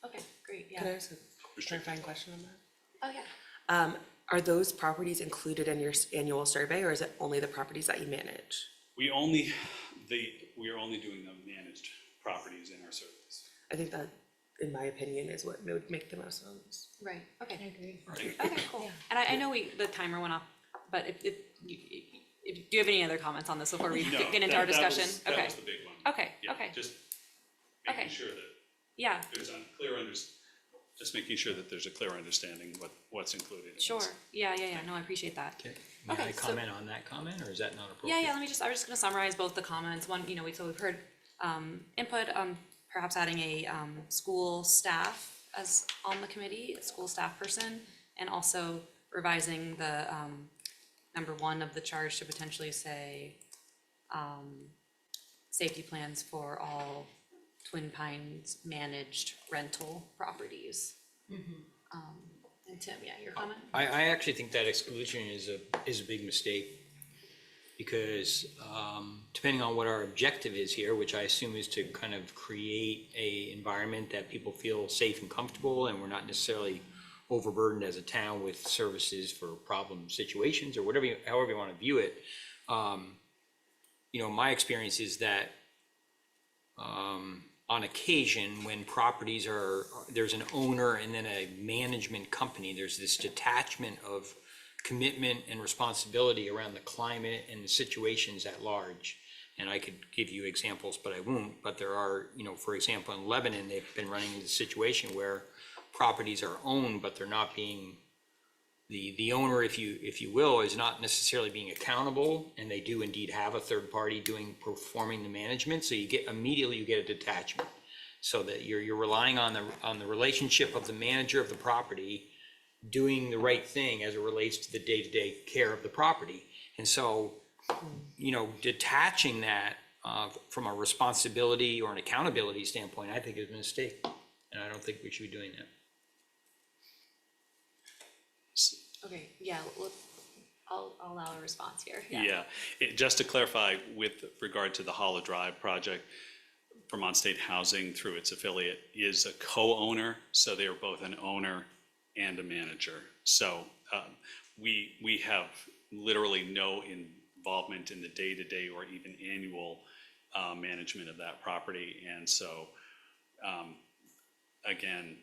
Okay, great, yeah. Could I ask a clarifying question on that? Oh, yeah. Are those properties included in your annual survey, or is it only the properties that you manage? We are only doing the managed properties in our surveys. I think that, in my opinion, is what would make the most sense. Right, okay. I agree. Right. Okay, cool. And I know the timer went off, but if do you have any other comments on this before we No, get into our discussion? That was the big one. Okay, Yeah, okay. just making sure that Yeah, there's just making sure that there's a clear understanding what's included. in sure. this. Yeah, no, I appreciate that. May Okay, I so- comment on that comment, or is that not appropriate? Yeah, I was just gonna summarize both the comments. One, we've heard input on perhaps adding a school staff as on the committee, a school staff person, and also revising the number one of the charge to potentially say safety plans for all Twin Pines managed rental properties. And Tim, yeah, your comment? I actually think that exclusion is a big mistake, because depending on what our objective is here, which I assume is to kind of create a environment that people feel safe and comfortable, and we're not necessarily overburdened as a town with services for problem situations or whatever, however you want to view it. My experience is that on occasion, when properties there's an owner and then a management company, there's this detachment of commitment and responsibility around the climate and the situations at large. And I could give you examples, but I won't. But there are, for example, in Lebanon, they've been running into a situation where properties are owned, but they're not being, the owner, if you will, is not necessarily being accountable, and they do indeed have a third party performing the management. So you get a detachment, so that you're relying on the relationship of the manager of the property doing the right thing as it relates to the day-to-day care of the property. And so, detaching that from a responsibility or an accountability standpoint, I think is a mistake, and I don't think we should be doing that. Okay, yeah, I'll allow a response here. Yeah, just to clarify, with regard to the Hollow Drive project, Vermont State Housing, through its affiliate, is a co-owner, so they are both an owner and a manager. So we have literally no involvement in the day-to-day or even annual management of that property. And so, again,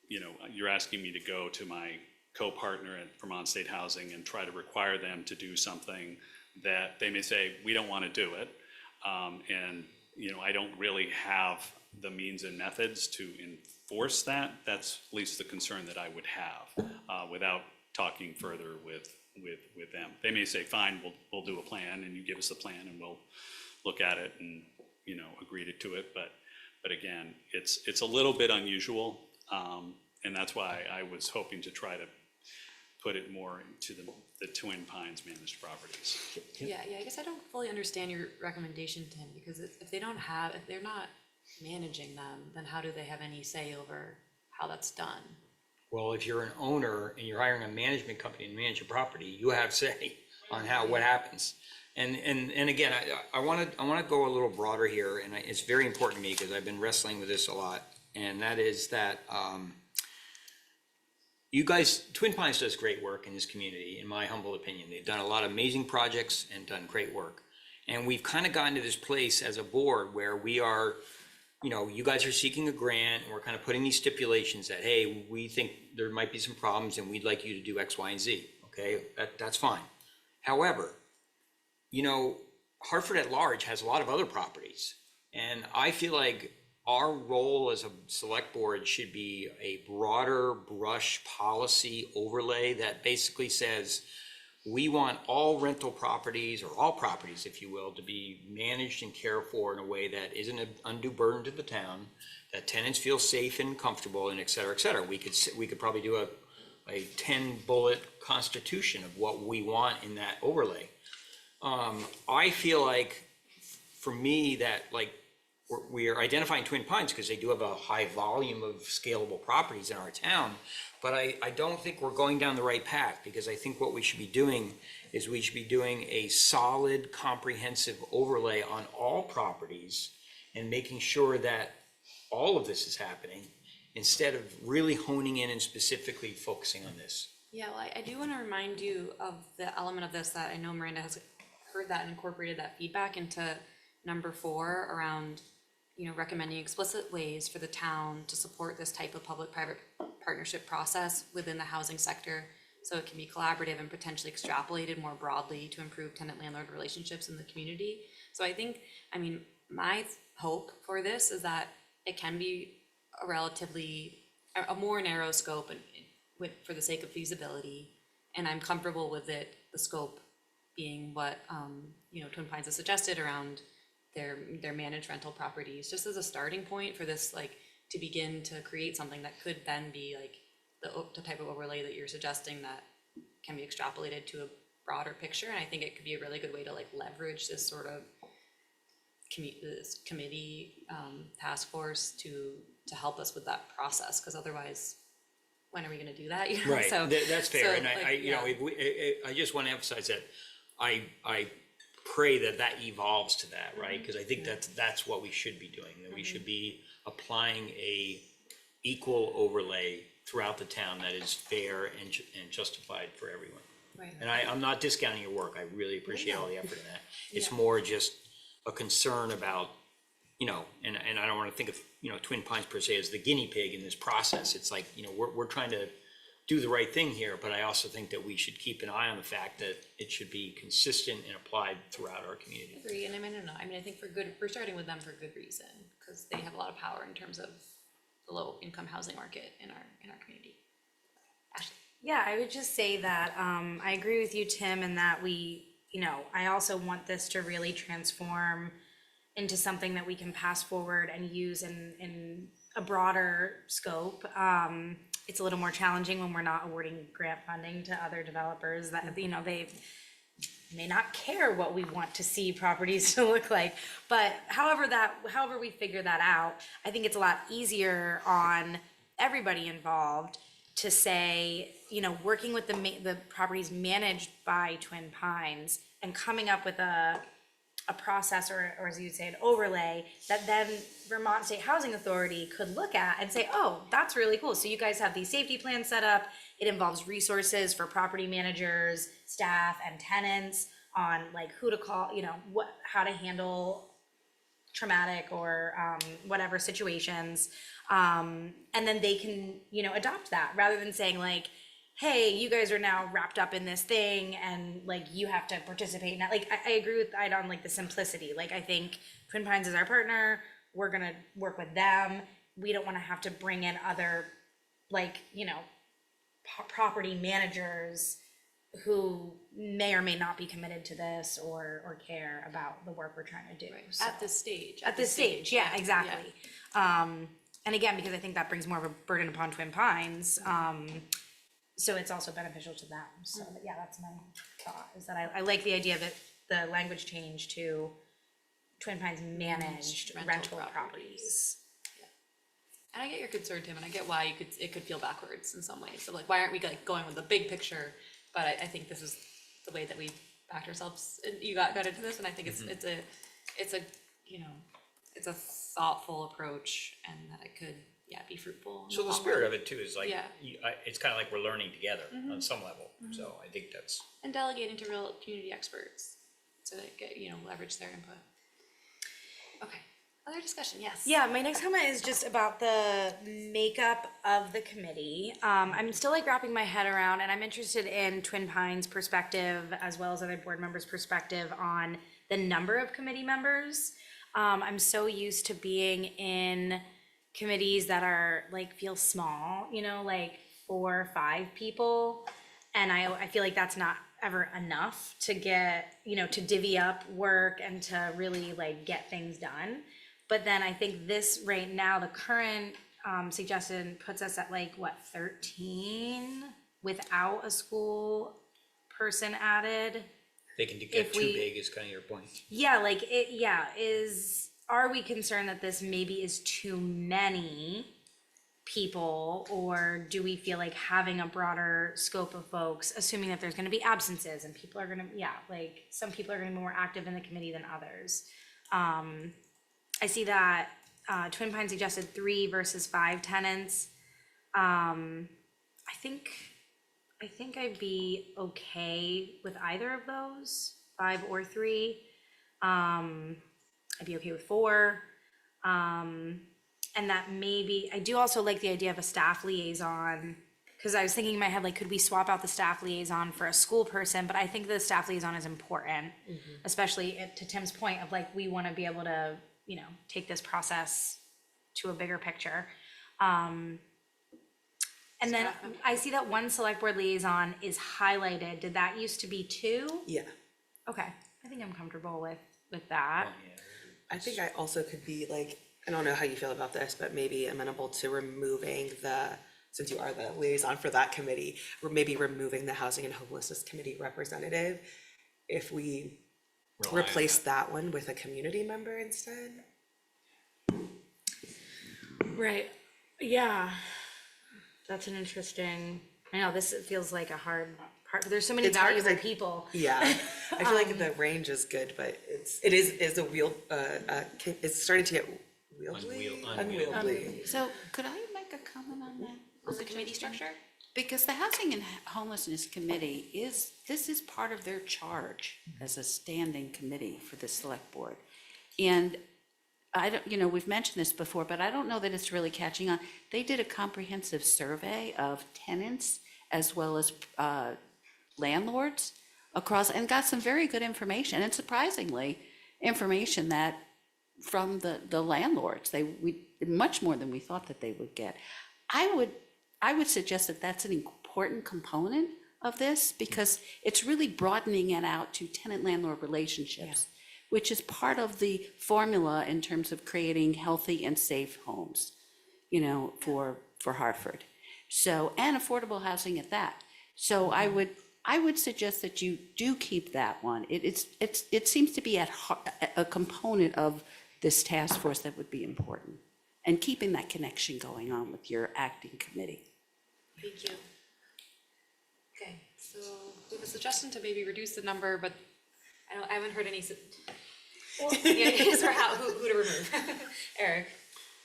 you're asking me to go to my co-partner at Vermont State Housing and try to require them to do something that they may say, we don't want to do it. And, you know, I don't really have the means and methods to enforce that. That's at least the concern that I would have, without talking further with them. They may say, fine, we'll do a plan, and you give us the plan and we'll look at it and, you know, agree to it. But again, it's a little bit unusual. And that's why I was hoping to try to put it more into the Twin Pines managed properties. Yeah, I guess I don't fully understand your recommendation, Tim, because if they're not managing them, then how do they have any say over how that's done? Well, if you're an owner and you're hiring a management company to manage your property, you have say on what happens. And again, I want to go a little broader here, and it's very important to me because I've been wrestling with this a lot, and that is that you guys, Twin Pines does great work in this community, in my humble opinion. They've done a lot of amazing projects and done great work. And we've kind of gotten to this place as a board where we are, you know, you guys are seeking a grant, and we're kind of putting these stipulations that, hey, we think there might be some problems and we'd like you to do X, Y, and Z. Okay, that's fine. However, you know, Hartford at large has a lot of other properties. And I feel like our role as a select board should be a broader brush policy overlay that basically says we want all rental properties, or all properties, if you will, to be managed and cared for in a way that isn't an undue burden to the town, that tenants feel safe and comfortable, and et cetera, et cetera. We could probably do a 10-bullet constitution of what we want in that overlay. I feel like, for me, that like we are identifying Twin Pines because they do have a high volume of scalable properties in our town, but I don't think we're going down the right path, because I think what we should be doing is we should be doing a solid, comprehensive overlay on all properties and making sure that all of this is happening instead of really honing in and specifically focusing on this. Yeah, well, I do want to remind you of the element of this that I know Miranda has heard that and incorporated that feedback into number 4 around, you know, recommending explicit ways for the town to support this type of public-private partnership process within the housing sector, so it can be collaborative and potentially extrapolated more broadly to improve tenant-landlord relationships in the community. So I think, I mean, my hope for this is that it can be a more narrow scope and for the sake of feasibility, and I'm comfortable with it, the scope being what you know, Twin Pines has suggested around their managed rental properties, just as a starting point for this, like, to begin to create something that could then be like the type of overlay that you're suggesting that can be extrapolated to a broader picture. And I think it could be a really good way to like leverage this sort of this committee task force to help us with that process, because otherwise, when are we going to do that? You know? Right, So, that's fair, and like, I you know, I just want to emphasize that I pray that evolves to that, right? Because I think that's what we should be doing, that we should be applying a equal overlay throughout the town that is fair and justified for everyone. Right. And I'm not discounting your work, I really appreciate all the effort in that. It's more just a concern about, you know, and I don't want to think of, you know, Twin Pines per se as the guinea pig in this process. It's like, you know, we're trying to do the right thing here, but I also think that we should keep an eye on the fact that it should be consistent and applied throughout our community. Agree, and I mean, I don't know, I mean, I think we're starting with them for good reason, because they have a lot of power in terms of the low income housing market in our community. Ashley? Yeah, I would just say that I agree with you, Tim, and that you know, I also want this to really transform into something that we can pass forward and use in a broader scope. It's a little more challenging when we're not awarding grant funding to other developers that, you know, they may not care what we want to see properties to look like. But however we figure that out, I think it's a lot easier on everybody involved to say, you know, working with the properties managed by Twin Pines and coming up with a process, or as you'd say, an overlay that then Vermont State Housing Authority could look at and say, oh, that's really cool. So you guys have these safety plans set up. It involves resources for property managers, staff, and tenants on like who to call, you know, how to handle traumatic or whatever situations. And then they can, you know, adopt that rather than saying like, hey, you guys are now wrapped up in this thing and like you have to participate in that. Like I agree with Ida on like the simplicity. Like I think Twin Pines is our partner. We're gonna work with them. We don't want to have to bring in other like, you know, property managers who may or may not be committed to this or care about the work we're trying to do. So- At this stage. At this stage, yeah, exactly. And again, because I think that brings more of a burden upon Twin Pines, so it's also beneficial to them. So yeah, that's my thought, is that I like the idea that the language change to Twin Pines managed rental properties. And I get your concern, Tim, and I get why it could feel backwards in some ways. So like, why aren't we like going with the big picture? But I think this is the way that we backed ourselves, and you got into this, and I think it's a you know, it's a thoughtful approach, and that it could, yeah, be fruitful. in So the long spirit run. of it too is like, Yeah. it's kind of like we're learning together Mhm. on some level. Mhm. So I think that's, And delegating to real community experts to get, you know, leverage their input. Okay, other discussion, yes. Yeah, my next comment is just about the makeup of the committee. I'm still like wrapping my head around, and I'm interested in Twin Pines' perspective as well as other board members' perspective on the number of committee members. I'm so used to being in committees that are like feel small, you know, like 4 or 5 people. And I feel like that's not ever enough to get, you know, to divvy up work and to really like get things done. But then I think this right now, the current suggestion puts us at like what, 13 without a school person added. they can get If too we- big is kind of your point. Yeah, like it, yeah, are we concerned that this maybe is too many people? Or do we feel like having a broader scope of folks, assuming that there's gonna be absences and people are gonna, yeah, like some people are gonna be more active in the committee than others. I see that Twin Pines suggested 3 versus 5 tenants. I think I'd be okay with either of those, 5 or 3. I'd be okay with 4. And that maybe, I do also like the idea of a staff liaison, because I was thinking in my head, like, could we swap out the staff liaison for a school person? But I think the staff liaison is important, especially to Tim's point of like, we want to be able to, you know, take this process to a bigger picture. And then I see that 1 select board liaison is highlighted. Did that used to be 2? Yeah. Okay, I think I'm comfortable with that. I think I also could be like, I don't know how you feel about this, but maybe amenable to removing since you are the liaison for that committee, or maybe removing the Housing and Homelessness Committee representative, if we replace that one with a community member instead. Right, yeah. That's an interesting, I know, this feels like a hard part, there's so many It's hard 'cause valuable people. Yeah, I feel like the range is good, but it is a wheel, it's starting to get wieldy, unwieldy. So could I make a comment on that? The committee structure? Because the Housing and Homelessness Committee this is part of their charge as a standing committee for the select board. And I don't, you know, we've mentioned this before, but I don't know that it's really catching on. They did a comprehensive survey of tenants as well as landlords across, and got some very good information, and surprisingly, information that from the landlords, much more than we thought that they would get. I would suggest that that's an important component of this, because it's really broadening it out to tenant-landlord relationships, which is part of the formula in terms of creating healthy and safe homes, you know, for Hartford. So, and affordable housing at that. So I would suggest that you do keep that one. It seems to be a component of this task force that would be important, and keeping that connection going on with your acting committee. Thank you. Okay, so we have a suggestion to maybe reduce the number, but I haven't heard any ideas for who to remove. Eric?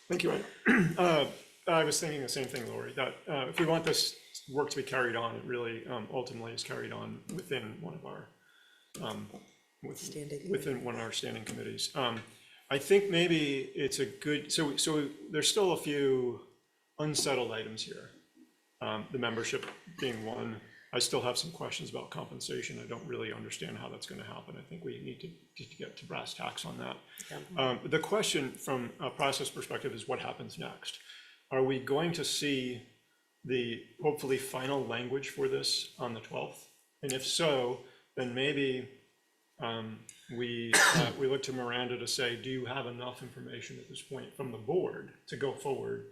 Thank you, Ann. I was thinking the same thing, Lori, that if we want this work to be carried on, it really ultimately is carried on within one of our within one of our standing committees. I think maybe it's a good, so there's still a few unsettled items here. the membership being one. I still have some questions about compensation. I don't really understand how that's gonna happen. I think we need to get to brass tacks on that. The question from a process perspective is what happens next? Are we going to see the hopefully final language for this on the 12th? And if so, then maybe we look to Miranda to say, do you have enough information at this point from the board to go forward?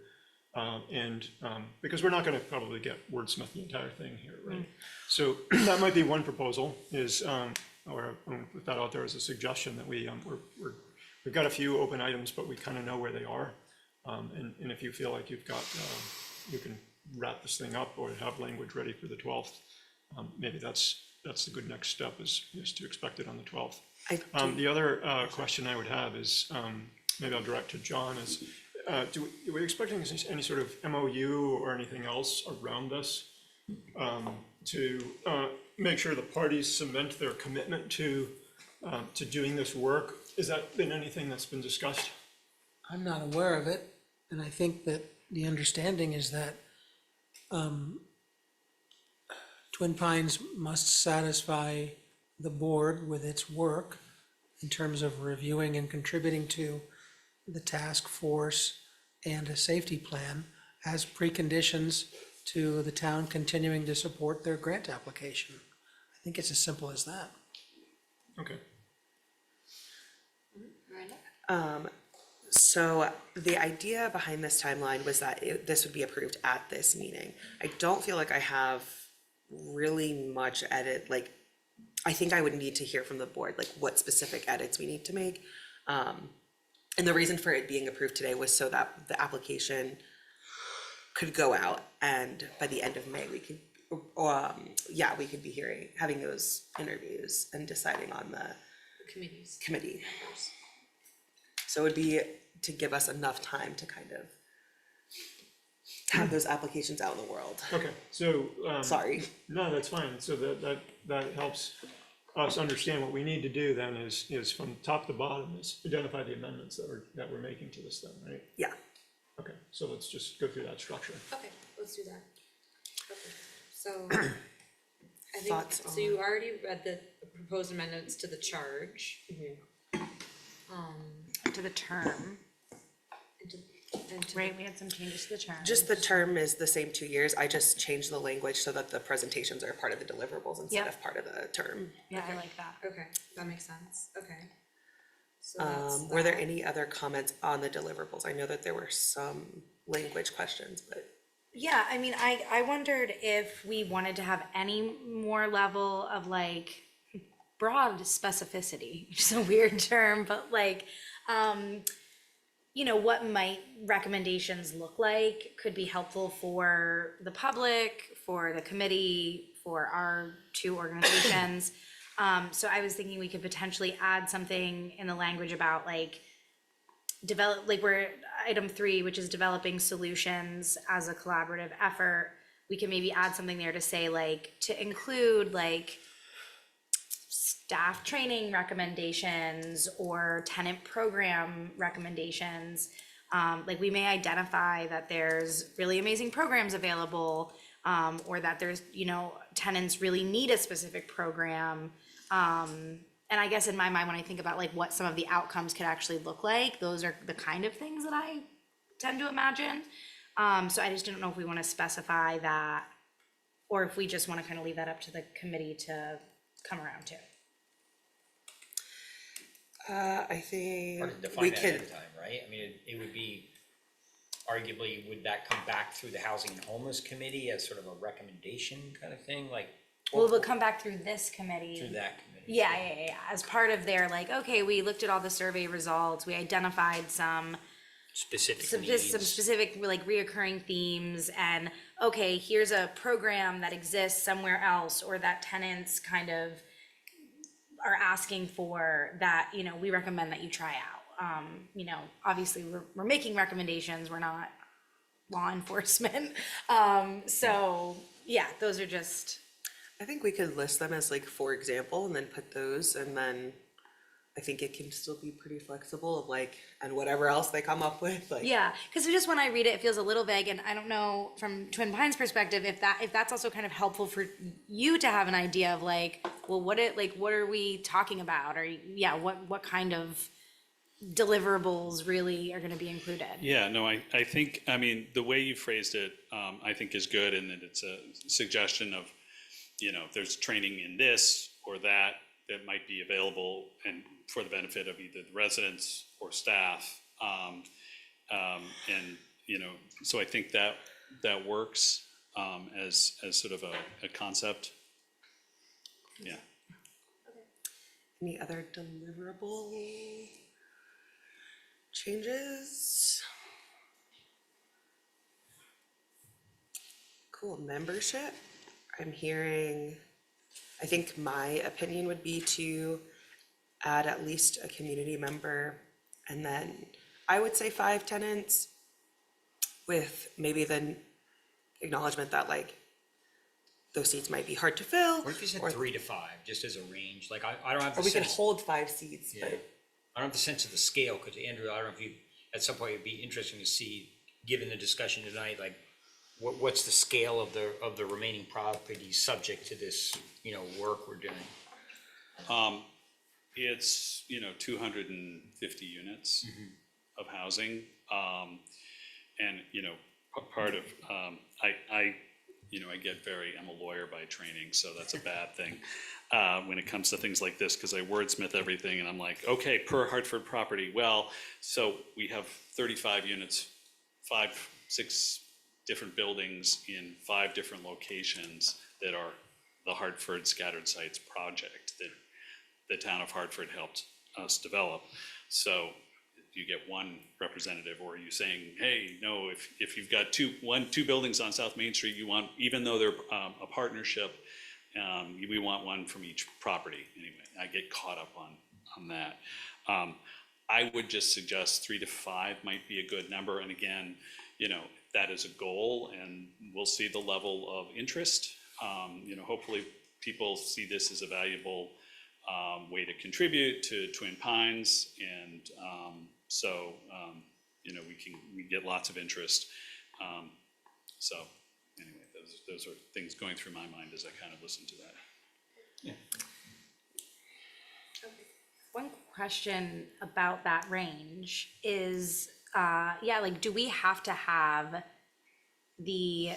Because we're not gonna probably get wordsmith the entire thing here, right? So that might be one proposal is, or I'm gonna put that out there as a suggestion that we've got a few open items, but we kind of know where they are. And if you feel like you've got, you can wrap this thing up or have language ready for the 12th, maybe that's the good next step is to expect it on the 12th. The other question I would have is, maybe I'll direct to John, is are we expecting any sort of MOU or anything else around this to make sure the parties cement their commitment to doing this work? Has that been anything that's been discussed? I'm not aware of it, and I think that the understanding is that Twin Pines must satisfy the board with its work in terms of reviewing and contributing to the task force and a safety plan as preconditions to the town continuing to support their grant application. I think it's as simple as that. Okay. So the idea behind this timeline was that this would be approved at this meeting. I don't feel like I have really much edit, like, I think I would need to hear from the board, like what specific edits we need to make. And the reason for it being approved today was so that the application could go out and by the end of May, we could, we could be having those interviews and deciding on the committee. So it would be to give us enough time to kind of have those applications out in the world. Okay, so. Sorry. No, that's fine. So that helps us understand what we need to do then is from top to bottom is identify the amendments that we're making to this thing, right? Yeah. Okay, so let's just go through that structure. Okay, let's do that. Okay, so I think, so you already read the proposed amendments to the charge. To the term. Right, we had some changes to the term. Just the term is the same 2 years. I just changed the language so that the presentations are part of the deliverables instead of part of the term. Yeah, I like that. Okay, that makes sense, okay. So that's Were there that. any other comments on the deliverables? I know that there were some language questions, but. Yeah, I mean, I wondered if we wanted to have any more level of like broad specificity, which is a weird term, but like, you know, what might recommendations look like could be helpful for the public, for the committee, for our two organizations. So I was thinking we could potentially add something in the language about like we're item 3, which is developing solutions as a collaborative effort. We can maybe add something there to say like, to include like staff training recommendations or tenant program recommendations. Like we may identify that there's really amazing programs available, or that there's, you know, tenants really need a specific program. And I guess in my mind, when I think about like what some of the outcomes could actually look like, those are the kind of things that I tend to imagine. So I just didn't know if we want to specify that, or if we just want to kind of leave that up to the committee to come around to. I think Or to define we that could, ahead of time, right? I mean, it would be, arguably, would that come back through the Housing and Homeless Committee as sort of a recommendation kind of thing, like? Well, it'll come back through this committee. Through that committee. Yeah, as part of their like, okay, we looked at all the survey results, we identified some Specific needs. Some needs. specific like reoccurring themes, and okay, here's a program that exists somewhere else, or that tenants kind of are asking for that, you know, we recommend that you try out. You know, obviously we're making recommendations, we're not law enforcement. So yeah, those are just. I think we could list them as like, for example, and then put those and then I think it can still be pretty flexible of like, and whatever else they come up with, like. Yeah, because just when I read it, it feels a little vague, and I don't know from Twin Pines' perspective if that's also kind of helpful for you to have an idea of like, well, what are we talking about, or yeah, what kind of deliverables really are going to be included? Yeah, no, I think, I mean, the way you phrased it, I think is good, and that it's a suggestion of, there's training in this or that might be available and for the benefit of either the residents or staff. And, so I think that works as sort of a concept. Yeah. Any other deliverable changes? Cool, membership. I'm hearing, I think my opinion would be to add at least a community member, and then I would say 5 tenants with maybe the acknowledgement that like those seats might be hard to fill. What if you said 3 to 5, just as a range? Like, I don't have the Or we could sense. hold 5 seats, Yeah. but I don't have the sense of the scale, because Andrew, I don't know if you, at some point, it'd be interesting to see, given the discussion tonight, like, what's the scale of the remaining properties subject to this, work we're doing? It's, 250 units of housing. And, part of, I'm a lawyer by training, so that's a bad thing when it comes to things like this, because I wordsmith everything and I'm like, okay, per Hartford property, well, so we have 35 units, 6 different buildings in 5 different locations that are the Hartford Scattered Sites project that the town of Hartford helped us develop. So you get one representative, or are you saying, hey, no, if you've got two buildings on South Main Street, you want, even though they're a partnership, we want one from each property. Anyway, I get caught up on that. I would just suggest 3 to 5 might be a good number. And again, that is a goal, and we'll see the level of interest. Hopefully people see this as a valuable way to contribute to Twin Pines, and so we get lots of interest. So anyway, those are things going through my mind as I kind of listen to that. Yeah. One question about that range is, do we have to have the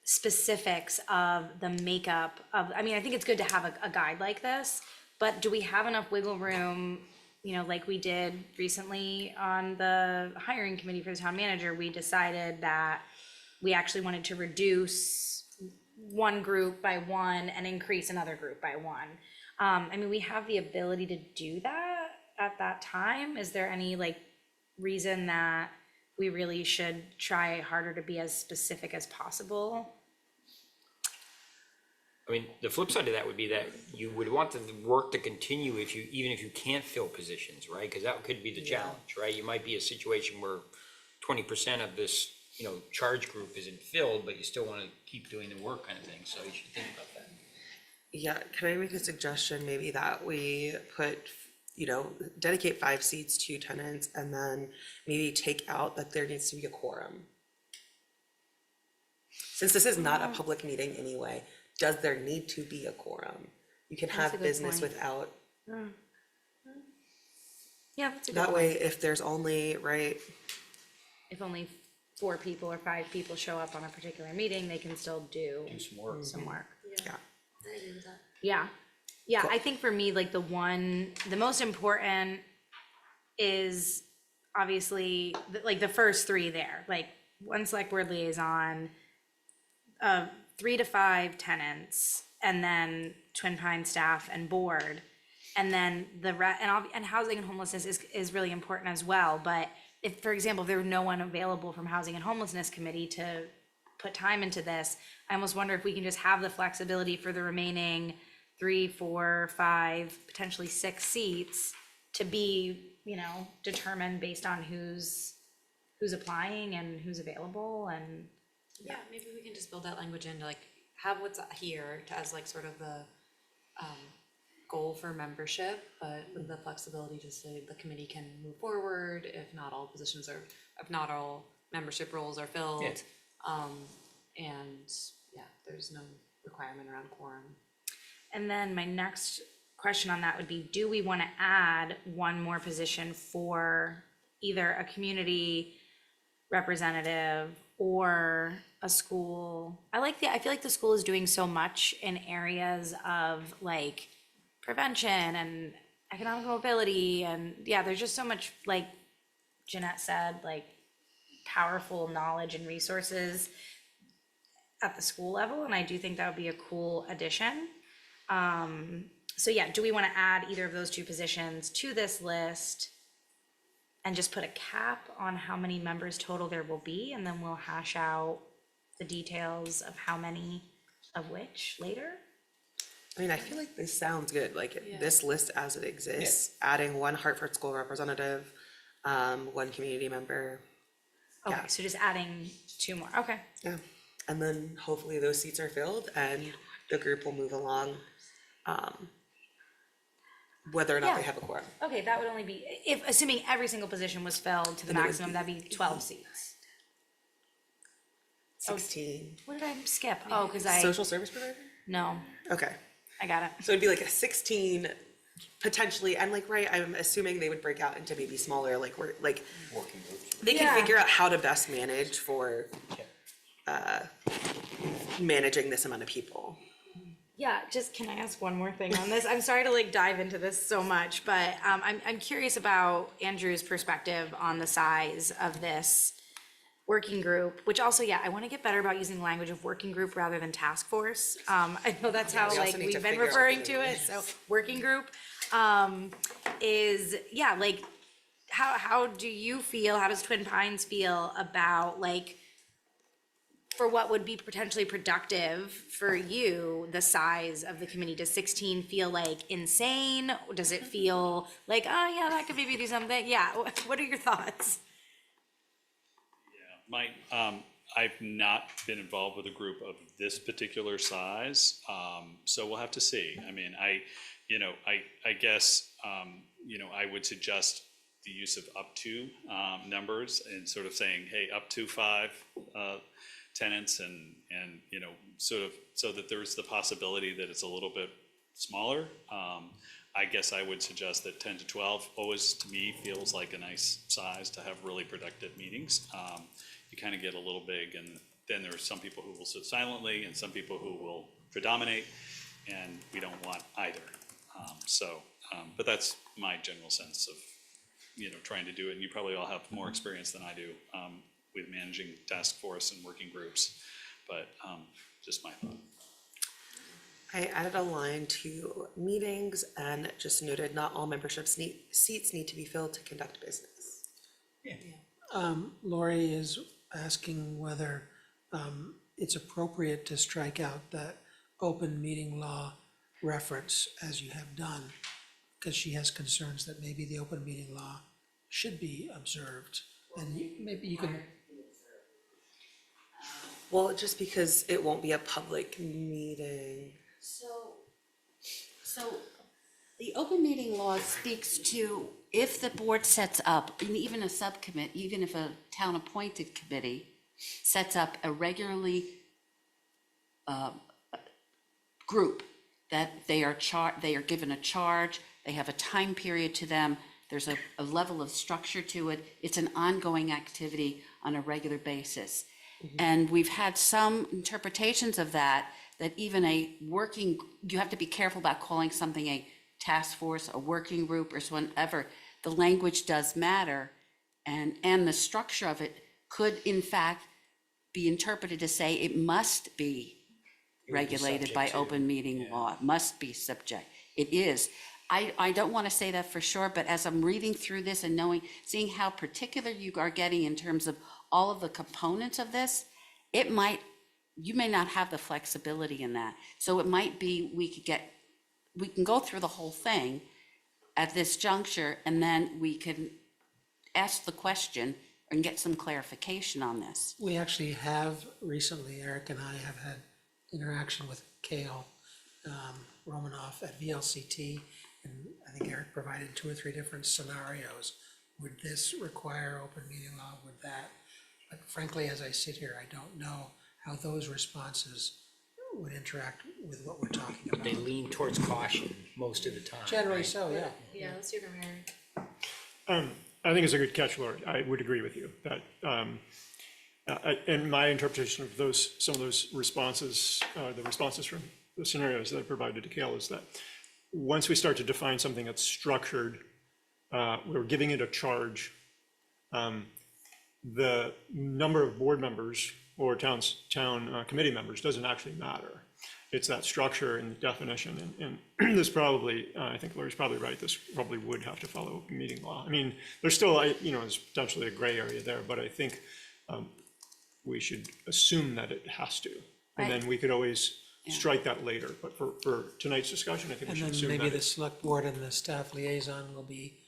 specifics of the makeup of, I think it's good to have a guide like this, but do we have enough wiggle room, like we did recently on the hiring committee for the town manager? We decided that we actually wanted to reduce one group by 1 and increase another group by 1. We have the ability to do that at that time. Is there any reason that we really should try harder to be as specific as possible? The flip side of that would be that you would want the work to continue even if you can't fill positions, right? Because that could be the challenge, right? You might be a situation where 20% of this, charge group isn't filled, but you still want to keep doing the work, kind of thing. So you should think about that. yeah, can I make a suggestion maybe that we put, dedicate 5 seats to tenants, and then maybe take out that there needs to be a quorum? Since this is not a public meeting anyway, does there need to be a quorum? You can That's a have good business point. without, Yeah, that's a good that point. way, if there's only, right, If only 4 people or 5 people show up on a particular meeting, they can still do some work. some work. yeah. I agree with that. Yeah, I think for me, the most important is obviously, the first 3 there, 1 select board liaison, 3 to 5 tenants, and then Twin Pines staff and board. And then and housing and homelessness is really important as well, but if, for example, if there was no one available from Housing and Homelessness Committee to put time into this, I almost wonder if we can just have the flexibility for the remaining 3, 4, 5, potentially 6 seats to be, determined based on who's applying and who's available, and Yeah, maybe we can just build that language in to have what's here to as sort of the goal for membership, but with the flexibility to say the committee can move forward if not all positions are, if not all membership roles are filled. Yeah. And yeah, there's no requirement around quorum. And then my next question on that would be, do we want to add one more position for either a community representative or a school? I feel like the school is doing so much in areas of like prevention and economic mobility, and yeah, there's just so much, like Jeanette said, like powerful knowledge and resources at the school level, and I do think that would be a cool addition. So yeah, do we want to add either of those two positions to this list and just put a cap on how many members total there will be, and then we'll hash out the details of how many of which later? I mean, I feel like this sounds good, like Yeah. this list as it exists, adding one Hartford school representative, one community member. Okay, Yeah. so just adding two more, okay. Yeah, and then hopefully those seats are filled and the group will move along, whether or not they Yeah. have a quorum. Okay, that would only be, if, assuming every single position was filled to the Then it would maximum, that'd be 12 seats. 16. What did I skip? Oh, because I, Social service provider? no, Okay, I got it. so it'd be like a 16 potentially, and like, right, I'm assuming they would break out into maybe smaller, like, like, Working groups. they can Yeah. figure out how to best manage for, managing this amount of people. Yeah, just can I ask one more thing on this? I'm sorry to like dive into this so much, but I'm curious about Andrew's perspective on the size of this working group, which also, yeah, I want to get better about using the language of working group rather than task force. I know that's how We also like need we've to been figure out referring what to it it, so working group is, yeah, like how do you feel, how does Twin Pines feel about like, for what would be potentially productive for you, the size of the committee? Does 16 feel like insane? Does it feel like, oh yeah, that could maybe do something? Yeah, what are your thoughts? My, I've not been involved with a group of this particular size, so we'll have to see. I mean, I guess, I would suggest the use of up to numbers and sort of saying, hey, up to 5 tenants and sort of, so that there's the possibility that it's a little bit smaller. I guess I would suggest that 10 to 12 always, to me, feels like a nice size to have really productive meetings. You kind of get a little big, and then there are some people who will sit silently and some people who will predominate, and we don't want either. But that's my general sense of, trying to do it, and you probably all have more experience than I do with managing task force and working groups, but just my thought. I added a line to meetings and just noted not all seats need to be filled to conduct business. Lori is asking whether it's appropriate to strike out that open meeting law reference as you have done, because she has concerns that maybe the open meeting law should be observed, and maybe you can. Well, just because it won't be a public meeting. So the open meeting law speaks to if the board sets up, and even a subcommittee, even if a town appointed committee sets up a regularly group that they are given a charge, they have a time period to them, there's a level of structure to it, it's an ongoing activity on a regular basis. And we've had some interpretations of that even you have to be careful about calling something a task force, a working group, or so whatever. The language does matter, and the structure of it could in fact be interpreted to say it must be regulated by open meeting law, it must be subject. It is. I don't want to say that for sure, but as I'm reading through this and seeing how particular you are getting in terms of all of the components of this, you may not have the flexibility in that. So it might be we can go through the whole thing at this juncture, and then we can ask the question and get some clarification on this. We actually have recently, Eric and I have had interaction with Kale, Romanoff at VLCT, and I think Eric provided 2 or 3 different scenarios. Would this require open meeting law? Would that? But frankly, as I sit here, I don't know how those responses would interact with what we're talking about. They lean towards caution most of the time. Generally right? so, yeah. Yeah, let's hear from Eric. I think it's a good catch, Lori. I would agree with you that, and my interpretation of those, some of those responses, the responses from the scenarios that I provided to Kale is that once we start to define something that's structured, we're giving it a charge. The number of board members or town committee members doesn't actually matter. It's that structure and the definition, and this probably, I think Lori's probably right, this probably would have to follow open meeting law. I mean, there's still, there's potentially a gray area there, but I think we should assume that it has to. And then we could always strike that later, but for tonight's discussion, I think we should And assume then that. maybe the select board and the staff liaison will be,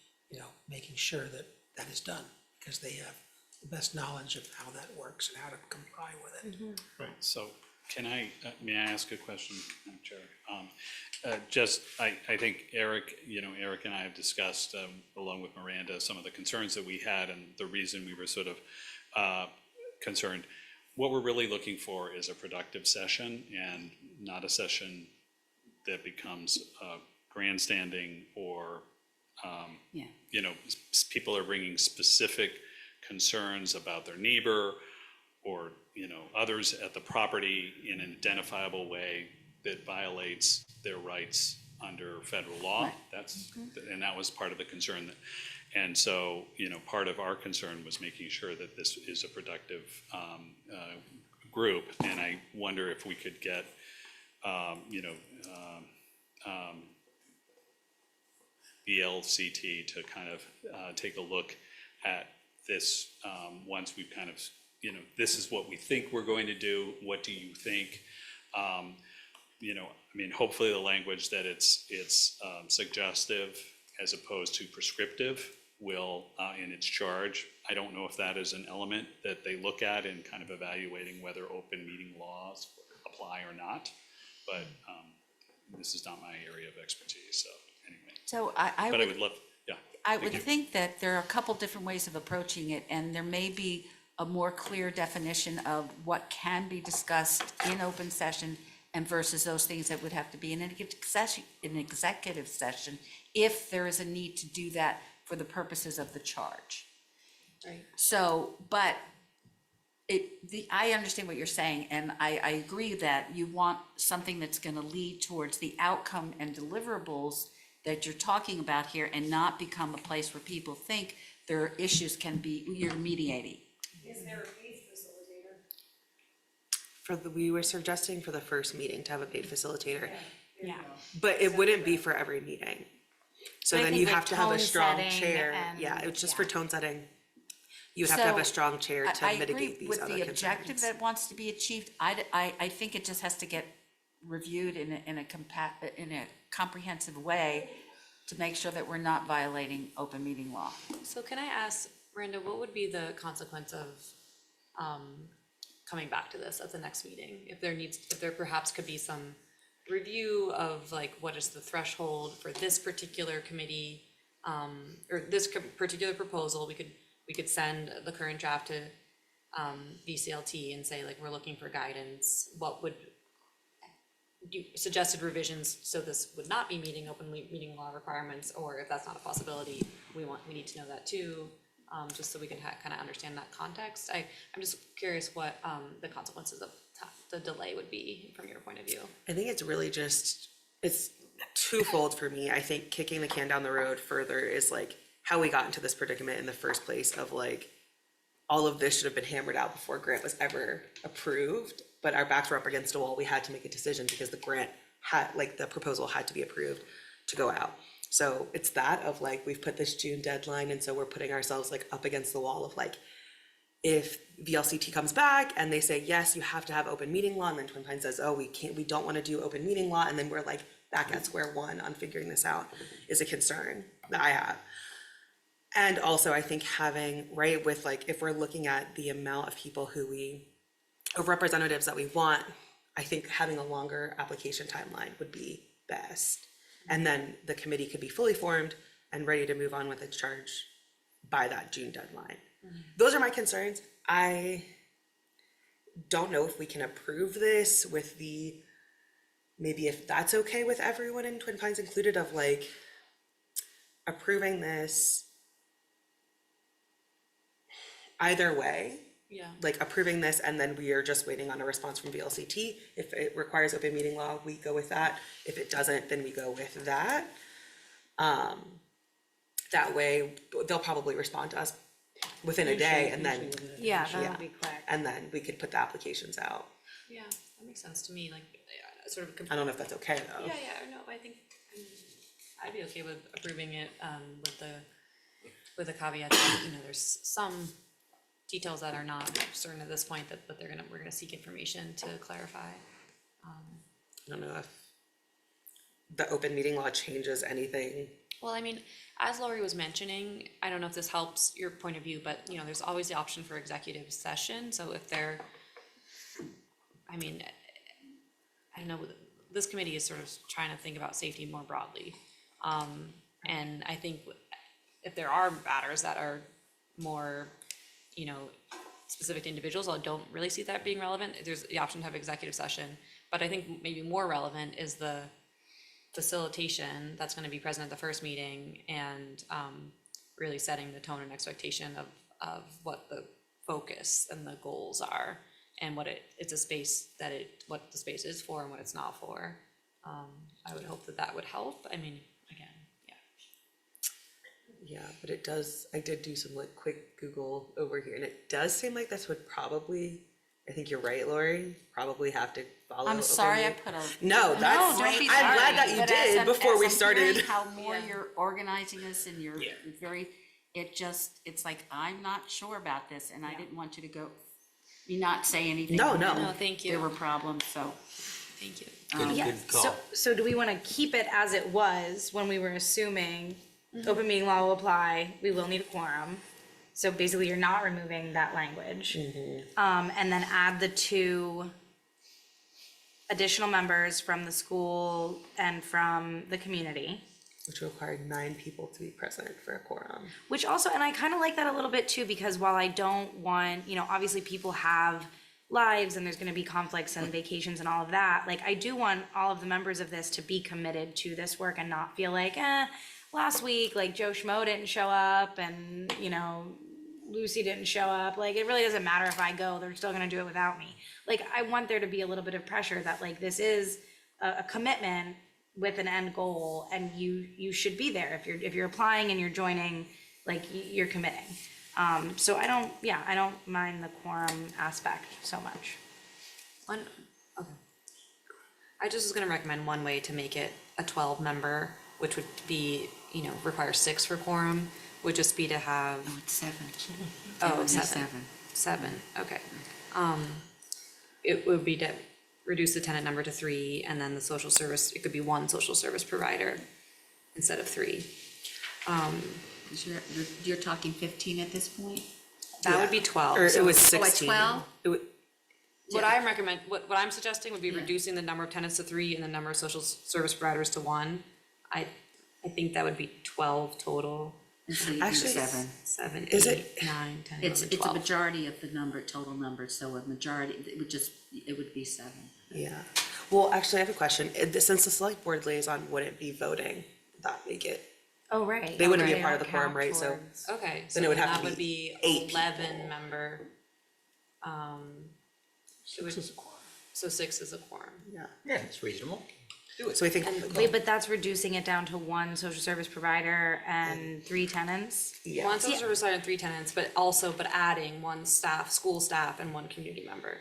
making sure that that is done, because they have the best knowledge of how that works and how to comply with it. Right. So can I, may I ask a question, Madam Chair? I think Eric, Eric and I have discussed, along with Miranda, some of the concerns that we had and the reason we were sort of concerned. What we're really looking for is a productive session and not a session that becomes grandstanding or, people are bringing specific concerns about their neighbor or, others at the property in an identifiable way that violates their rights under federal law. And that was part of the concern. And so, part of our concern was making sure that this is a productive group. And I wonder if we could get, VLCT to kind of take a look at this once we've kind of, this is what we think we're going to do. What do you think? Hopefully the language that it's suggestive as opposed to prescriptive will, in its charge. I don't know if that is an element that they look at in kind of evaluating whether open meeting laws apply or not. But this is not my area of expertise, so anyway. So I would love, yeah. I would think that there are a couple different ways of approaching it, and there may be a more clear definition of what can be discussed in open session and versus those things that would have to be in an executive session if there is a need to do that for the purposes of the charge. Right. So, but I understand what you're saying, and I agree that you want something that's gonna lead towards the outcome and deliverables that you're talking about here and not become a place where people think their issues can be, you're mediating. Is there a paid facilitator? We were suggesting for the first meeting to have a paid facilitator, Yeah. but it wouldn't be for every meeting. So But I then think you with have to have a tone strong setting chair. and- Yeah, it's just yeah. for tone setting. You'd have to have a So, strong chair to I mitigate agree these with other the objective concerns. that wants to be achieved. I think it just has to get reviewed in a comprehensive way to make sure that we're not violating open meeting law. So can I ask, Miranda, what would be the consequence of coming back to this at the next meeting? If there perhaps could be some review of like, what is the threshold for this particular committee, or this particular proposal, we could send the current draft to VCLT and say like, we're looking for guidance, what would do suggested revisions so this would not be meeting open meeting law requirements, or if that's not a possibility, we need to know that too, just so we can kind of understand that context. I'm just curious what the consequences of the delay would be from your point of view. I think it's really just, it's twofold for me. I think kicking the can down the road further is like how we got into this predicament in the first place of like, all of this should have been hammered out before grant was ever approved, but our backs were up against a wall. We had to make a decision because the grant had, like the proposal had to be approved to go out. So it's that of like, we've put this June deadline, and so we're putting ourselves like up against the wall of like, if VLCT comes back and they say, yes, you have to have open meeting law, and then Twin Pines says, oh, we don't want to do open meeting law, and then we're like back at square one on figuring this out, is a concern that I have. And also I think having, right, with like, if we're looking at the amount of people of representatives that we want I think having a longer application timeline would be best. And then the committee could be fully formed and ready to move on with its charge by that June deadline. Those are my concerns. I don't know if we can approve this with the, maybe if that's okay with everyone in Twin Pines included, of like approving this either way. Yeah. Like approving this and then we are just waiting on a response from VLCT. If it requires open meeting law, we go with that. If it doesn't, then we go with that. That way, they'll probably respond to us within a day and then, Yeah, that'll be quick. and then we could put the applications out. Yeah, that makes sense to me, like, sort of. I don't know if that's okay though. Yeah, no, I think, I'd be okay with approving it, with the caveat that, you know, there's some details that are not certain at this point, but we're gonna seek information to clarify. I don't know if the open meeting law changes anything. Well, I mean, as Lori was mentioning, I don't know if this helps your point of view, but, you know, there's always the option for executive session, so if they're, I mean, I don't know, this committee is sort of trying to think about safety more broadly. And I think if there are matters that are more, you know, specific to individuals, I don't really see that being relevant. There's the option to have executive session, but I think maybe more relevant is the facilitation that's gonna be present at the first meeting and really setting the tone and expectation of what the focus and the goals are and what it's a space that what the space is for and what it's not for. I would hope that would help. I mean, again, Yeah, but it does, I did do some like quick Google over here and it does seem like this would probably, I think you're right, Lori, probably have to follow. I'm sorry I open put a. No, that's, don't be I'm glad sorry, that you but did before we as I'm hearing started. How more you're organizing this and you're very, it's like, I'm not sure about this and I didn't want you to go, you not say anything. No, No, thank you. There were problems, so. Thank you. Yeah, so do we wanna keep it as it was when we were assuming open meeting law will apply, we will need a quorum? So basically, you're not removing that language. And then add the 2 additional members from the school and from the community. Which required 9 people to be present for a quorum. Which also, and I kind of like that a little bit too, because while I don't want, you know, obviously people have lives and there's gonna be conflicts and vacations and all of that, like, I do want all of the members of this to be committed to this work and not feel like, last week, like, Joe Schmo didn't show up and, you know, Lucy didn't show up, like, it really doesn't matter if I go, they're still gonna do it without me. Like, I want there to be a little bit of pressure that, like, this is a commitment with an end goal, and you should be there. If you're applying and you're joining, like, you're committing. So I don't mind the quorum aspect so much. Okay. I just was gonna recommend one way to make it a 12-member, which would be, you know, require 6 for quorum, would just be to have. No, it's 7. Oh, It's 7. 7, okay. It would be to reduce the tenant number to 3, and then the social service, it could be 1 social service provider instead of 3. You're talking 15 at this point? That would be 12. Or so- it was Oh, at 16. 12? What I'm suggesting would be reducing the number of tenants to 3 and the number of social service providers to 1. I think that would be 12 total. And so you do Actually, 7. 7, Is 8, it- 9, 10, It's 11, a 12. majority of the number, total number, so a majority, it would be 7. Yeah. Well, actually, I have a question. Since the select board liaison wouldn't be voting, that make it, Oh, right. they wouldn't be a Right. part of the quorum, right? So Okay, so then it would then have that to would be be 8 11 member. It would- 6 is a quorum. So 6 is a quorum. yeah. Yeah, it's reasonable. So I think, Wait, but that's reducing it down to 1 social service provider and 3 tenants? yeah. 1 social service provider and 3 tenants, but adding 1 school staff and 1 community member.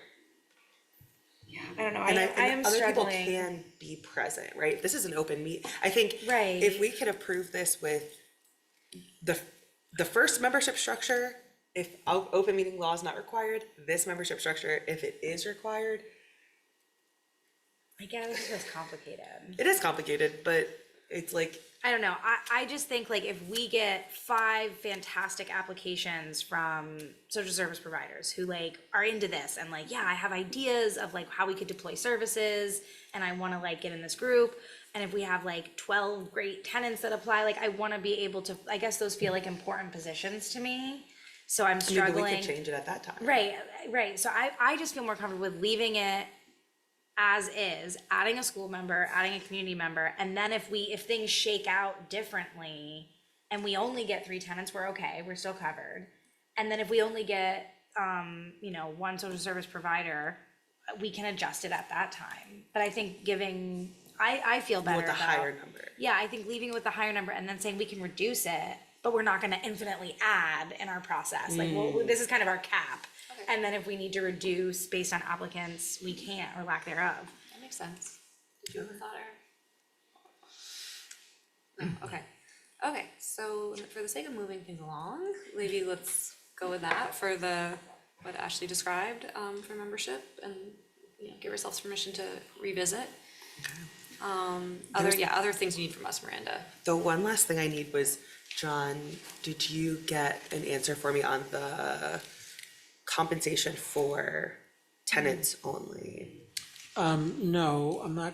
I don't know, And I am other people struggling. can be present, right? This is an open meet. I think Right. if we could approve this with the first membership structure, if open meeting law is not required, this membership structure, if it is required, I get it, it's just complicated. it is complicated, but it's like, I don't know, I just think like if we get 5 fantastic applications from social service providers who like are into this and like, yeah, I have ideas of like how we could deploy services and I wanna like get in this group. And if we have like 12 great tenants that apply, like I wanna be able to, I guess those feel like important positions to me. So I'm struggling. Maybe we could change it at that time. Right, so I just feel more comfortable with leaving it as is, adding a school member, adding a community member, and then if things shake out differently and we only get 3 tenants, we're okay, we're still covered. And then if we only get, 1 social service provider, we can adjust it at that time. But I think I feel better With the about. higher number. Yeah, I think leaving it with the higher number and then saying we can reduce it, but we're not gonna infinitely add in our process. Like, well, this is kind of our cap. And then if we need to reduce based on applicants, we can't, or lack thereof. That makes sense. Did you have a thought, Erin? No, okay. Okay, so for the sake of moving things along, maybe let's go with that for what Ashley described, for membership and, give ourselves permission to revisit. Other things you need from us, Miranda. The one last thing I need was, John, did you get an answer for me on the compensation for tenants only? No, I'm not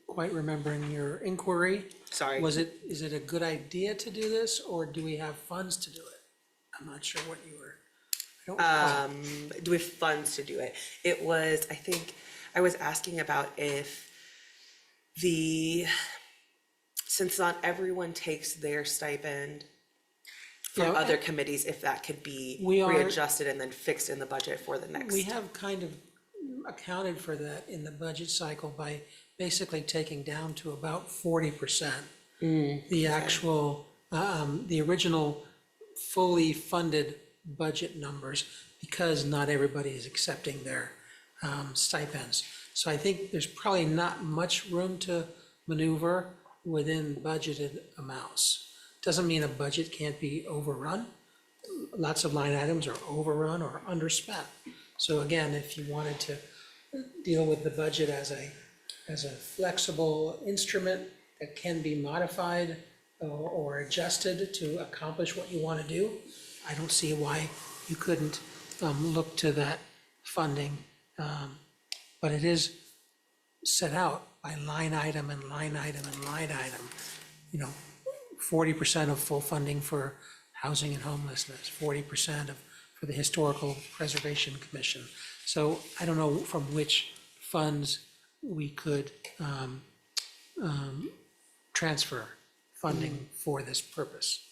quite remembering your inquiry. Sorry. Is it a good idea to do this, or do we have funds to do it? I'm not sure what you were, I don't recall. Do we have funds to do it? It was, I think, I was asking about if since not everyone takes their stipend from Yeah. other committees, if that could be We are- readjusted and then fixed in the budget for the next. We have kind of accounted for that in the budget cycle by basically taking down to about 40%. The actual, the original fully funded budget numbers, because not everybody is accepting their stipends. So I think there's probably not much room to maneuver within budgeted amounts. Doesn't mean a budget can't be overrun. Lots of line items are overrun or underspent. So again, if you wanted to deal with the budget as a flexible instrument that can be modified or adjusted to accomplish what you want to do, I don't see why you couldn't look to that funding. But it is set out by line item and line item and line item. 40% of full funding for housing and homelessness, 40% for the Historical Preservation Commission. So I don't know from which funds we could transfer funding for this purpose.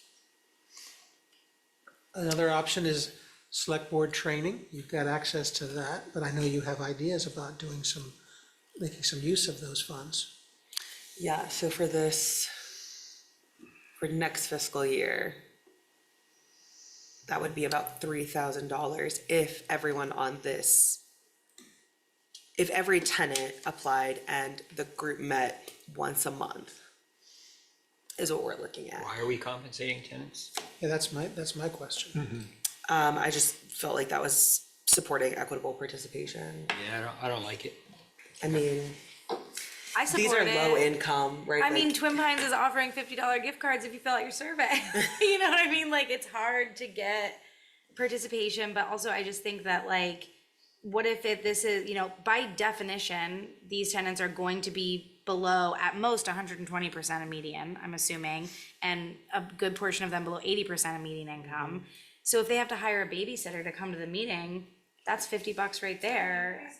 Another option is select board training. You've got access to that, but I know you have ideas about making some use of those funds. Yeah, so for next fiscal year, that would be about $3,000 if everyone on this, if every tenant applied and the group met once a month, is what we're looking at. Why are we compensating tenants? Yeah, that's my question. I just felt like that was supporting equitable participation. Yeah, I don't like it. I mean, I these support are it. low income, right? I mean, Like, Twin Pines is offering $50 gift cards if you fill out your survey. You know what I mean? Like, it's hard to get participation, but also I just think that like, what if this is, by definition, these tenants are going to be below at most 120% of median, I'm assuming, and a good portion of them below 80% of median income. So if they have to hire a babysitter to come to the meeting, that's $50 right there.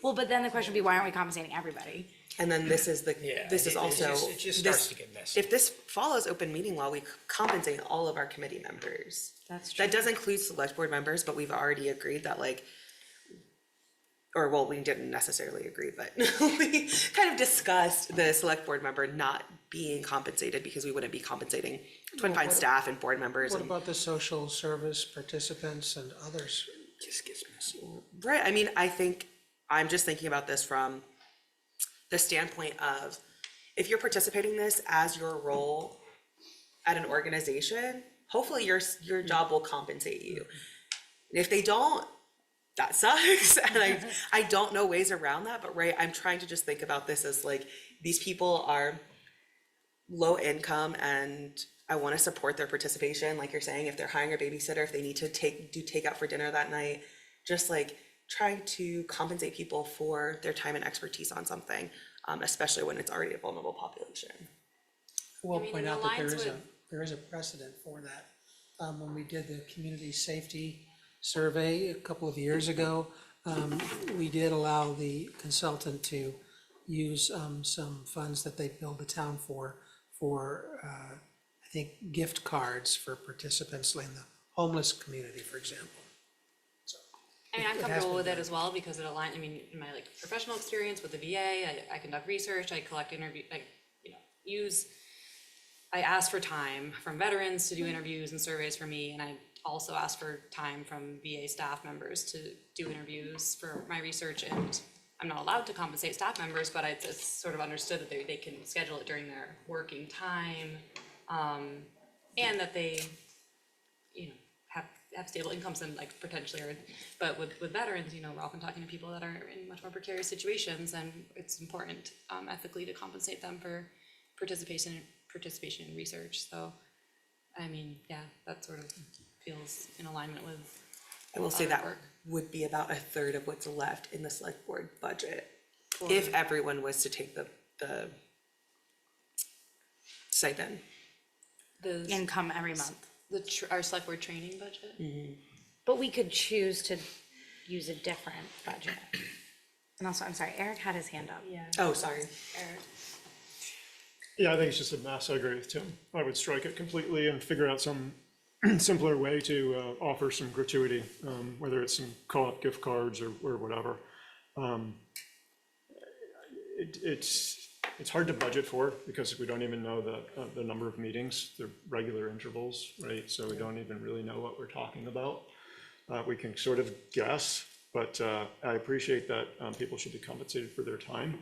Well, but then the question would be, why aren't we compensating everybody? and then this is also. It just starts to get messy. If this follows open meeting law, we compensate all of our committee members. That's true. That does include select board members, but we've already agreed that we didn't necessarily agree, but we kind of discussed the select board member not being compensated because we wouldn't be compensating Twin Pines staff and board members. What about the social service participants and others? Just gets messy. Right, I mean, I'm just thinking about this from the standpoint of, if you're participating in this as your role at an organization, hopefully your job will compensate you. And if they don't, that sucks, and I don't know ways around that, but right, I'm trying to just think about this as like, these people are low income and I wanna support their participation, like you're saying, if they're hiring a babysitter, if they need to do takeout for dinner that night, just like trying to compensate people for their time and expertise on something, especially when it's already a vulnerable population. We'll I mean, point it out that aligns there is a precedent for that. When we did the community safety survey a couple of years ago, we did allow the consultant to use some funds that they billed the town for I think, gift cards for participants in the homeless community, for example. I mean, I'm It has comfortable been with it done. as well because it aligns, I mean, in my like professional experience with the VA, I conduct research, I collect I ask for time from veterans to do interviews and surveys for me, and I also ask for time from VA staff members to do interviews for my research, and I'm not allowed to compensate staff members, but it's sort of understood that they can schedule it during their working time, and that they, have stable incomes and like potentially are, but with veterans, we're often talking to people that are in much more precarious situations, and it's important ethically to compensate them for participation in research. So, I mean, yeah, that sort of feels in alignment with. I will say other that work. would be about a third of what's left in the select board budget. If everyone was to take the stipend. The Income every month. our select board training budget. But we could choose to use a different budget. And also, I'm sorry, Eric had his hand up. Yeah. Oh, sorry. Eric. Yeah, I think it's just a mess. I agree with Tim. I would strike it completely and figure out some simpler way to offer some gratuity, whether it's some co-op gift cards or whatever. It's hard to budget for because we don't even know the number of meetings, the regular intervals, right? So we don't even really know what we're talking about. We can sort of guess, but I appreciate that people should be compensated for their time.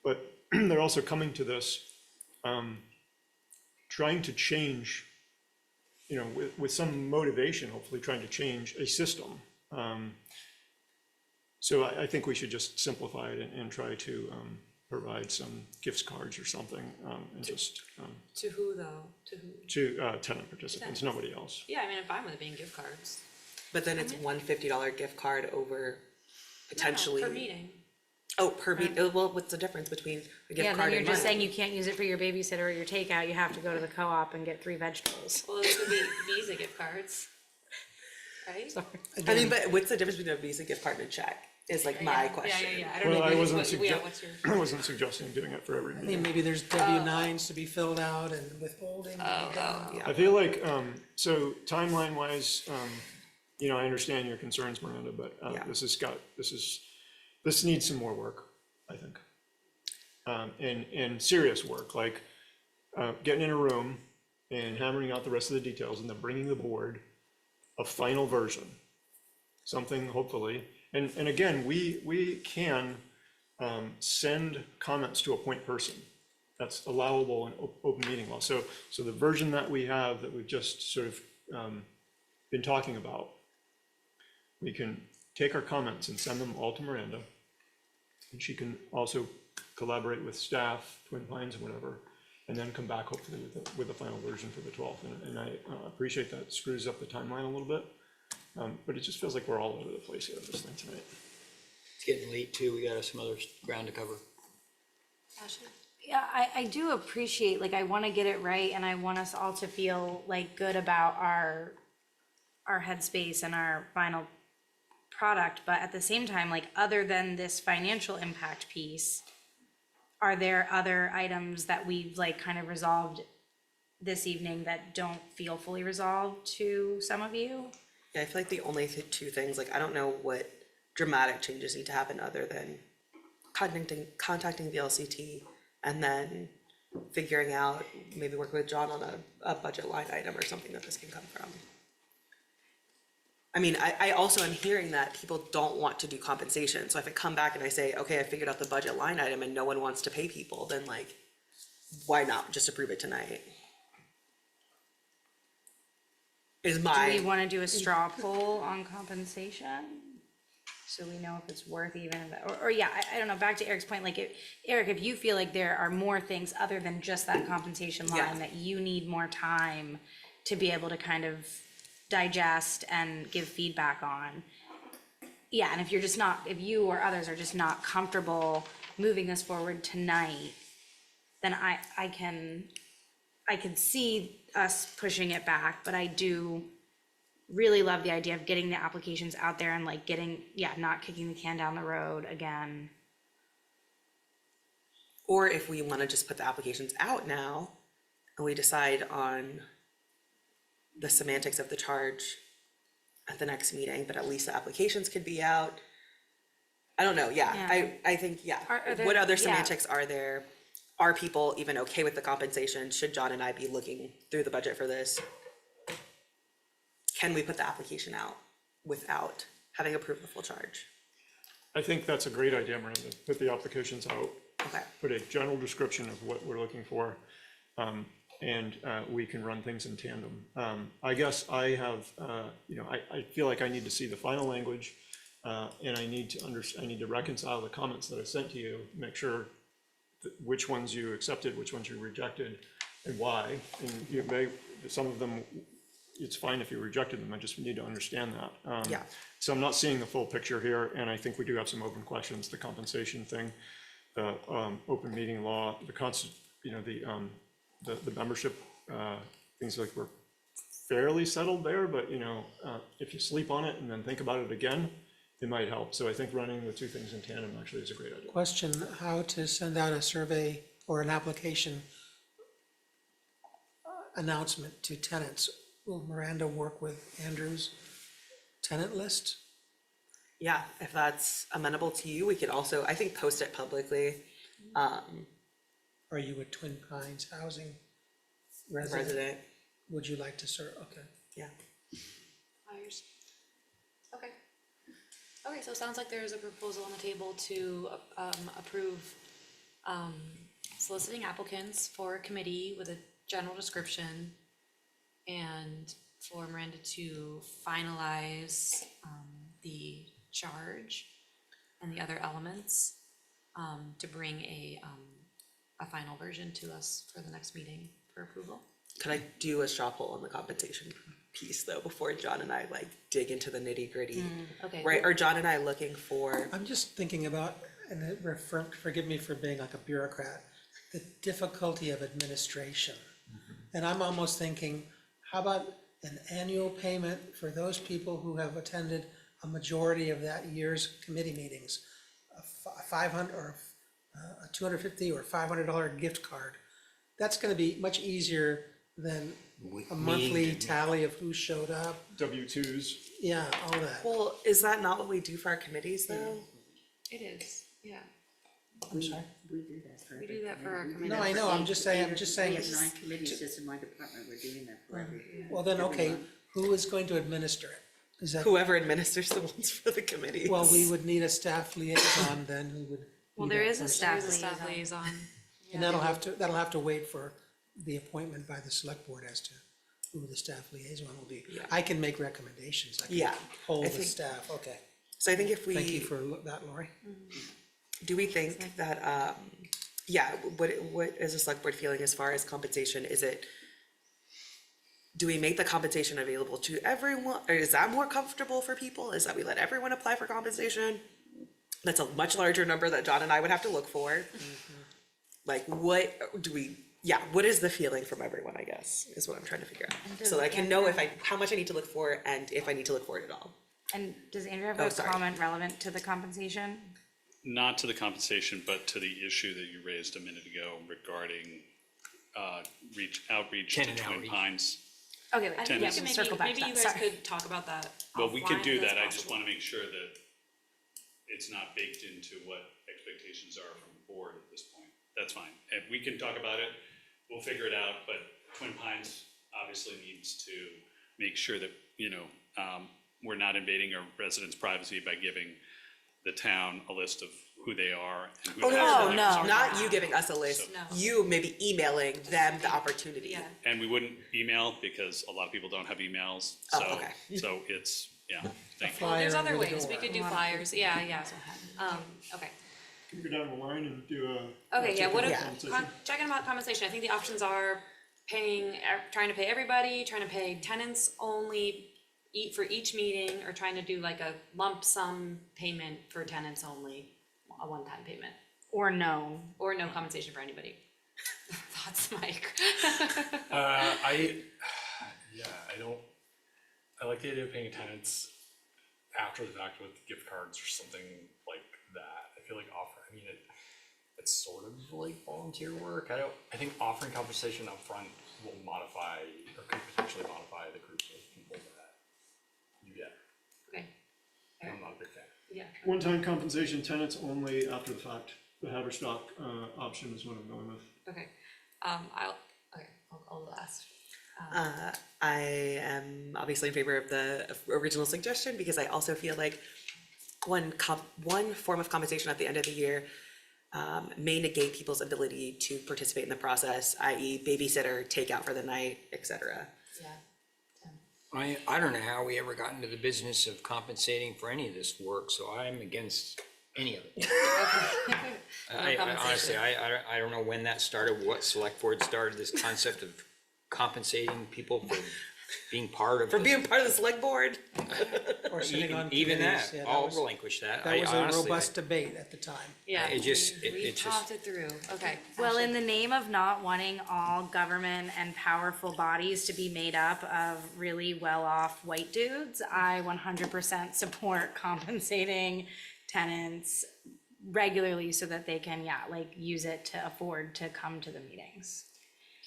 But they're also coming to this trying to change, with some motivation, hopefully trying to change a system. So I think we should just simplify it and try to provide some gift cards or something, and just To who though? To who? to tenant participants, nobody else. Yeah, I mean, I'm fine with it being gift cards. But then it's one $50 gift card over potentially. Per meeting. Oh, per meeting. Well, what's the difference between a gift Yeah, card then you're and just money? saying you can't use it for your babysitter or your takeout, you have to go to the co-op and get 3 vegetables. Well, this would be Visa gift cards, right? I mean, but what's the difference between a Visa gift card and a check is like my question. Yeah. I don't know. Well, I what's wasn't your? I wasn't suggesting doing it for every I think meeting. maybe there's W-9s to be filled out and withholding. I feel like, so timeline wise, I understand your concerns, Miranda, but this needs some more work, I think. And serious work, like getting in a room and hammering out the rest of the details and then bringing the board a final version. Something hopefully, and again, we can send comments to a point person. That's allowable in open meeting law. So the version that we have that we've just sort of been talking about, we can take our comments and send them all to Miranda. And she can also collaborate with staff, Twin Pines, and whatever, and then come back hopefully with a final version for the 12th. And I appreciate that screws up the timeline a little bit, but it just feels like we're all over the place here with this thing tonight. It's getting late too, we got some other ground to cover. Ashley? Yeah, I do appreciate, I want to get it right, and I want us all to feel good about our headspace and our final product, but at the same time, other than this financial impact piece, are there other items that we've kind of resolved this evening that don't feel fully resolved to some of you? Yeah, I feel like the only two things, I don't know what dramatic changes need to happen other than contacting the LCT and then figuring out, maybe working with John on a budget line item or something that this can come from. I mean, I also am hearing that people don't want to do compensation. So if I come back and I say, okay, I figured out the budget line item and no one wants to pay people, then why not just approve it tonight? Do we want to do a straw poll on compensation? so we know if it's worth even, or yeah, I don't know, back to Eric's point, like, Eric, if you feel like there are more things other than just that compensation Yeah. line that you need more time to be able to kind of digest and give feedback on. Yeah, and if you're just not, if you or others are just not comfortable moving this forward tonight, then I can see us pushing it back, but I do really love the idea of getting the applications out there and like getting, yeah, not kicking the can down the road again. Or if we wanna just put the applications out now, and we decide on the semantics of the charge at the next meeting, but at least the applications could be out. I don't know, yeah, I think, yeah. Are there- What other yeah. semantics are there? Are people even okay with the compensation? Should John and I be looking through the budget for this? Can we put the application out without having approved the full charge? I think that's a great idea, Miranda, put the applications out. Okay. Put a general description of what we're looking for, and we can run things in tandem. I guess I have, I feel like I need to see the final language, and I need to reconcile the comments that I sent to you, make sure which ones you accepted, which ones you rejected, and why. And you may, some of them, it's fine if you rejected them, I just need to understand that. Yeah. So I'm not seeing the full picture here, and I think we do have some open questions, the compensation thing, the open meeting law, the membership, things like we're fairly settled there, but if you sleep on it and then think about it again, it might help. So I think running the two things in tandem actually is a great idea. Question, how to send out a survey or an application announcement to tenants? Will Miranda work with Andrew's tenant list? Yeah, if that's amenable to you, we could also, I think, post it publicly. Are you a Twin Pines housing resident? Resident, Would you like to serve? Okay. yeah. Flyers. Okay. Okay, so it sounds like there's a proposal on the table to approve soliciting applicants for a committee with a general description and for Miranda to finalize the charge and the other elements to bring a final version to us for the next meeting for approval. Could I do a straw poll on the compensation piece though, before John and I like dig into the nitty gritty? Okay. Right, are John and I looking for, I'm just thinking about, and forgive me for being like a bureaucrat, the difficulty of administration. And I'm almost thinking, how about an annual payment for those people who have attended a majority of that year's committee meetings? A 500 or a $250 or $500 gift card. That's gonna be much easier than a monthly tally of who showed up. W-2s. Yeah, all that. well, is that not what we do for our committees though? It is, yeah. I'm sorry. We do that for We do that for our committee. No, I know, I'm just saying. We have 9 committees just in my department, we're doing that for every. Well, then, okay, who is going to administer it? Is that, Whoever administers the ones for the committees. well, we would need a staff liaison then who would. Well, be there that is a person. staff There's a staff liaison. liaison. And that'll have to wait for the appointment by the select board as to who the staff liaison will be. Yeah. I can make recommendations, I Yeah, can hold I the think- staff, okay. So I think if we. Thank you for that, Lori. Do we think that, what is the select board feeling as far as compensation? Do we make the compensation available to everyone, or is that more comfortable for people? Is that we let everyone apply for compensation? That's a much larger number that John and I would have to look for. Like, what is the feeling from everyone, I guess, is what I'm trying to figure out. So that I can know how much I need to look for and if I need to look for it at all. And does Andrew have Oh, a sorry. comment relevant to the compensation? Not to the compensation, but to the issue that you raised a minute ago regarding outreach to Tenant Twin outreach. Pines. Okay, wait, I think yeah, we can circle back to maybe you that, guys sorry. could talk about that Well, we could offline do if that's that, I just possible. wanna make sure that it's not baked into what expectations are from the board at this point. That's fine, if we can talk about it, we'll figure it out, but Twin Pines obviously needs to make sure that, we're not invading our residents' privacy by giving the town a list of who they are and who. Oh, they no, are. no, not you giving us a list, No. you maybe emailing them the opportunity. Yeah. And we wouldn't email because a lot of people don't have emails, Oh, so, okay. so it's Yeah, thank you. Well, there's Flyer other under the ways, we door. could do flyers, yeah. Okay. Can we go down the line and do a? Okay, yeah, what if, compensation? checking about compensation, I think the options are trying to pay everybody, trying to pay tenants only, for each meeting, or trying to do like a lump sum payment for tenants only, a one-time payment, Or no. or no compensation for anybody. Thoughts, Mike? I like the idea of paying tenants after the fact with gift cards or something like that. I feel like it's sort of like volunteer work. I think offering compensation up front will modify, or could potentially modify the group of people that you get. Okay. I'm not a big fan. Yeah. One-time compensation, tenants only after the fact. The Haverstock option is what I'm going with. Okay, I'll last. I am obviously in favor of the original suggestion because I also feel like one form of compensation at the end of the year may negate people's ability to participate in the process, i.e. babysitter, takeout for the night, etc. Yeah. I don't know how we ever got into the business of compensating for any of this work, so I'm against any of it. I honestly, I don't know when that started, what select board started this concept of compensating people for being part of. For being part of the select board. Or sitting on Even committees. that, Yeah, I'll was- relinquish that. That was a honestly, robust debate at the time. Yeah, It just- we it just- talked it through, okay. Well, in the name of not wanting all government and powerful bodies to be made up of really well-off white dudes, I 100% support compensating tenants regularly so that they can, use it to afford to come to the meetings.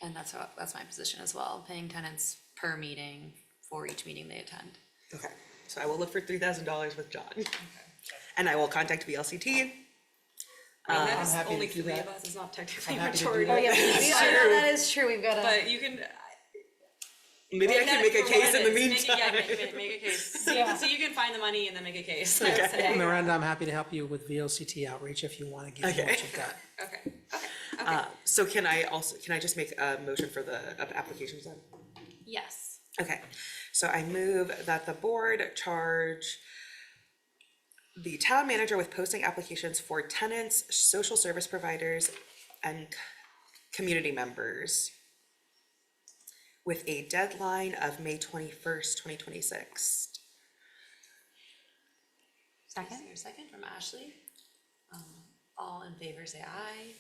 And that's my position as well, paying tenants per meeting for each meeting they attend. Okay, so I will look for $3,000 with John. And I will contact VLCT. And that's happy only to do 3 of that. us, it's not technically I'm happy to do majority. that. Oh, yeah, that is true, we've got But you can. Maybe I can make a case in the meantime. Make a case. Yeah. So you can find the money and then make a case. Okay. Miranda, I'm happy to help you with VLCT outreach if you want to give me what you've got. Okay. So can I just make a motion for the applications then? Yes. Okay, so I move that the board charge the town manager with posting applications for tenants, social service providers, and community members with a deadline of May 21st, 2026. Second? Is there a second from Ashley? All in favor, say aye.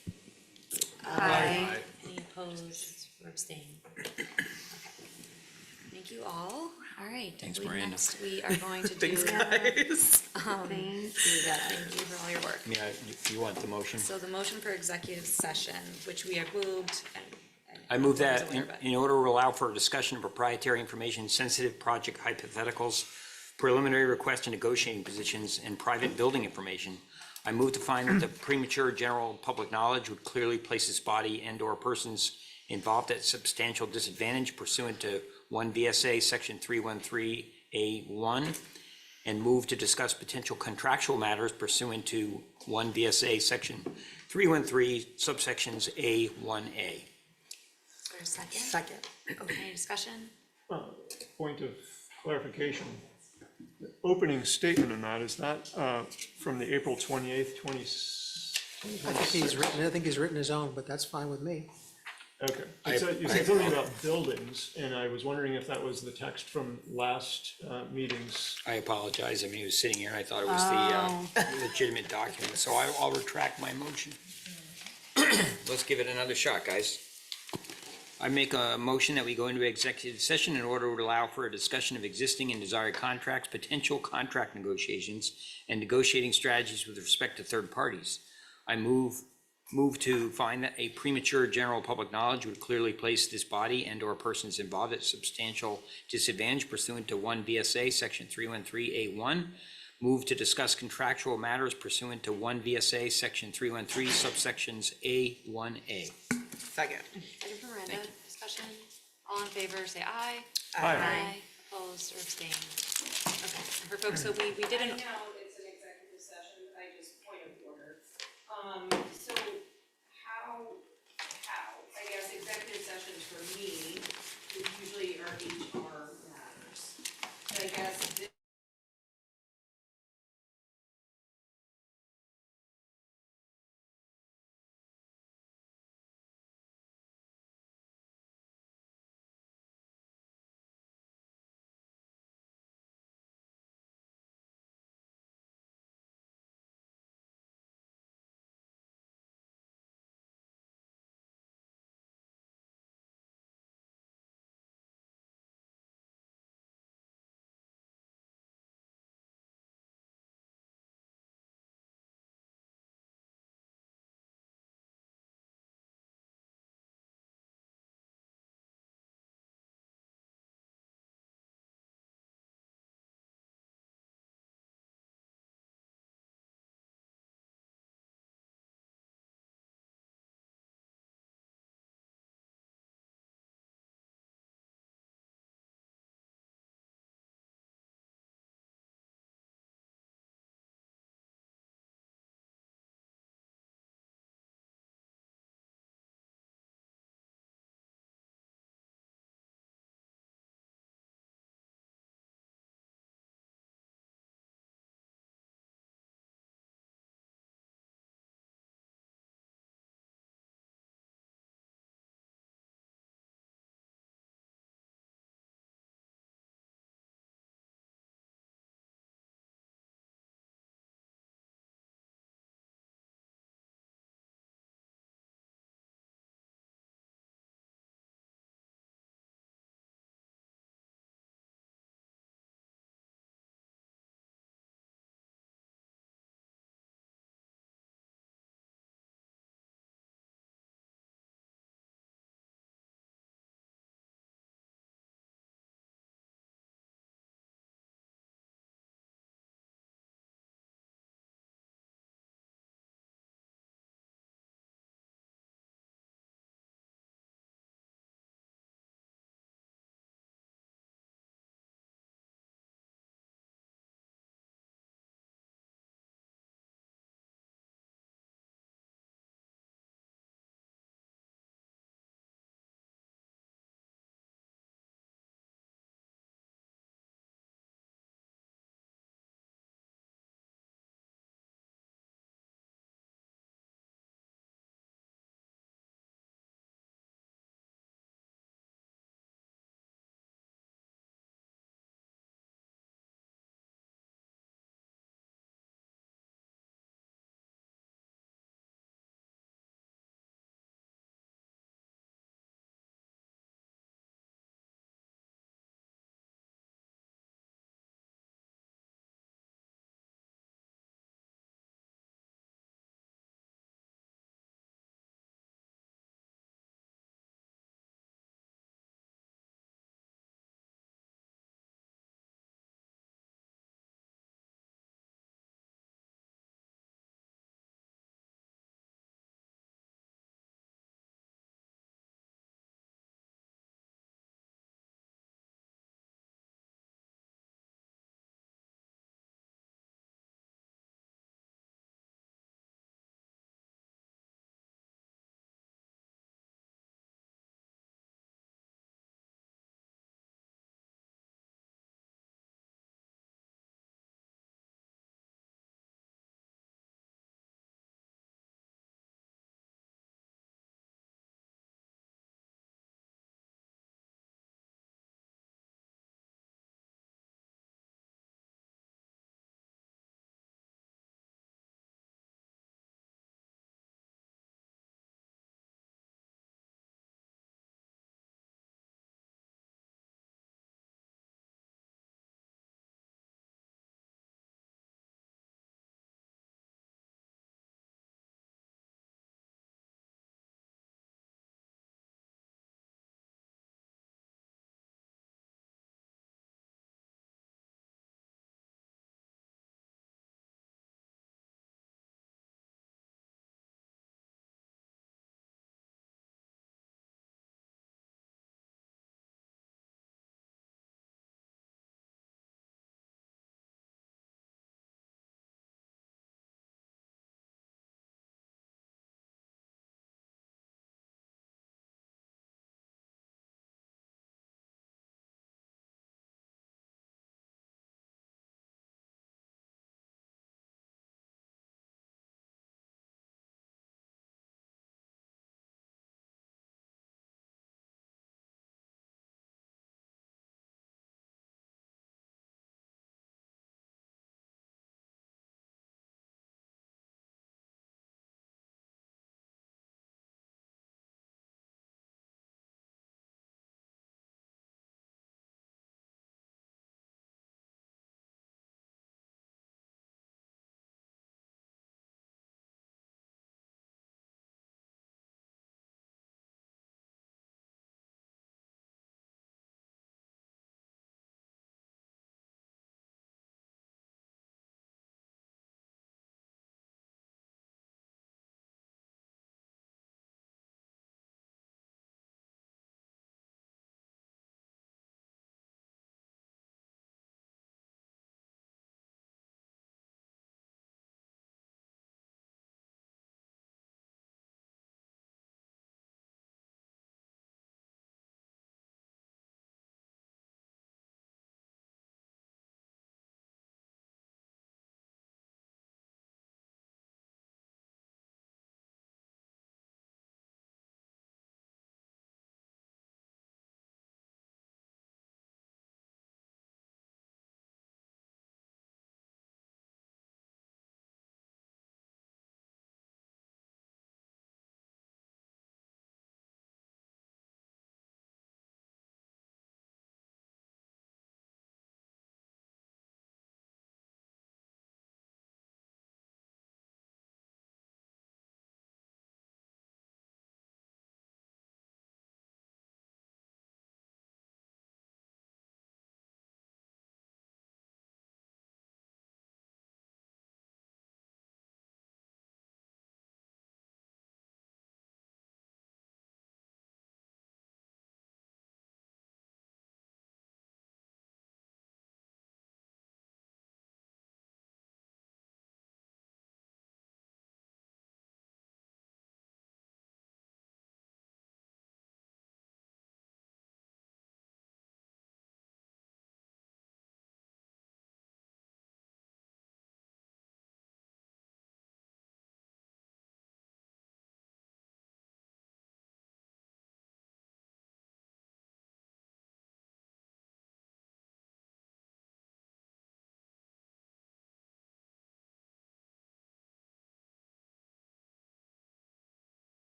Aye. Any opposed or abstain? Okay. Thank you all. All right. Thanks, I believe Miranda. next we are going to do. Thanks, guys. Thank you for all your work. Yeah, you want the motion? So the motion for executive session, which we have moved and. I move that everyone's aware, but- in order to allow for a discussion of proprietary information, sensitive project hypotheticals, preliminary request and negotiating positions, and private building information, I move to find that the premature general public knowledge would clearly place this body and/or persons involved at substantial disadvantage pursuant to 1 VSA Section 313A1, and move to discuss potential contractual matters pursuant to 1 VSA Section 313 subsections A1A. Is there a second? Second. Okay, any discussion? Point of clarification. The opening statement on that, is that from the April 28th, 2026? I think he's written his own, but that's fine with me. Okay. You said something about buildings, and I was wondering if that was the text from last meeting's. I apologize. I mean, he was sitting here and I thought it was the legitimate document, so I'll retract my motion. Let's give it another shot, guys. I make a motion that we go into executive session in order to allow for a discussion of existing and desired contracts, potential contract negotiations, and negotiating strategies with respect to third parties. I move to find that a premature general public knowledge would clearly place this body and/or persons involved at substantial disadvantage pursuant to 1 VSA Section 313A1. Move to discuss contractual matters pursuant to 1 VSA Section 313 subsections A1A. Second. Second from Miranda, discussion, all in favor, say aye. Aye. Opposed or abstained? Okay, and for folks, so we didn't. I know it's an executive session, I just, point of order. So I guess executive sessions for me, usually are HR matters. But I guess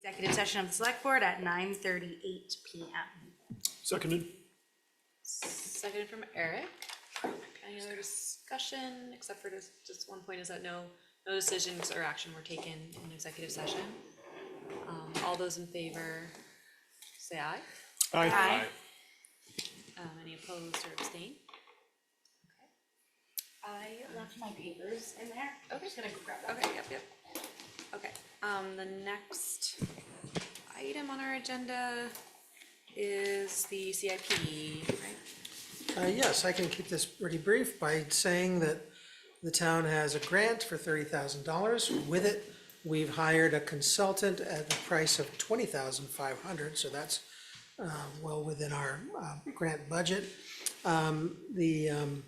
Executive session of the select board at 9:38 PM. Seconded? Seconded from Eric. Any other discussion, except for just one point is that no decisions or action were taken in executive session. All those in favor, say aye. Aye. Any opposed or abstain? I left my papers in there. I'm just gonna go grab them. Okay, yep. Okay, the next item on our agenda is the CIP, right? Yes, I can keep this pretty brief by saying that the town has a grant for $30,000. With it, we've hired a consultant at the price of $20,500, so that's well within our grant budget. The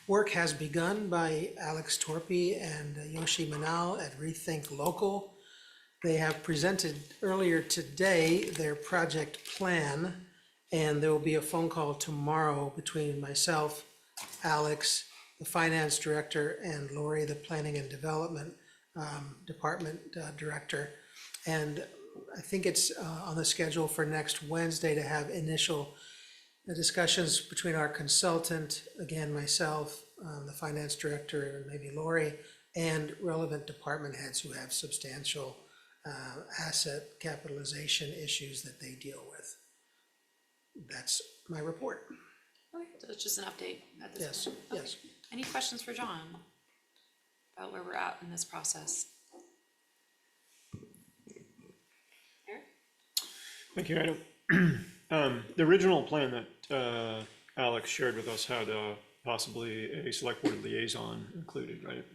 work has begun by Alex Torpy and Yoshi Manal at Rethink Local. They have presented earlier today their project plan, and there will be a phone call tomorrow between myself, Alex, the finance director, and Lori, the planning and development department director. And I think it's on the schedule for next Wednesday to have initial discussions between our consultant, again, myself, the finance director, and maybe Lori, and relevant department heads who have substantial asset capitalization issues that they deal with. That's my report. Okay, so it's just an update at this Yes, point. Okay. yes. Any questions for John about where we're at in this process? Eric? Thank you, Adam. The original plan that Alex shared with us had possibly a select board liaison included, right?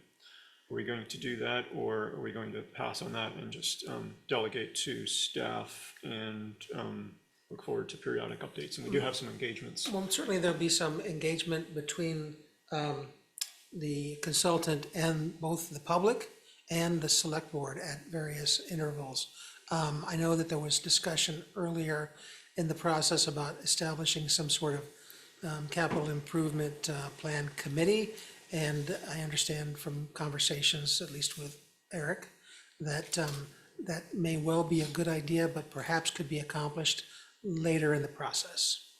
Are we going to do that, or are we going to pass on that and just delegate to staff and look forward to periodic updates? And we do have some engagements. Well, certainly there'll be some engagement between the consultant and both the public and the select board at various intervals. I know that there was discussion earlier in the process about establishing some sort of capital improvement plan committee. And I understand from conversations, at least with Eric, that that may well be a good idea, but perhaps could be accomplished later in the process.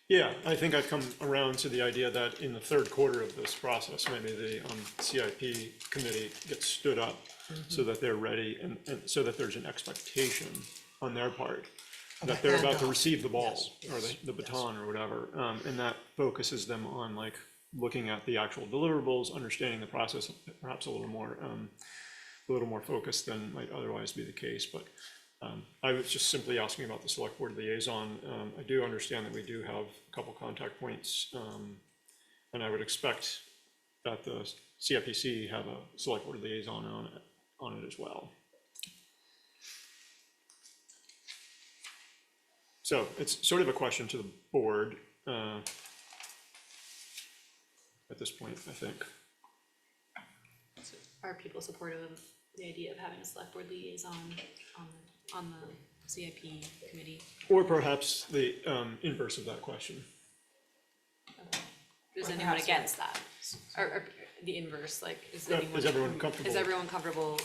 Yeah, I think I've come around to the idea that in the third quarter of this process, maybe the CIP committee gets stood up so that they're ready and so that there's an expectation on their part that they're about to receive the ball or the baton or whatever. And that focuses them on like looking at the actual deliverables, understanding the process, perhaps a little more focused than might otherwise be the case. But I was just simply asking about the select board liaison. I do understand that we do have a couple contact points, and I would expect that the CIPC have a select board liaison on it as well. So it's sort of a question to the board at this point, I think. Are people supportive of the idea of having a select board liaison on the CIP committee? Or perhaps the inverse of that question. Is anyone against that? Or the inverse, like, is everyone comfortable? Is everyone comfortable?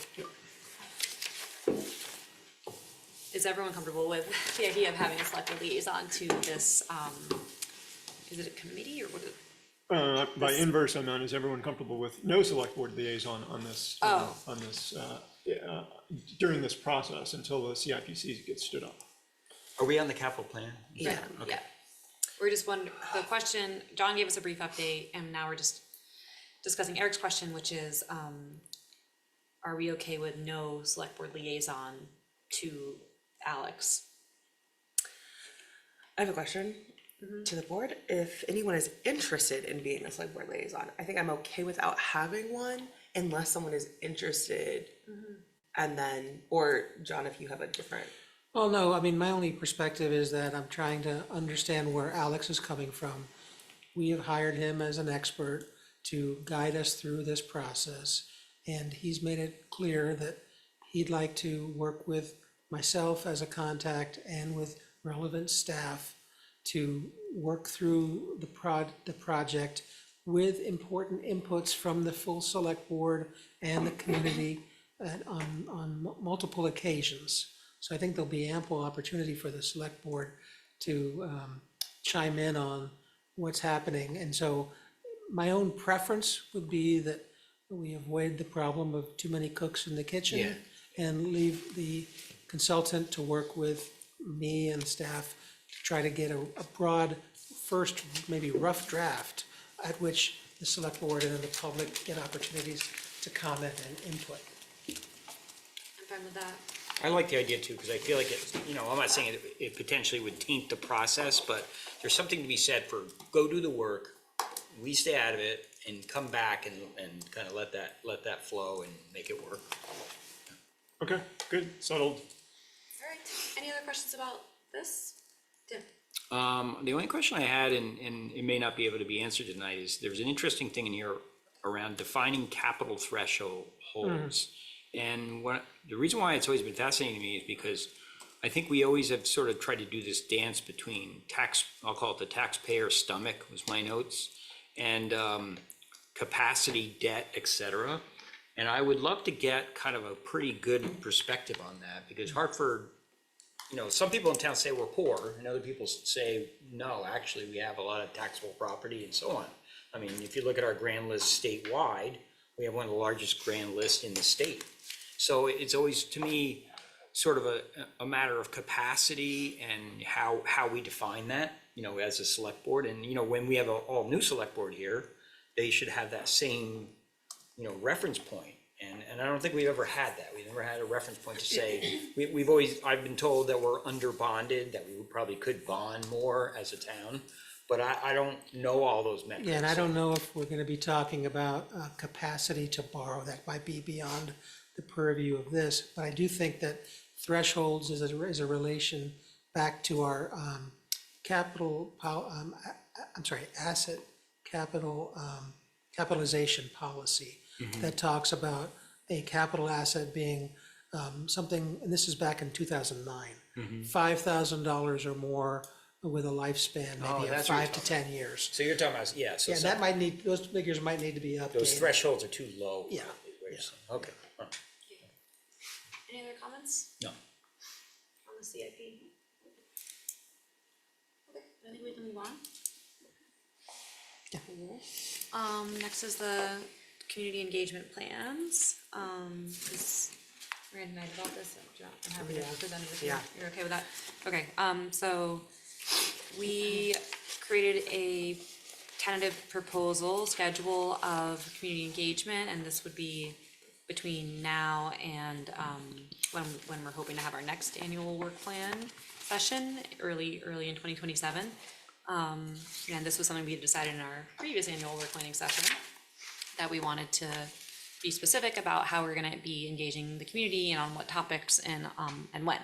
Is everyone comfortable with the idea of having a select board liaison to this, is it a committee or what is it? By inverse, I meant, is everyone comfortable with no select board liaison on this, during this process until the CIPC gets stood up? Are we on the capital plan? Yeah, yeah. We're just the question, John gave us a brief update, and now we're just discussing Eric's question, which is, are we okay with no select board liaison to Alex? I have a question to the board. If anyone is interested in being a select board liaison, I think I'm okay without having one unless someone is interested. And then, or John, if you have a different. Well, no, I mean, my only perspective is that I'm trying to understand where Alex is coming from. We have hired him as an expert to guide us through this process, and he's made it clear that he'd like to work with myself as a contact and with relevant staff to work through the project with important inputs from the full select board and the community on multiple occasions. So I think there'll be ample opportunity for the select board to chime in on what's happening. And so my own preference would be that we avoid the problem of too many cooks in the kitchen and leave the consultant to work with me and staff to try to get a broad first, maybe rough draft at which the select board and then the public get opportunities to comment and input. I'm fine with that. I like the idea too, because I feel like it's, you know, I'm not saying it potentially would taint the process, but there's something to be said for go do the work, we stay out of it, and come back and kind of let that flow and make it work. Okay, good, settled. All right, any other questions about this? Tim? The only question I had, and it may not be able to be answered tonight, is there's an interesting thing in here around defining capital thresholds. And the reason why it's always been fascinating to me is because I think we always have sort of tried to do this dance between I'll call it the taxpayer stomach was my notes, and capacity, debt, et cetera. And I would love to get kind of a pretty good perspective on that, because Hartford, you know, some people in town say we're poor, and other people say, no, actually, we have a lot of taxable property and so on. I mean, if you look at our grand list statewide, we have one of the largest grand lists in the state. So it's always, to me, sort of a matter of capacity and how we define that, you know, as a select board. And, you know, when we have an all-new select board here, they should have that same, you know, reference point. And I don't think we've ever had that. We've never had a reference point to say, I've been told that we're under bonded, that we probably could bond more as a town, but I don't know all those metrics. Yeah, and I don't know if we're gonna be talking about capacity to borrow. That might be beyond the purview of this, but I do think that thresholds is a relation back to our asset capitalization policy that talks about a capital asset being something, and this is back in 2009, $5,000 or more with a lifespan maybe of 5 to 10 years. So you're talking about, yeah. So Yeah, that might need, those figures might need to be updated. those thresholds are too low. Yeah. Okay. All right. Any other comments No. on the CIP? Okay, I think we can move on. Cool. Next is the community engagement plans. Is Randy and I developed this, I'm happy to present it if you're okay with that. Okay, so we created a tentative proposal schedule of community engagement, and this would be between now and when we're hoping to have our next annual work plan session, early in 2027. And this was something we had decided in our previous annual work planning session, that we wanted to be specific about how we're gonna be engaging the community and on what topics and when.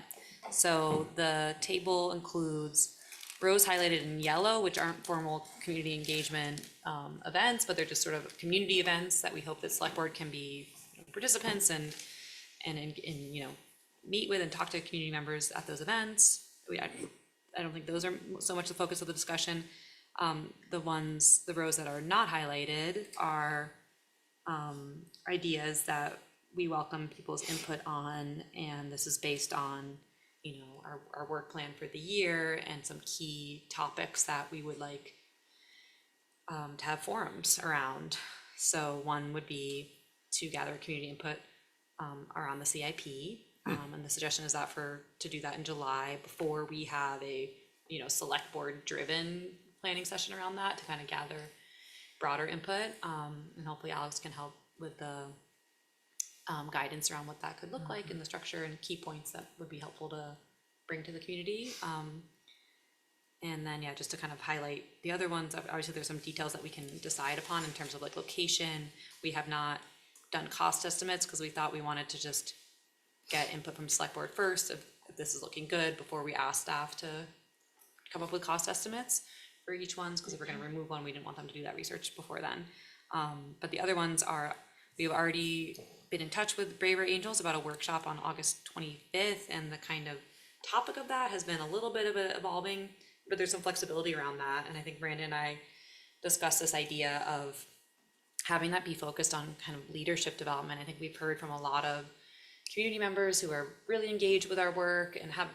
So the table includes rows highlighted in yellow, which aren't formal community engagement events, but they're just sort of community events that we hope that select board can be participants and you know, meet with and talk to community members at those events. I don't think those are so much the focus of the discussion. The rows that are not highlighted are ideas that we welcome people's input on, and this is based on, you know, our work plan for the year and some key topics that we would like to have forums around. So one would be to gather community input around the CIP. And the suggestion is that to do that in July before we have a, you know, select board driven planning session around that to kind of gather broader input. And hopefully Alex can help with the guidance around what that could look like and the structure and key points that would be helpful to bring to the community. And then, yeah, just to kind of highlight the other ones, obviously there's some details that we can decide upon in terms of like location. We have not done cost estimates because we thought we wanted to just get input from select board first if this is looking good before we ask staff to come up with cost estimates for each ones, because if we're going to remove one, we didn't want them to do that research before then. But the other ones are, we've already been in touch with Braver Angels about a workshop on August 25th, and the kind of topic of that has been a little bit of evolving, but there's some flexibility around that. And I think Brandon and I discussed this idea of having that be focused on kind of leadership development. I think we've heard from a lot of community members who are really engaged with our work and have,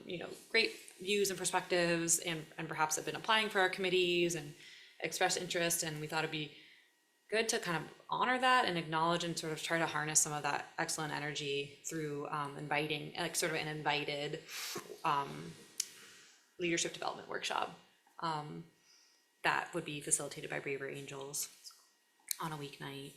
you know, great views and perspectives and perhaps have been applying for our committees and expressed interest. And we thought it'd be good to kind of honor that and acknowledge and sort of try to harness some of that excellent energy through inviting, like sort of an invited leadership development workshop that would be facilitated by Braver Angels on a weeknight.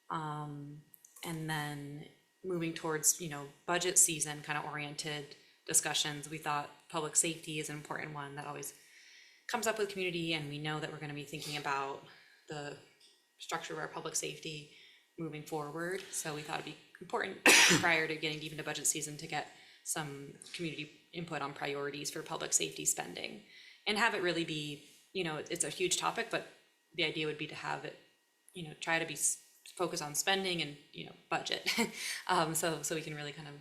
And then moving towards, you know, budget season kind of oriented discussions, we thought public safety is an important one that always comes up with community, and we know that we're going to be thinking about the structure of our public safety moving forward. So we thought it'd be important prior to getting deep into budget season to get some community input on priorities for public safety spending and have it really be, you know, it's a huge topic, but the idea would be to have it, you know, try to be focused on spending and, you know, budget. So we can really kind of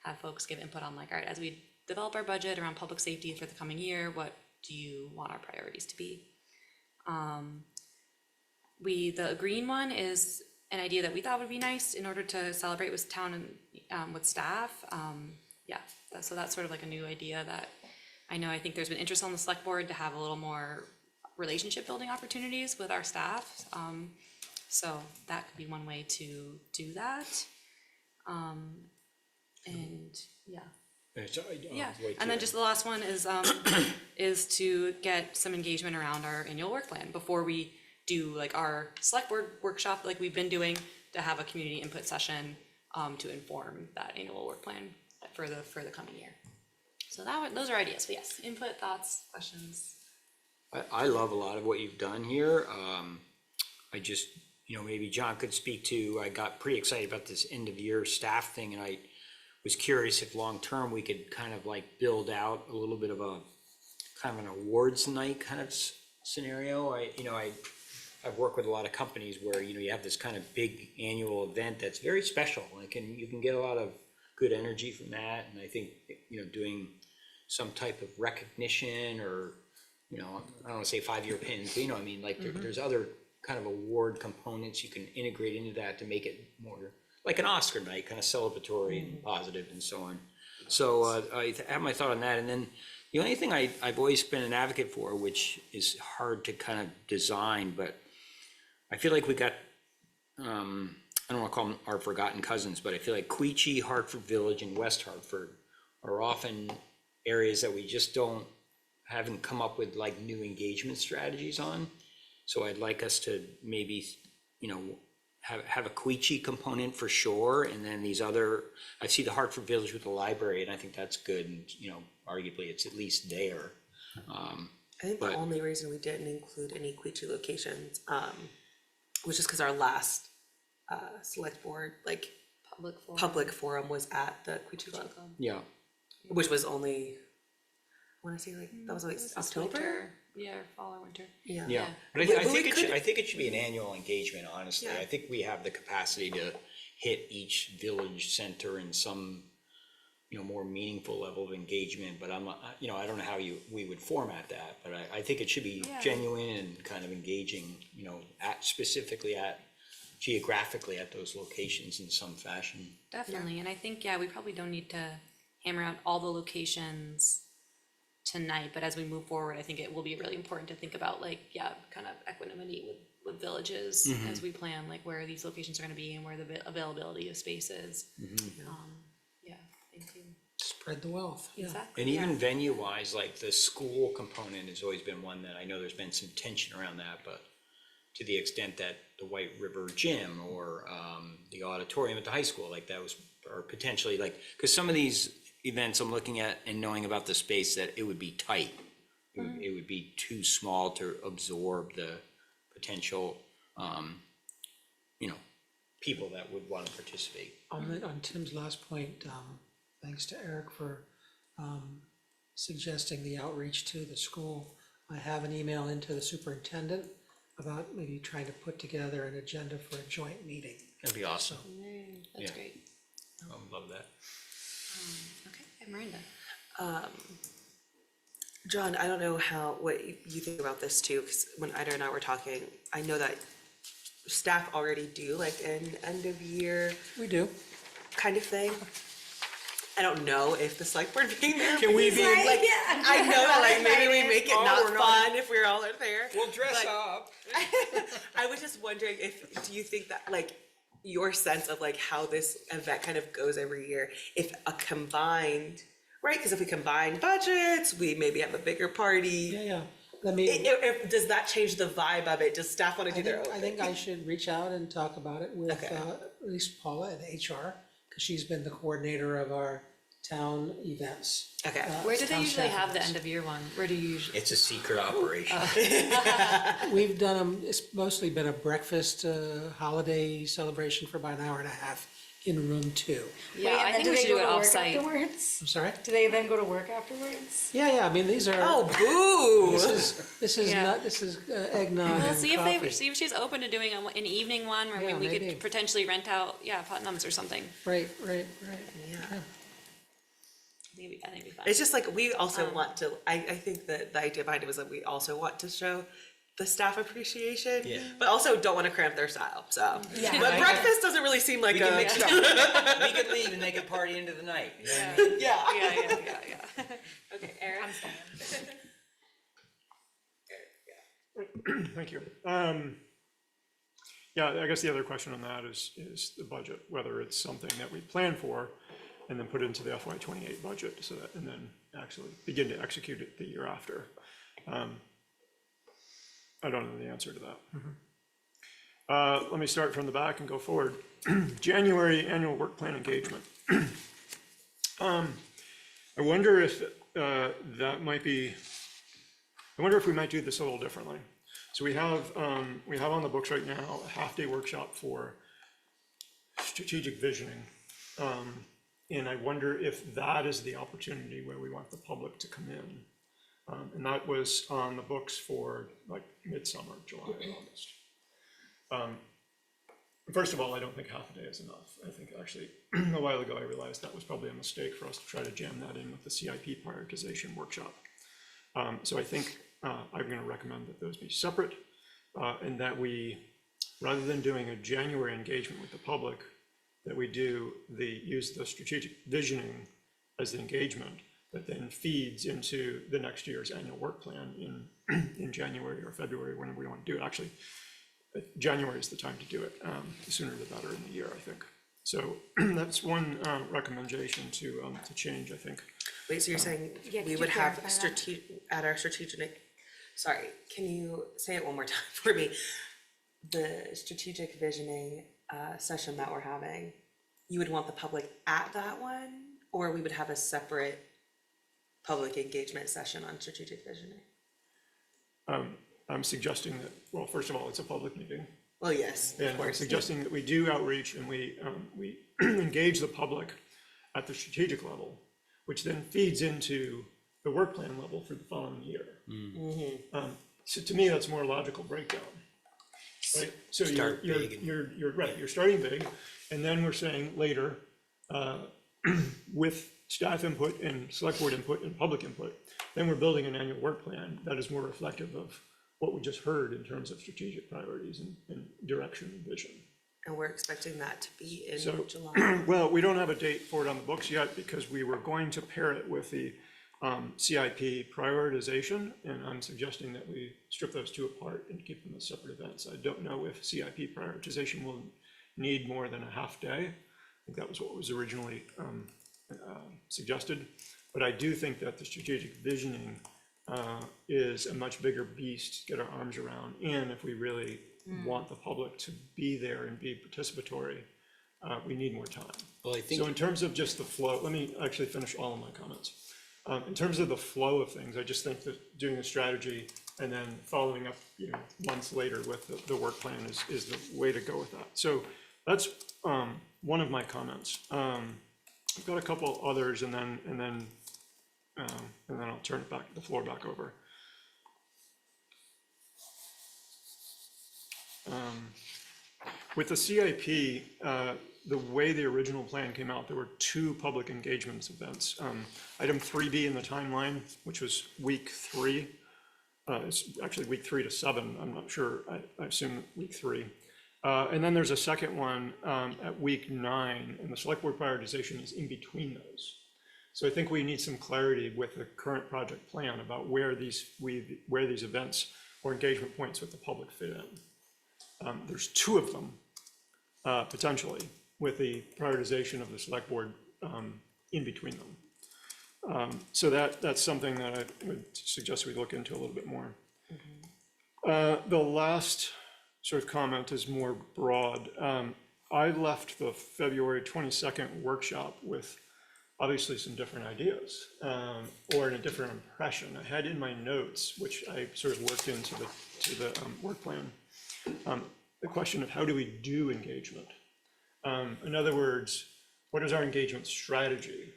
have folks give input on like, all right, as we develop our budget around public safety for the coming year, what do you want our priorities to be? The green one is an idea that we thought would be nice in order to celebrate with town and with staff. So that's sort of like a new idea that I think there's been interest on the select board to have a little more relationship building opportunities with our staff. So that could be one way to do that. And yeah. And then just the last one is to get some engagement around our annual work plan before we do like our select board workshop like we've been doing, to have a community input session to inform that annual work plan for the coming year. So those are ideas, but yes, input, thoughts, questions. I love a lot of what you've done here. I just, you know, maybe John could speak to, I got pretty excited about this end of year staff thing, and I was curious if long-term we could kind of like build out a little bit of a kind of an awards night kind of scenario. I've worked with a lot of companies where, you know, you have this kind of big annual event that's very special. You can get a lot of good energy from that. And I think, you know, doing some type of recognition or, you know, I don't want to say 5-year pins, but you know, I mean, like there's other kind of award components you can integrate into that to make it more like an Oscar night, kind of celebratory and positive and so on. So I have my thought on that. And then the only thing I've always been an advocate for, which is hard to kind of design, but I feel like we got, I don't want to call them our forgotten cousins, but I feel like Quechee, Hartford Village, and West Hartford are often areas that we just haven't come up with like new engagement strategies on. So I'd like us to maybe, you know, have a Quechee component for sure, and then these other, I see the Hartford Village with the library, and I think that's good, and you know, arguably it's at least there. I think the only reason we didn't include any Quechee locations was just because our last select board, like public forum was at the Quechee Club. Yeah. Which was only, I want to say like, that was like October? Yeah, fall or winter. Yeah, but I think it should be an annual engagement, honestly. Yeah. I think we have the capacity to hit each village center in some, you know, more meaningful level of engagement, but I'm not, you know, I don't know how we would format that, but I think it should be genuine and kind of engaging, you know, geographically at those locations in some fashion. Definitely, and I think, we probably don't need to hammer out all the locations tonight, but as we move forward, I think it will be really important to think about like, kind of equanimity with villages as we plan like where these locations are going to be and where the availability of space is. Thank you. Spread the wealth. Exactly. And even venue-wise, like the school component has always been one that I know there's been some tension around that, but to the extent that the White River Gym or the auditorium at the high school, like that was, or potentially like, because some of these events I'm looking at and knowing about the space that it would be tight. It would be too small to absorb the potential, you know, people that would want to participate. On Tim's last point, thanks to Eric for suggesting the outreach to the school. I have an email into the superintendent about maybe trying to put together an agenda for a joint meeting. That'd be awesome. That's great. I would love that. Okay, Miranda. John, I don't know what you think about this too, because when Ida and I were talking, I know that staff already do like an end of year. We do. kind of thing. I don't know if the select board being there. Can we be- like, I know that like maybe we make it Oh, not we're not- fun if we're all there. We'll dress but up. I was just wondering do you think that like your sense of like how this event kind of goes every year, if a combined, right? Because if we combine budgets, we maybe have a bigger party. Yeah. Let me, Does that change the vibe of it? Does staff want to do their own I think thing? I should reach out and talk about it with, Okay. at least Paula at HR, because she's been the coordinator of our town events. Okay. Where do they town usually staff have the events. end of year one? Where do you usually? It's a secret operation. We've done them, it's mostly been a breakfast, holiday celebration for about an hour and a half in room 2. Yeah, I think we should do it off-site. Afterwards? I'm sorry? Do they then go to work afterwards? Yeah, I mean, these are. Oh, boo! This is Yeah. not, this is eggnog We'll and see coffee. if she's open to doing an evening one where Yeah, we maybe. could potentially rent out, Putnam's or something. Right. Yeah. I think it'd be fun. It's just like we also want to. I think that the idea behind it was that we also want to show the staff appreciation, but also don't want to cramp their style. So, Yeah. but breakfast doesn't really seem like We can mix it up. We could leave and they could party into the night. You know what I mean? Yeah. Okay, Eric. Thank you. Yeah, I guess the other question on that is the budget, whether it's something that we plan for and then put into the FY '28 budget, so that, and then actually begin to execute it the year after. I don't know the answer to that. Let me start from the back and go forward. January annual work plan engagement. I wonder if that might be, I wonder if we might do this a little differently. So we have on the books right now a half-day workshop for strategic visioning. And I wonder if that is the opportunity where we want the public to come in. And that was on the books for like midsummer, July, August. First of all, I don't think half a day is enough. I think actually a while ago I realized that was probably a mistake for us to try to jam that in with the CIP prioritization workshop. So I think I'm going to recommend that those be separate, and that we, rather than doing a January engagement with the public, that we use the strategic visioning as the engagement that then feeds into the next year's annual work plan in January or February, whenever we want to do it. Actually, January is the time to do it. The sooner the better in the year, I think. So that's one recommendation to change, I think. Wait, so you're saying we would have at our strategic, sorry, can you say it one more time for me? The strategic visioning session that we're having, you would want the public at that one, or we would have a separate public engagement session on strategic visioning? I'm suggesting that, well, first of all, it's a public meeting. Well, yes, of And I'm course. suggesting that we do outreach and we engage the public at the strategic level, which then feeds into the work plan level for the following year. So to me, that's more logical breakdown. Right? So Start big. you're right, you're starting big, and then we're saying later, with staff input and select board input and public input, then we're building an annual work plan that is more reflective of what we just heard in terms of strategic priorities and direction and vision. And we're expecting that to be in So, July. well, we don't have a date for it on the books yet because we were going to pair it with the CIP prioritization, and I'm suggesting that we strip those two apart and keep them as separate events. I don't know if CIP prioritization will need more than a half day. I think that was what was originally suggested, but I do think that the strategic visioning is a much bigger beast to get our arms around, and if we really want the public to be there and be participatory, we need more time. Well, I think. So in terms of just the flow, let me actually finish all of my comments. In terms of the flow of things, I just think that doing a strategy and then following up, months later with the work plan is the way to go with that. So that's one of my comments. I've got a couple others, and then I'll turn the floor back over. With the CIP, the way the original plan came out, there were 2 public engagements events. Item 3B in the timeline, which was week 3. It's actually week 3 to 7. I'm not sure. I assume week 3. And then there's a second one at week 9, and the select board prioritization is in between those. So I think we need some clarity with the current project plan about where these events or engagement points with the public fit in. There's 2 of them, potentially, with the prioritization of the select board in between them. So that's something that I would suggest we look into a little bit more. The last sort of comment is more broad. I left the February 22nd workshop with obviously some different ideas, or in a different impression. I had in my notes, which I sort of worked into the work plan, the question of how do we do engagement? In other words, what is our engagement strategy?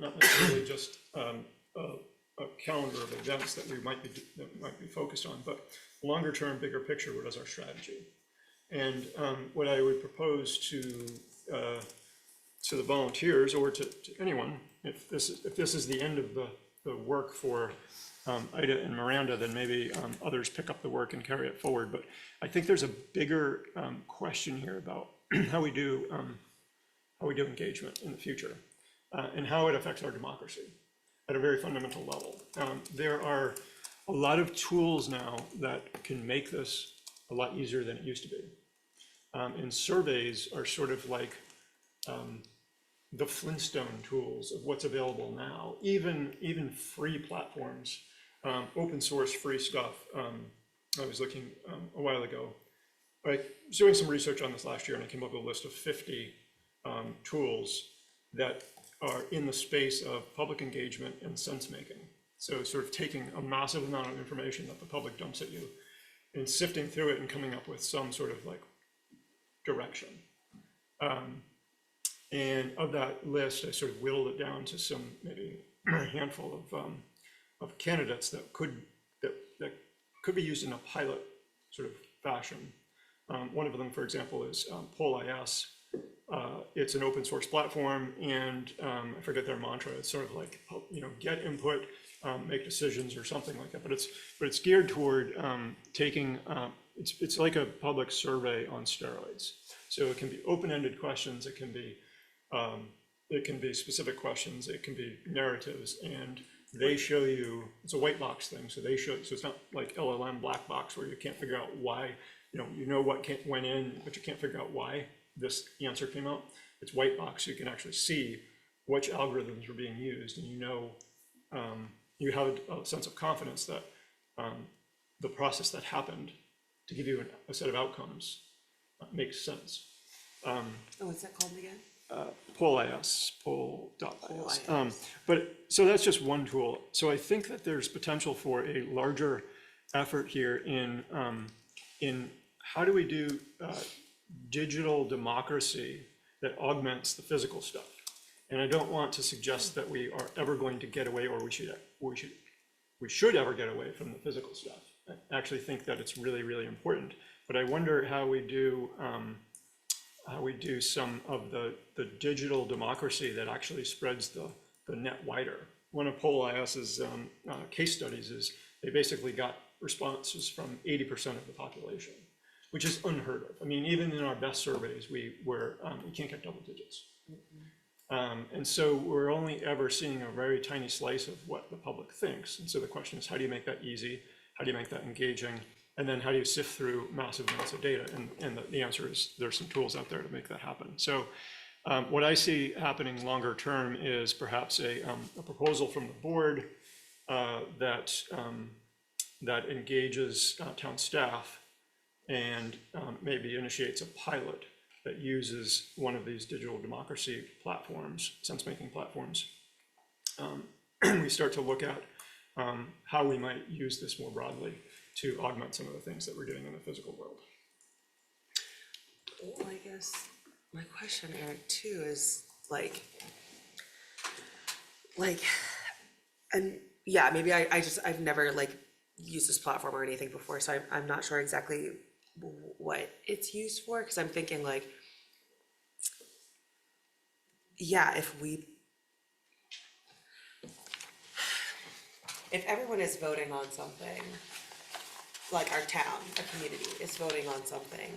Not necessarily just a calendar of events that we might be focused on, but longer term, bigger picture, what is our strategy? And what I would propose to the volunteers or to anyone, if this is the end of the work for Ida and Miranda, then maybe others pick up the work and carry it forward. But I think there's a bigger question here about how we do engagement in the future and how it affects our democracy at a very fundamental level. There are a lot of tools now that can make this a lot easier than it used to be. And surveys are sort of like the Flintstone tools of what's available now, even free platforms, open source free stuff. I was looking a while ago, I was doing some research on this last year, and I came up with a list of 50 tools that are in the space of public engagement and sense making. So sort of taking a massive amount of information that the public dumps at you and sifting through it and coming up with some sort of like direction. And of that list, I sort of whittled it down to some, maybe a handful of candidates that could be used in a pilot sort of fashion. One of them, for example, is PolIS. It's an open source platform, and I forget their mantra. It's sort of like, get input, make decisions, or something like that. But it's geared toward taking. It's like a public survey on steroids. So it can be open-ended questions. It can be specific questions. It can be narratives, and they show you. It's a white box thing. So they show. So it's not like LLM black box where you can't figure out why. You know what went in, but you can't figure out why this answer came out. It's white box, so you can actually see which algorithms were being used, and you have a sense of confidence that the process that happened to give you a set of outcomes makes sense. What's that called again? PolIS, poll.is. But so that's just one tool. So I think that there's potential for a larger effort here in how do we do digital democracy that augments the physical stuff. And I don't want to suggest that we are ever going to get away, or we should ever get away from the physical stuff. I actually think that it's really, really important. But I wonder how we do some of the digital democracy that actually spreads the net wider. One of PolIS's case studies is they basically got responses from 80% of the population, which is unheard of. I mean, even in our best surveys, we can't get double digits. And so we're only ever seeing a very tiny slice of what the public thinks. And so the question is, how do you make that easy? How do you make that engaging? And then how do you sift through massive amounts of data? And the answer is there's some tools out there to make that happen. So what I see happening longer term is perhaps a proposal from the board that engages town staff and maybe initiates a pilot that uses one of these digital democracy platforms, sense-making platforms. We start to look at how we might use this more broadly to augment some of the things that we're doing in the physical world. Well, I guess my question, Eric, too, is and yeah, maybe I've never used this platform or anything before, so I'm not sure exactly what it's used for, because I'm thinking yeah, if everyone is voting on something, like our town, our community is voting on something,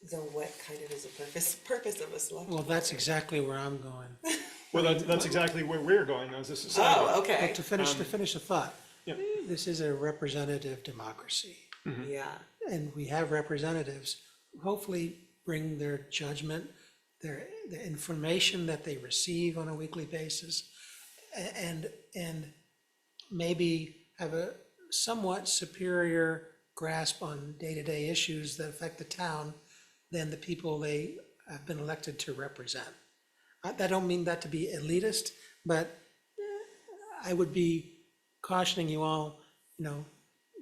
So what kind of is the purpose of a select? Well, that's exactly where I'm going. Well, that's exactly where we're going as a society. Oh, okay. But to finish the thought, Yeah. this is a representative democracy. Yeah. And we have representatives who hopefully bring their judgment, the information that they receive on a weekly basis, and maybe have a somewhat superior grasp on day-to-day issues that affect the town than the people they have been elected to represent. I don't mean that to be elitist, but I would be cautioning you all,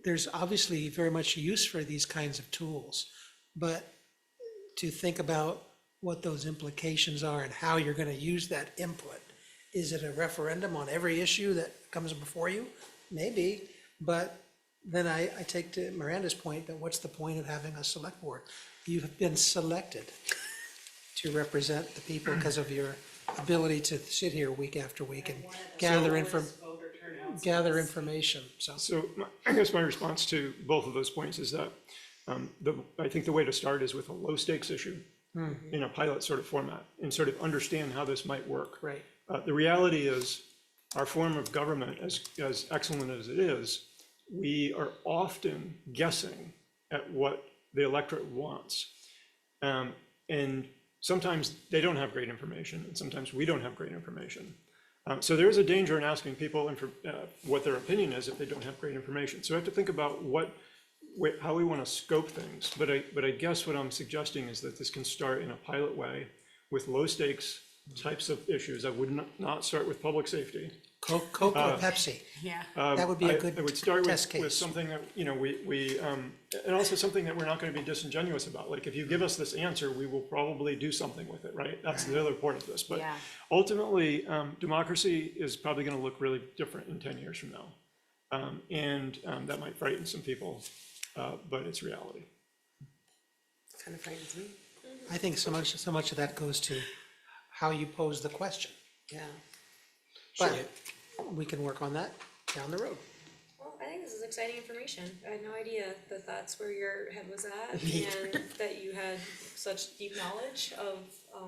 there's obviously very much use for these kinds of tools, but to think about what those implications are and how you're going to use that input. Is it a referendum on every issue that comes before you? Maybe, but then I take to Miranda's point that what's the point of having a select board? You have been selected to represent the people because of your ability to sit here week after week and gather information, so. So I guess my response to both of those points is that I think the way to start is with a low stakes issue in a pilot sort of format and sort of understand how this might work. Right. The reality is our form of government, as excellent as it is, we are often guessing at what the electorate wants. And sometimes they don't have great information, and sometimes we don't have great information. So there is a danger in asking people what their opinion is if they don't have great information. So we have to think about how we want to scope things. But I guess what I'm suggesting is that this can start in a pilot way with low stakes types of issues. I would not start with public safety. Coke or Pepsi? Yeah. That would be a good I would start test with case. something that, and also something that we're not going to be disingenuous about. Like, if you give us this answer, we will probably do something with it, right? That's the other part of this. But Yeah. ultimately, democracy is probably going to look really different in 10 years from now. And that might frighten some people, but it's reality. Kind of frightens me. I think so much of that goes to how you pose the question. Yeah. But we can work on that down the road. Well, I think this is exciting information. I had no idea that that's where your head was at and that you had such deep knowledge of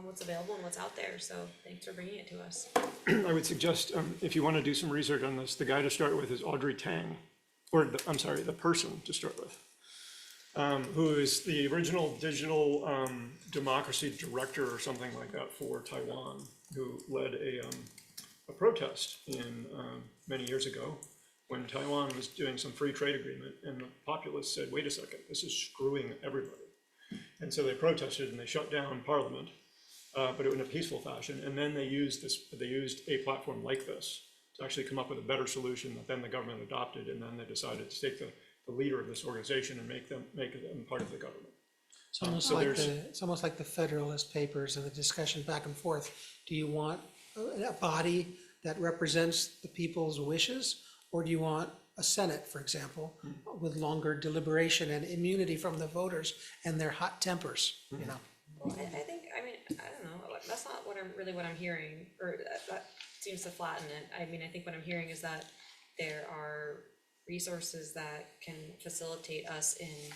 what's available and what's out there. So thanks for bringing it to us. I would suggest, if you want to do some research on this, the guy to start with is Audrey Tang, the person to start with, who is the original digital democracy director or something like that for Taiwan, who led a protest many years ago when Taiwan was doing some free trade agreement, and the populace said, wait a second, this is screwing everybody. And so they protested and they shut down parliament, but in a peaceful fashion. And then they used a platform like this to actually come up with a better solution that then the government adopted, and then they decided to take the leader of this organization and make them part of the government. It's almost like the Federalist Papers and the discussion back and forth. Do you want a body that represents the people's wishes, or do you want a Senate, for example, with longer deliberation and immunity from the voters and their hot tempers, Well, I think, I don't know, that's not what I'm hearing, or that seems to flatten it. I think what I'm hearing is that there are resources that can facilitate us in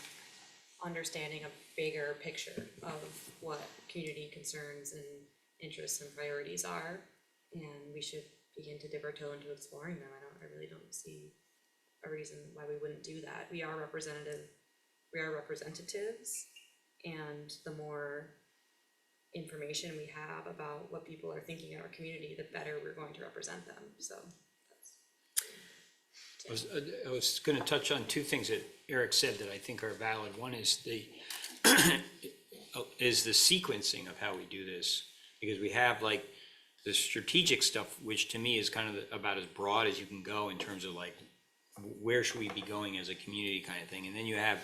understanding a bigger picture of what community concerns and interests and priorities are, and we should begin to dip our toe into exploring them. I really don't see a reason why we wouldn't do that. We are representatives, and the more information we have about what people are thinking in our community, the better we're going to represent them, so. I was going to touch on two things that Eric said that I think are valid. One is the sequencing of how we do this, because we have like the strategic stuff, which to me is kind of about as broad as you can go in terms of like where should we be going as a community kind of thing, and then you have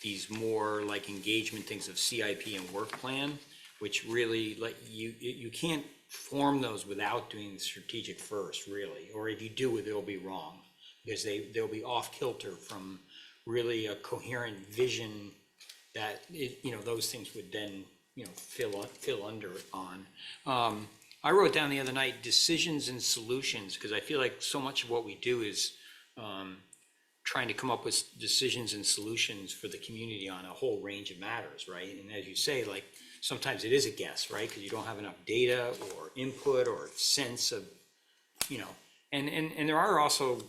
these more like engagement things of CIP and work plan, which really like you can't form those without doing the strategic first, really, or if you do it, it'll be wrong. Because they'll be off kilter from really a coherent vision that those things would then fill under on. I wrote down the other night decisions and solutions, because I feel like so much of what we do is trying to come up with decisions and solutions for the community on a whole range of matters, right? And as you say, like, sometimes it is a guess, right? Because you don't have enough data or input or sense of, you know, and there are also,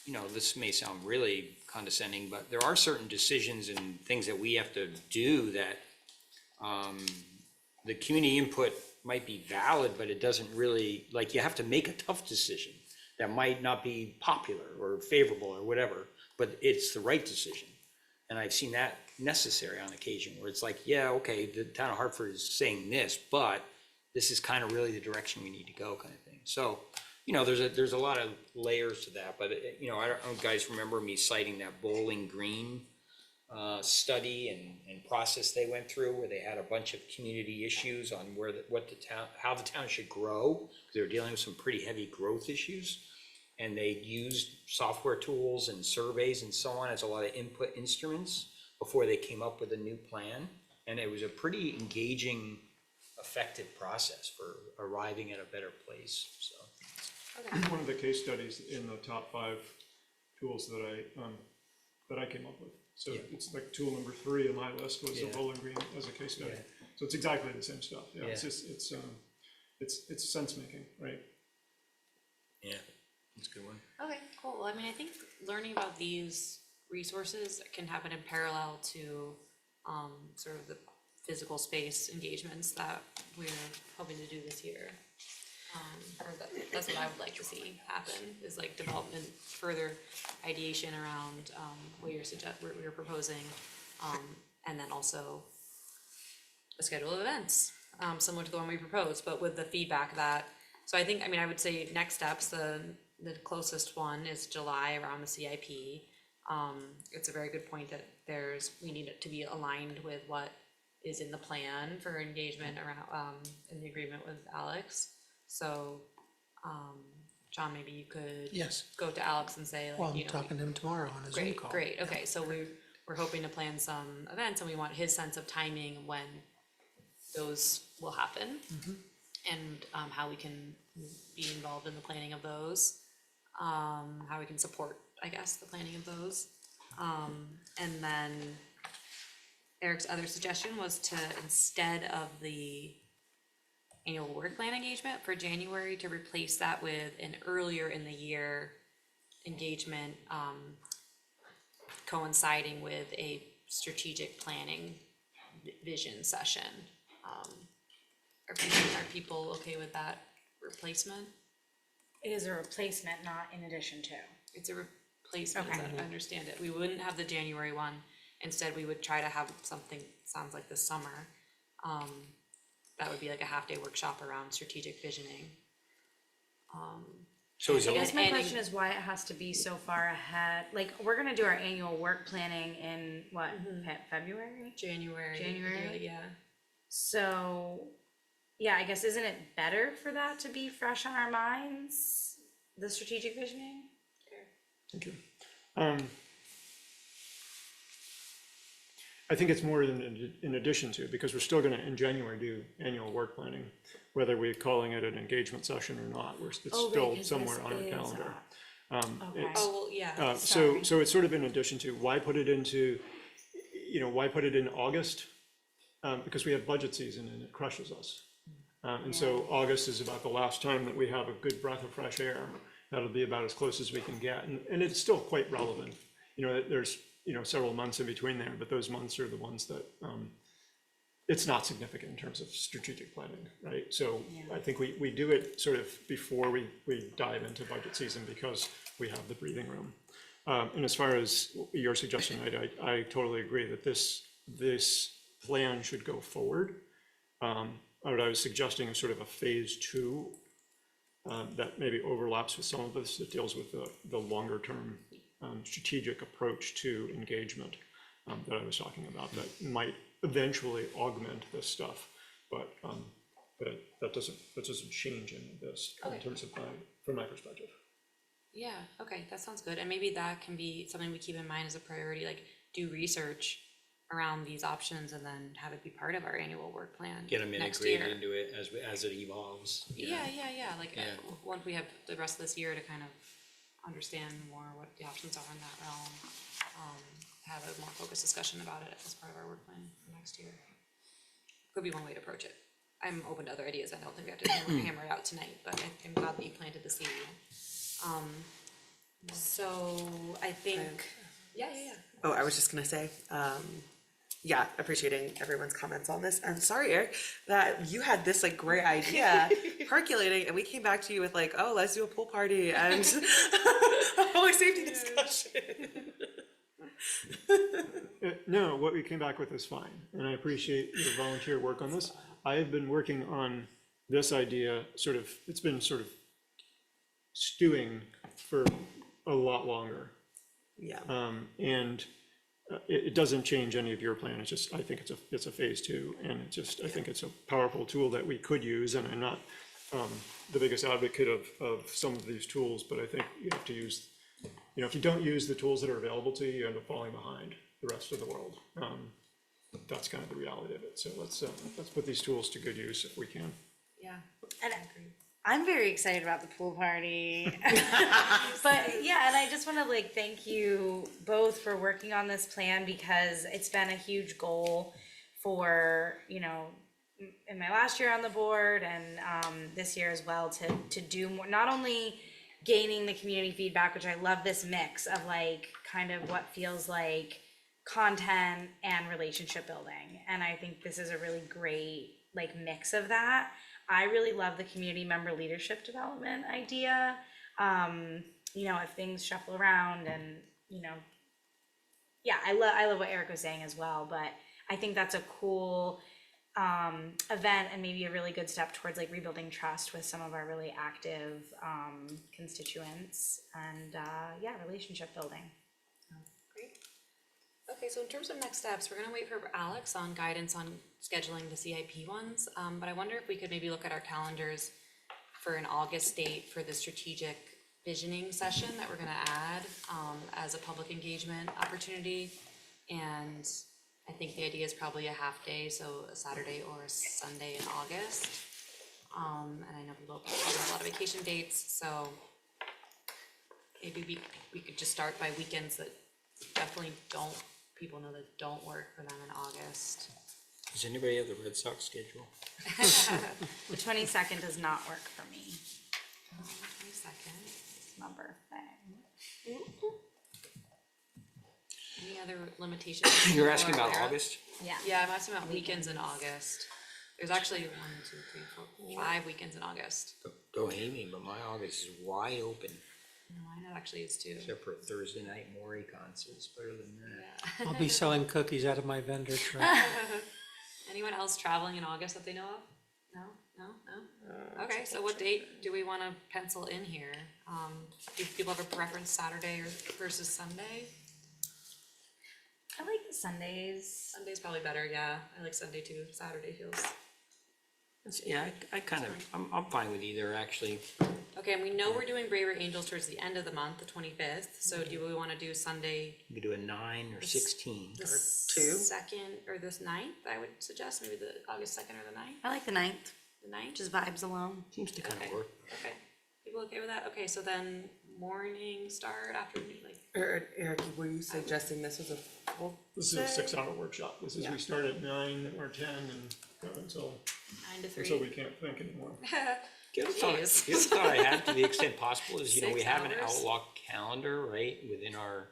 you know, this may sound really condescending, but there are certain decisions and things that we have to do that the community input might be valid, but it doesn't really, like, you have to make a tough decision that might not be popular or favorable or whatever, but it's the right decision. And I've seen that necessary on occasion where it's like, yeah, okay, the town of Hartford is saying this, but this is kind of really the direction we need to go, kind of thing. So, you know, there's a lot of layers to that, but you know, I don't know, guys, remember me citing that Bowling Green study and process they went through, where they had a bunch of community issues on how the town should grow, because they were dealing with some pretty heavy growth issues, and they used software tools and surveys and so on as a lot of input instruments before they came up with a new plan, and it was a pretty engaging, effective process for arriving at a better place. So one of the case studies in the top 5 tools that I came up with. So it's like tool number 3 on my list was the Bowling Green as a case study. So it's exactly the same stuff. Yeah, it's just it's sense making, right? Yeah, that's a good one. Okay, cool. Well, I mean, I think learning about these resources can happen in parallel to sort of the physical space engagements that we're hoping to do this year. That's what I would like to see happen, is like development, further ideation around what you're proposing, and then also a schedule of events, similar to the one we proposed, but with the feedback that, so I think, I mean, I would say next steps, the closest one is July around the CIP. It's a very good point that we need it to be aligned with what is in the plan for engagement around, in the agreement with Alex. So, John, maybe you could go to Alex and say, like, Well, I'm you know, talking to him tomorrow on a Zoom call. Great, okay, so we're hoping to plan some events, and we want his sense of timing of when those will happen, and how we can be involved in the planning of those, how we can support, I guess, the planning of those. And then Eric's other suggestion was to, instead of the annual work plan engagement for January, to replace that with an earlier in the year engagement, coinciding with a strategic planning vision session. Are people okay with that replacement? It is a replacement, not in addition to. It's a replacement, as I understand it. We wouldn't have the January one. Instead, we would try to have something, sounds like this summer. That would be like a half-day workshop around strategic visioning. So is I it, guess my question is why it has to be so far ahead. Like, we're gonna do our annual work planning in what, February? January, yeah. So, yeah, I guess, isn't it better for that to be fresh on our minds, the strategic visioning? Thank you. I think it's more in addition to, because we're still gonna, in January, do annual work planning, whether we're calling it an engagement session or not, it's still somewhere on our calendar. So it's sort of in addition to, why put it into, why put it in August? Because we have budget season and it crushes us. And so August is about the last time that we have a good breath of fresh air. That'll be about as close as we can get, and it's still quite relevant. There's several months in between there, but those months are the ones that it's not significant in terms of strategic planning, right? So I think we do it sort of before we dive into budget season, because we have the breathing room. And as far as your suggestion, I totally agree that this plan should go forward. What I was suggesting is sort of a phase 2 that maybe overlaps with some of this, that deals with the longer term strategic approach to engagement that I was talking about, that might eventually augment this stuff, but that doesn't change any of this in terms of from my perspective. Yeah, okay, that sounds good, and maybe that can be something we keep in mind as a priority, like do research around these options and then have it be part of our annual work plan. Get them next year. integrated into it as it evolves. Yeah, like once we have the rest of this year to kind of understand more what the options are in that realm. Have a more focused discussion about it as part of our work plan for next year. Could be one way to approach it. I'm open to other ideas. I don't think we have to hammer it out tonight, but I'm glad that you planted the seed. So I think, yeah. Oh, I was just gonna say, yeah, appreciating everyone's comments on this. And sorry, Eric, that you had this like great idea percolating and we came back to you with like, oh, let's do a pool party and a public safety discussion. No, what we came back with is fine, and I appreciate your volunteer work on this. I have been working on this idea it's been sort of stewing for a lot longer. Yeah. And it doesn't change any of your plan, it's just, I think it's a phase 2, and I think it's a powerful tool that we could use, and I'm not the biggest advocate of some of these tools, but I think you have to use, if you don't use the tools that are available to you, you end up falling behind the rest of the world. That's kind of the reality of it. So let's put these tools to good use if we can. Yeah, and I'm very excited about the pool party. But yeah, and I just want to like thank you both for working on this plan because it's been a huge goal for, in my last year on the board and this year as well to do more, not only gaining the community feedback, which I love this mix of like kind of what feels like content and relationship building. And I think this is a really great like mix of that. I really love the community member leadership development idea. If things shuffle around and, yeah, I love what Eric was saying as well, but I think that's a cool event and maybe a really good step towards like rebuilding trust with some of our really active constituents and relationship building. Great. Okay, so in terms of next steps, we're gonna wait for Alex on guidance on scheduling the CIP ones, but I wonder if we could maybe look at our calendars for an August date for the strategic visioning session that we're gonna add as a public engagement opportunity. And I think the idea is probably a half day, so a Saturday or a Sunday in August. And I know people have a lot of vacation dates, so maybe we could just start by weekends that definitely people know that don't work for them in August. Does anybody have the Red Sox schedule? The 22nd does not work for me. 22nd. It's my birthday. Any other limitations? You're asking people are about aware of? August? Yeah. Yeah, I'm asking about weekends in August. There's actually 5 weekends in August. Don't hate me, but my August is wide open, No, mine actually is too. except for a Thursday night Maury concerts, better than that. I'll be selling cookies out of my vendor truck. Anyone else traveling in August that they know of? No? Okay, so what date do we wanna pencil in here? Do people have a preference, Saturday versus Sunday? I like the Sundays. Sunday's probably better, yeah. I like Sunday too. Saturday feels. Yeah, I kind of, I'm fine with either, actually. Okay, and we know we're doing Braver Angels towards the end of the month, the 25th. So do we wanna do Sunday? We could do a 9 or 16. The 2? second or this 9th, I would suggest, maybe the August 2nd or the 9th. I like the 9th, The 9th? just vibes alone. Seems to kind of Okay. work. Okay, people okay with that? Okay, so then morning start, afternoon, like, Eric, were you suggesting this was a full This is a 6-hour workshop. This is, we start at 9 or 10 and go until 9 to 3. we can't think anymore. The other thought, Jeez. the other thought I have to the extent possible is, we 6 have an hours? outlook calendar, right, within our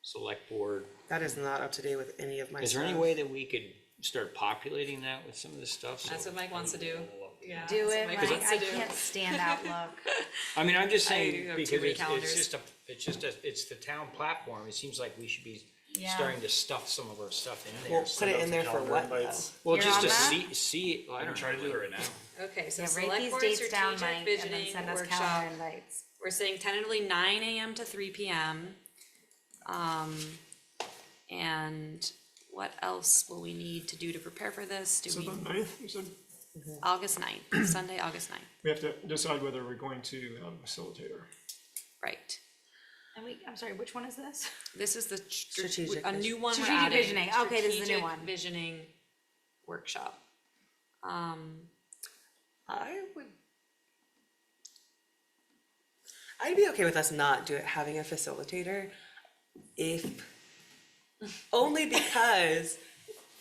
select board. That is not up to date with any of my Is there any stuff. way that we could start populating that with some of this stuff? So- That's what Mike wants to do. Yeah. Do that's it, what Mike. wants I to do. can't stand Outlook. I mean, I'm just I saying, have because too many it's calendars. it's the town platform, it seems like we should be Yeah. starting to stuff some of our stuff in Well, there. put it in there for what though? Well, You're just on to that? see, well, I I'm don't trying to do know. that right now. Okay, so Yeah, select write these board dates down, strategic Mike, and then visioning send us workshop. calendar invites. We're saying tentatively 9 AM to 3 PM. And what else will we need to do to prepare for this? Do So we, the 9th, you said? August 9th, Sunday, August 9th, We have to decide whether we're going to have a facilitator. right. And I'm sorry, which one is this? This is the Strategic a new one we're Strategic adding. visioning. Okay, this is the new Strategic one. Visioning workshop. I I'd be okay with us not having a facilitator if, only because,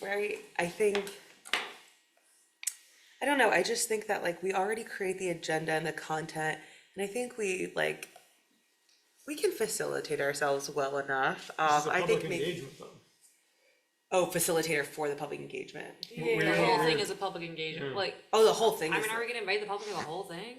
right, I don't know, I just think that like we already create the agenda and the content, and I think we can facilitate ourselves well enough. This is a I public think maybe, engagement though. oh, facilitator for the public engagement. The whole thing is a public engagement, like. Oh, the whole thing I is mean, are we gonna invite the public to the whole thing?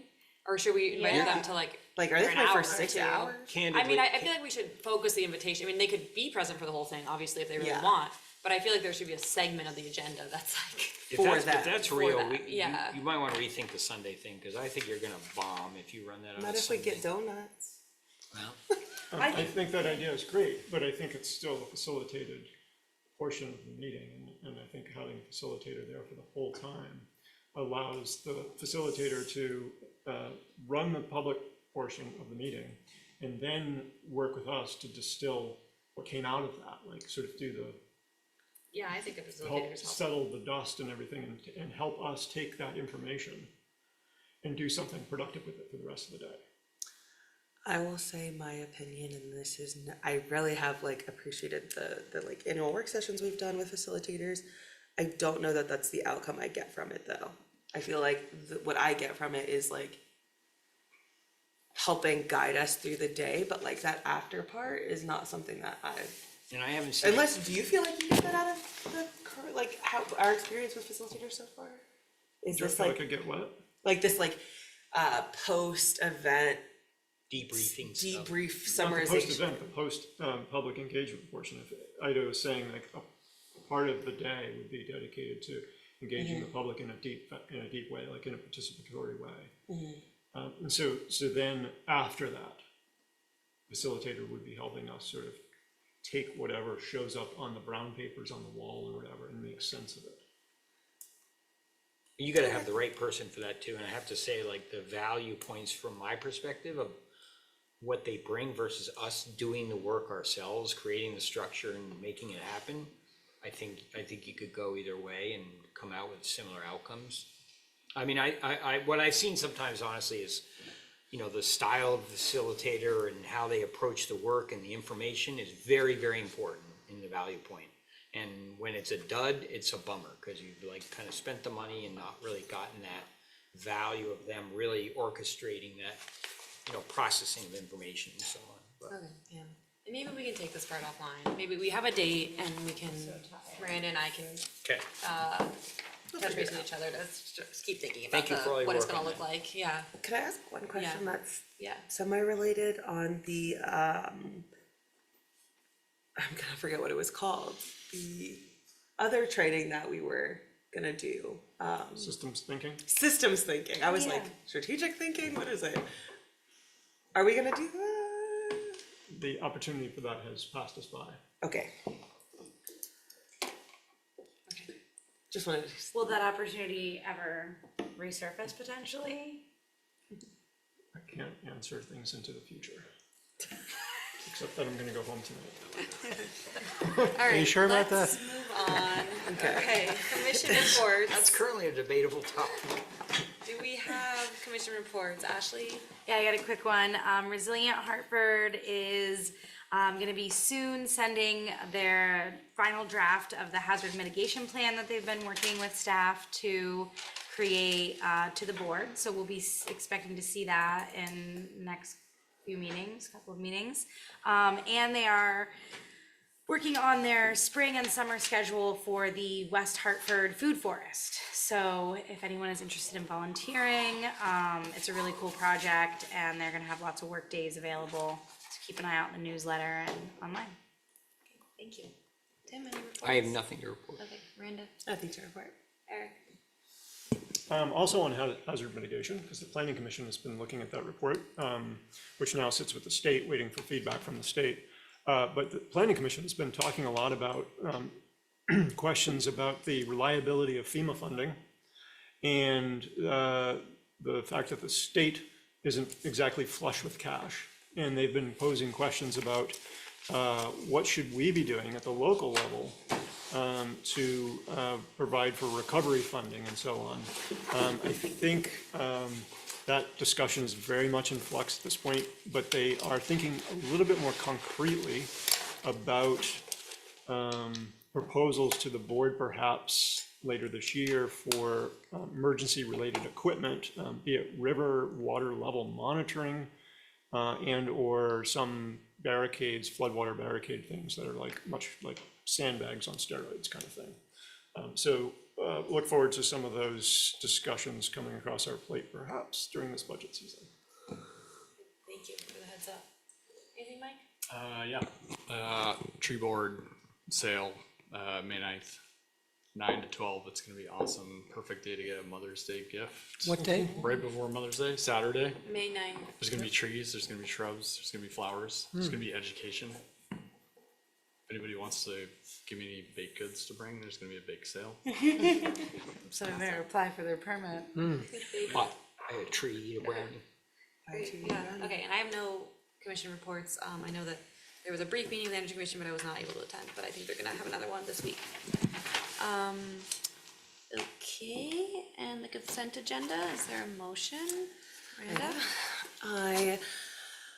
Or should we invite Yeah. them to like Like, are they for an coming for hour or 6 two? hours? I mean, I feel like we should focus the invitation, I mean, they could be present for the whole thing, obviously, if they really Yeah. want, but I feel like there should be a segment of the agenda that's like. If that's For real, that, you yeah. might wanna rethink the Sunday thing, cause I think you're gonna bomb if you run that on a Not if we Sunday. get donuts. Well, I think that idea is great, but I think it's still a facilitated portion of the meeting, and I think having a facilitator there for the whole time allows the facilitator to run the public portion of the meeting, and then work with us to distill what came out of that, like sort of do the, Yeah, I think a facilitator help is helpful. settle the dust and everything, and help us take that information and do something productive with it for the rest of the day. I will say my opinion, and this is, I really have like appreciated the like annual work sessions we've done with facilitators. I don't know that that's the outcome I get from it though. I feel like what I get from it is like helping guide us through the day, but like that after part is not something that and I haven't seen. unless, do you feel like you get that out of the current, like how, our experience with facilitators so far? Is Do I this feel like, I get what? like this like, post-event Debriefing stuff. debrief Not the summarization? post-event, the public engagement portion. If Ida was saying like a part of the day would be dedicated to engaging the public in a deep way, like in a participatory way. And so then after that, facilitator would be helping us sort of take whatever shows up on the brown papers on the wall or whatever and make sense of it. You gotta have the right person for that too, and I have to say, like, the value points from my perspective of what they bring versus us doing the work ourselves, creating the structure and making it happen. I think you could go either way and come out with similar outcomes. I mean, what I've seen sometimes honestly is, you know, the style of the facilitator and how they approach the work and the information is very, very important in the value point. And when it's a dud, it's a bummer, because you've like kind of spent the money and not really gotten that value of them really orchestrating that, you know, processing of information and so on. But Okay, yeah. And maybe we can take this part offline. Maybe we have a date and we can, Miranda and I can, okay. touch base with each other to just keep thinking Thank about you for all your what it's work gonna on look that. like, yeah. Can I ask one question Yeah. that's Yeah. semi-related on the, I'm gonna forget what it was called, the other training that we were gonna do. Systems thinking? Systems thinking. I was Yeah. like, strategic thinking, what is it? Are we gonna do that? The opportunity for that has passed us by. Okay. Just wanted to. Will that opportunity ever resurface potentially? I can't answer things into the future. Except that I'm gonna go home tonight. All right. you sure about Let's move on. Okay, commission reports. That's currently a debatable topic. Do we have commission reports? Ashley? Yeah, I got a quick one. Resilient Hartford is gonna be soon sending their final draft of the hazard mitigation plan that they've been working with staff to create to the board. So we'll be expecting to see that in next few meetings, couple of meetings. And they are working on their spring and summer schedule for the West Hartford Food Forest. So if anyone is interested in volunteering, it's a really cool project and they're gonna have lots of work days available. So keep an eye out in the newsletter and online. Thank you. Tim, any reports? I have nothing to report. Okay, Miranda? Nothing to report. Eric? Also on hazard mitigation, because the planning commission has been looking at that report, which now sits with the state, waiting for feedback from the state. But the planning commission has been talking a lot about questions about the reliability of FEMA funding and the fact that the state isn't exactly flush with cash. And they've been posing questions about what should we be doing at the local level to provide for recovery funding and so on. I think That discussion is very much in flux at this point, but they are thinking a little bit more concretely about proposals to the board perhaps later this year for emergency-related equipment, be it river water level monitoring, and or some barricades, floodwater barricade things that are like much like sandbags on steroids kind of thing. So look forward to some of those discussions coming across our plate perhaps during this budget season. Thank you for the heads up. Anything, Mike? Yeah, tree board sale, May 9th, 9 to 12, it's gonna be awesome, perfect day to get a Mother's Day gift. What day? Right before Mother's Day, Saturday. May 9th. There's gonna be trees, there's gonna be shrubs, there's gonna be flowers, there's gonna be education. If anybody wants to give me any baked goods to bring, there's gonna be a bake sale. So they better apply for their permit. But I had a tree, a brownie. Great, yeah, okay, and I have no commission reports. I know that there was a brief meeting of the Energy Commission, but I was not able to attend, but I think they're gonna have another one this week. Okay, and the consent agenda, is there a motion? Miranda? I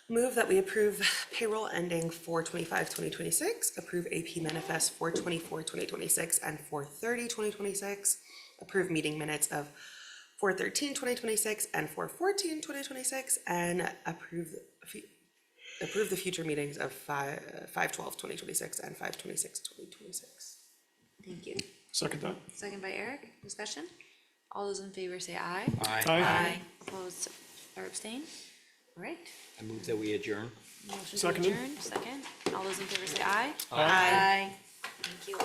move that we approve payroll ending 4/25/2026, approve AP manifest 4/24/2026 and 4/30/2026, approve meeting minutes of 4/13/2026 and 4/14/2026, and approve the future meetings of 5/12/2026 and 5/26/2026. Thank you. Second that. Second by Eric, discussion? All those in favor say aye. Aye. Aye. Opposed or abstain? All right, I move that we adjourn. motion to Seconded. adjourn, second. All those in favor say aye. Aye. Thank you all.